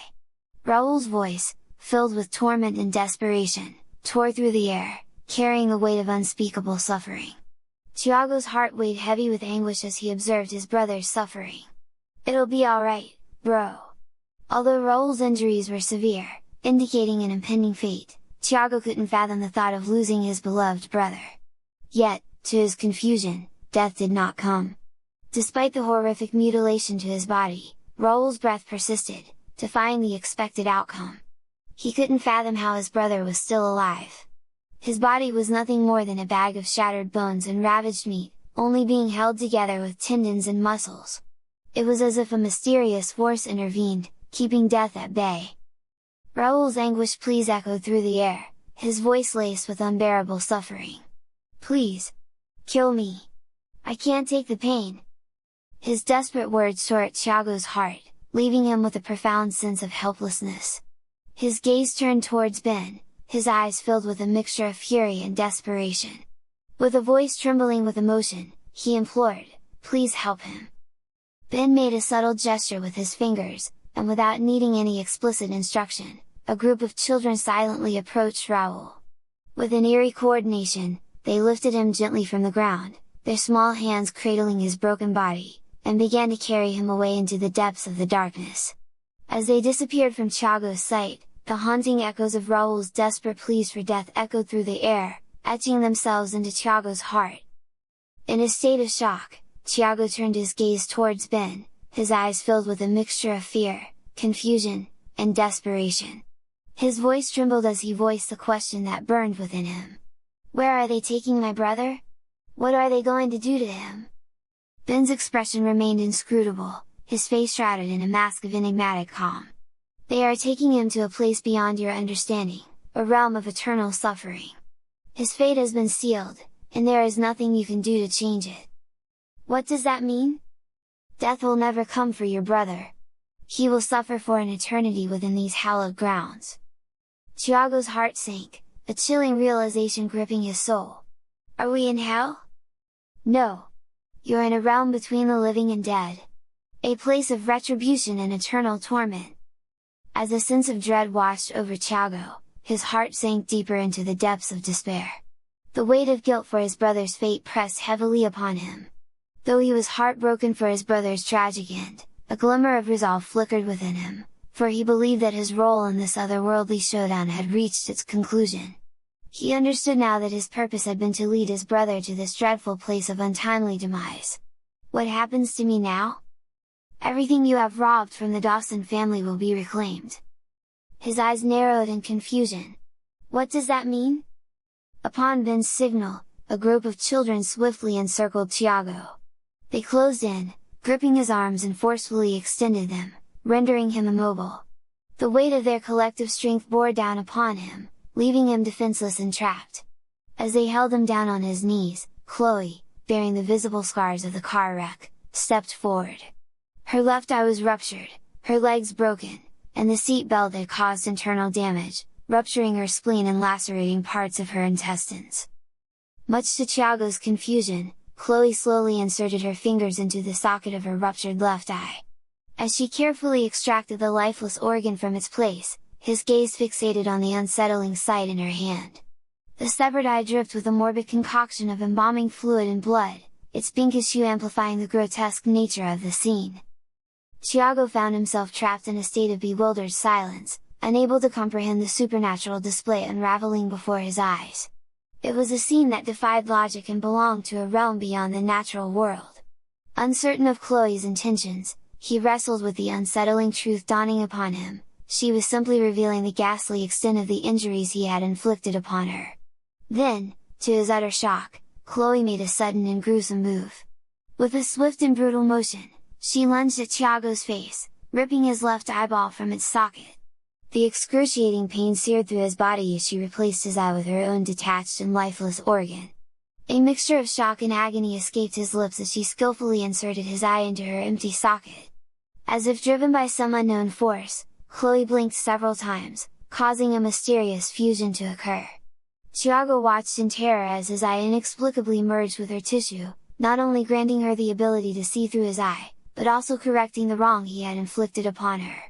S1: Raoul's voice, filled with torment and desperation, tore through the air, carrying the weight of unspeakable suffering. Tiago's heart weighed heavy with anguish as he observed his brother's suffering. "It'll be alright, bro." Although Raoul's injuries were severe, indicating an impending fate, Tiago couldn't fathom the thought of losing his beloved brother. Yet, to his confusion, death did not come. Despite the horrific mutilation to his body, Raoul's breath persisted, defying the expected outcome. He couldn't fathom how his brother was still alive. His body was nothing more than a bag of shattered bones and ravaged meat, only being held together with tendons and muscles. It was as if a mysterious force intervened, keeping death at bay. Raoul's anguished pleas echoed through the air, his voice laced with unbearable suffering. "Please! Kill me! I can't take the pain!" His desperate words tore at Tiago's heart, leaving him with a profound sense of helplessness. His gaze turned towards Ben, his eyes filled with a mixture of fury and desperation. With a voice trembling with emotion, he implored, "Please help him!" Ben made a subtle gesture with his fingers, and without needing any explicit instruction, a group of children silently approached Raoul. With an eerie coordination, they lifted him gently from the ground, their small hands cradling his broken body, and began to carry him away into the depths of the darkness. As they disappeared from Tiago's sight, the haunting echoes of Raoul's desperate pleas for death echoed through the air, etching themselves into Tiago's heart. In a state of shock, Tiago turned his gaze towards Ben, his eyes filled with a mixture of fear, confusion, and desperation. His voice trembled as he voiced the question that burned within him. Where are they taking my brother? What are they going to do to him? Ben's expression remained inscrutable, his face shrouded in a mask of enigmatic calm. They are taking him to a place beyond your understanding, a realm of eternal suffering. His fate has been sealed, and there is nothing you can do to change it. What does that mean? Death will never come for your brother. He will suffer for an eternity within these hallowed grounds. Tiago's heart sank, a chilling realization gripping his soul. Are we in hell? No! You're in a realm between the living and dead. A place of retribution and eternal torment. As a sense of dread washed over Tiago, his heart sank deeper into the depths of despair. The weight of guilt for his brother's fate pressed heavily upon him. Though he was heartbroken for his brother's tragic end, a glimmer of resolve flickered within him, for he believed that his role in this otherworldly showdown had reached its conclusion. He understood now that his purpose had been to lead his brother to this dreadful place of untimely demise. What happens to me now? Everything you have robbed from the Dawson family will be reclaimed. His eyes narrowed in confusion. What does that mean? Upon Ben's signal, a group of children swiftly encircled Tiago. They closed in, gripping his arms and forcefully extended them, rendering him immobile. The weight of their collective strength bore down upon him, leaving him defenseless and trapped. As they held him down on his knees, Chloe, bearing the visible scars of the car wreck, stepped forward. Her left eye was ruptured, her legs broken, and the seat belt had caused internal damage, rupturing her spleen and lacerating parts of her intestines. Much to Tiago's confusion, Chloe slowly inserted her fingers into the socket of her ruptured left eye. As she carefully extracted the lifeless organ from its place, his gaze fixated on the unsettling sight in her hand. The severed eye dripped with a morbid concoction of embalming fluid and blood, its pinkish hue amplifying the grotesque nature of the scene. Tiago found himself trapped in a state of bewildered silence, unable to comprehend the supernatural display unraveling before his eyes. It was a scene that defied logic and belonged to a realm beyond the natural world. Uncertain of Chloe's intentions, he wrestled with the unsettling truth dawning upon him: she was simply revealing the ghastly extent of the injuries he had inflicted upon her. Then, to his utter shock, Chloe made a sudden and gruesome move. With a swift and brutal motion, she lunged at Tiago's face, ripping his left eyeball from its socket. The excruciating pain seared through his body as she replaced his eye with her own detached and lifeless organ. A mixture of shock and agony escaped his lips as she skillfully inserted his eye into her empty socket. As if driven by some unknown force, Chloe blinked several times, causing a mysterious fusion to occur. Tiago watched in terror as his eye inexplicably merged with her tissue, not only granting her the ability to see through his eye, but also correcting the wrong he had inflicted upon her.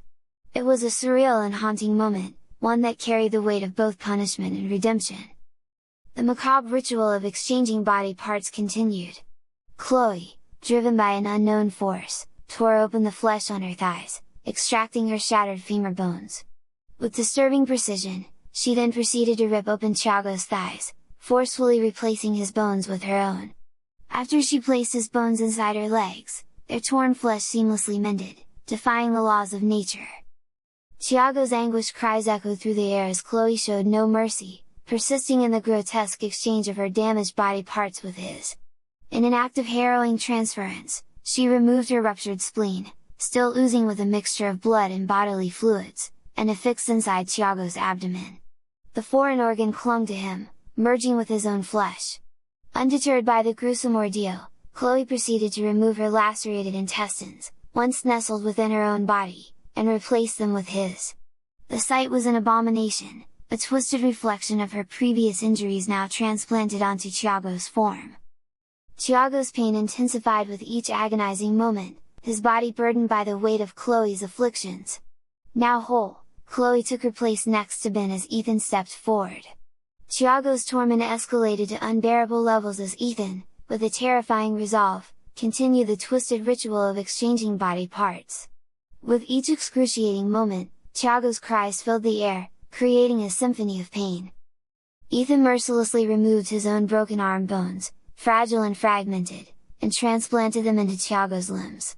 S1: It was a surreal and haunting moment, one that carried the weight of both punishment and redemption. The macabre ritual of exchanging body parts continued. Chloe, driven by an unknown force, tore open the flesh on her thighs, extracting her shattered femur bones. With disturbing precision, she then proceeded to rip open Tiago's thighs, forcefully replacing his bones with her own. After she placed his bones inside her legs, their torn flesh seamlessly mended, defying the laws of nature. Tiago's anguished cries echoed through the air as Chloe showed no mercy, persisting in the grotesque exchange of her damaged body parts with his. In an act of harrowing transference, she removed her ruptured spleen, still oozing with a mixture of blood and bodily fluids, and affixed inside Tiago's abdomen. The foreign organ clung to him, merging with his own flesh. Undeterred by the gruesome ordeal, Chloe proceeded to remove her lacerated intestines, once nestled within her own body, and replaced them with his. The sight was an abomination, a twisted reflection of her previous injuries now transplanted onto Tiago's form. Tiago's pain intensified with each agonizing moment, his body burdened by the weight of Chloe's afflictions. Now whole, Chloe took her place next to Ben as Ethan stepped forward. Tiago's torment escalated to unbearable levels as Ethan, with a terrifying resolve, continued the twisted ritual of exchanging body parts. With each excruciating moment, Tiago's cries filled the air, creating a symphony of pain. Ethan mercilessly removed his own broken arm bones, fragile and fragmented, and transplanted them into Thiago's limbs.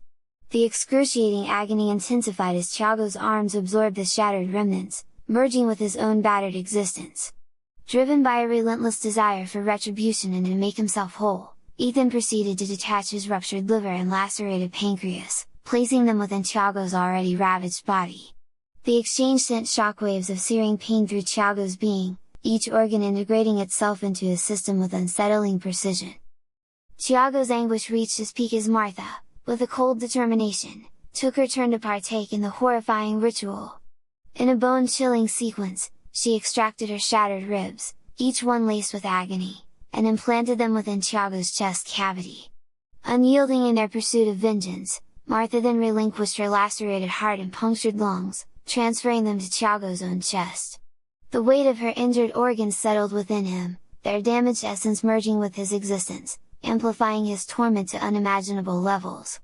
S1: The excruciating agony intensified as Thiago's arms absorbed the shattered remnants, merging with his own battered existence. Driven by a relentless desire for retribution and to make himself whole, Ethan proceeded to detach his ruptured liver and lacerated pancreas, placing them within Thiago's already ravaged body. The exchange sent shockwaves of searing pain through Thiago's being, each organ integrating itself into his system with unsettling precision. Thiago's anguish reached its peak as Martha, with a cold determination, took her turn to partake in the horrifying ritual. In a bone-chilling sequence, she extracted her shattered ribs, each one laced with agony, and implanted them within Thiago's chest cavity. Unyielding in their pursuit of vengeance, Martha then relinquished her lacerated heart and punctured lungs, transferring them to Thiago's own chest. The weight of her injured organs settled within him, their damaged essence merging with his existence, amplifying his torment to unimaginable levels.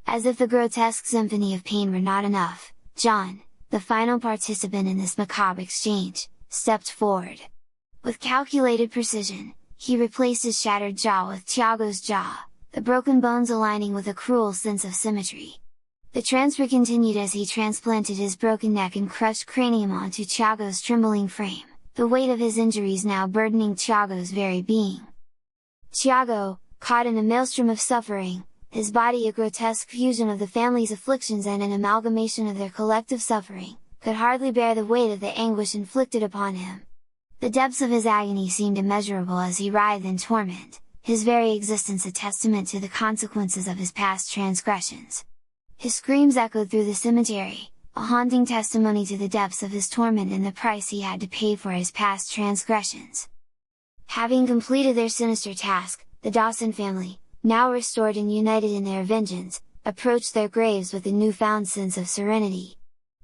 S1: As if the grotesque symphony of pain were not enough, John, the final participant in this macabre exchange, stepped forward. With calculated precision, he replaced his shattered jaw with Thiago's jaw, the broken bones aligning with a cruel sense of symmetry. The transfer continued as he transplanted his broken neck and crushed cranium onto Thiago's trembling frame, the weight of his injuries now burdening Thiago's very being. Thiago, caught in a maelstrom of suffering, his body a grotesque fusion of the family's afflictions and an amalgamation of their collective suffering, could hardly bear the weight of the anguish inflicted upon him. The depths of his agony seemed immeasurable as he writhed in torment, his very existence a testament to the consequences of his past transgressions. His screams echoed through the cemetery, a haunting testimony to the depths of his torment and the price he had to pay for his past transgressions. Having completed their sinister task, the Dawson family, now restored and united in their vengeance, approached their graves with a newfound sense of serenity.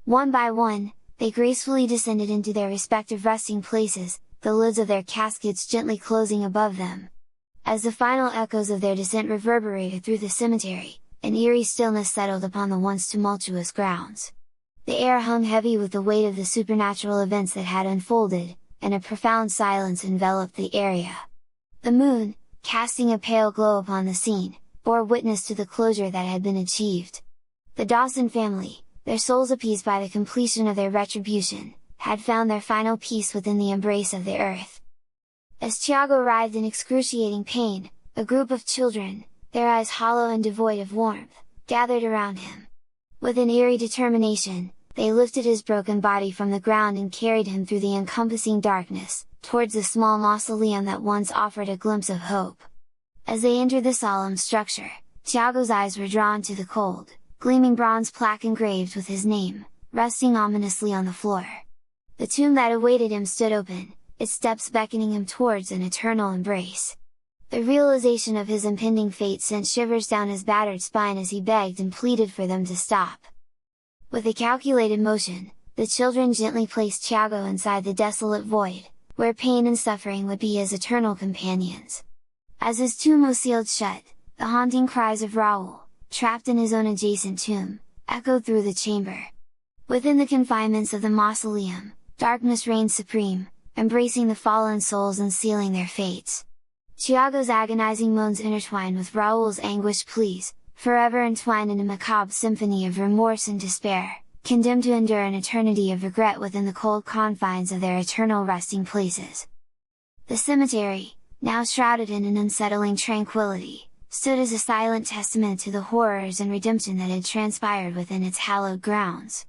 S1: One by one, they gracefully descended into their respective resting places, the lids of their caskets gently closing above them. As the final echoes of their descent reverberated through the cemetery, an eerie stillness settled upon the once tumultuous grounds. The air hung heavy with the weight of the supernatural events that had unfolded, and a profound silence enveloped the area. The moon, casting a pale glow upon the scene, bore witness to the closure that had been achieved. The Dawson family, their souls appeased by the completion of their retribution, had found their final peace within the embrace of the earth. As Thiago writhed in excruciating pain, a group of children, their eyes hollow and devoid of warmth, gathered around him. With an eerie determination, they lifted his broken body from the ground and carried him through the encompassing darkness, towards the small mausoleum that once offered a glimpse of hope. As they entered the solemn structure, Thiago's eyes were drawn to the cold, gleaming bronze plaque engraved with his name, resting ominously on the floor. The tomb that awaited him stood open, its steps beckoning him towards an eternal embrace. The realization of his impending fate sent shivers down his battered spine as he begged and pleaded for them to stop. With a calculated motion, the children gently placed Thiago inside the desolate void, where pain and suffering would be his eternal companions. As his tomb was sealed shut, the haunting cries of Raoul, trapped in his own adjacent tomb, echoed through the chamber. Within the confinements of the mausoleum, darkness reigned supreme, embracing the fallen souls and sealing their fates. Thiago's agonizing moans intertwined with Raoul's anguished pleas, forever entwined in a macabre symphony of remorse and despair, condemned to endure an eternity of regret within the cold confines of their eternal resting places. The cemetery, now shrouded in an unsettling tranquility, stood as a silent testament to the horrors and redemption that had transpired within its hallowed grounds.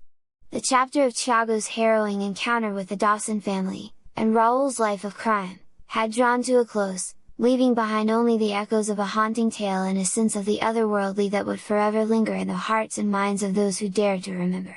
S1: The chapter of Thiago's harrowing encounter with the Dawson family, and Raoul's life of crime, had drawn to a close, leaving behind only the echoes of a haunting tale and a sense of the otherworldly that would forever linger in the hearts and minds of those who dared to remember.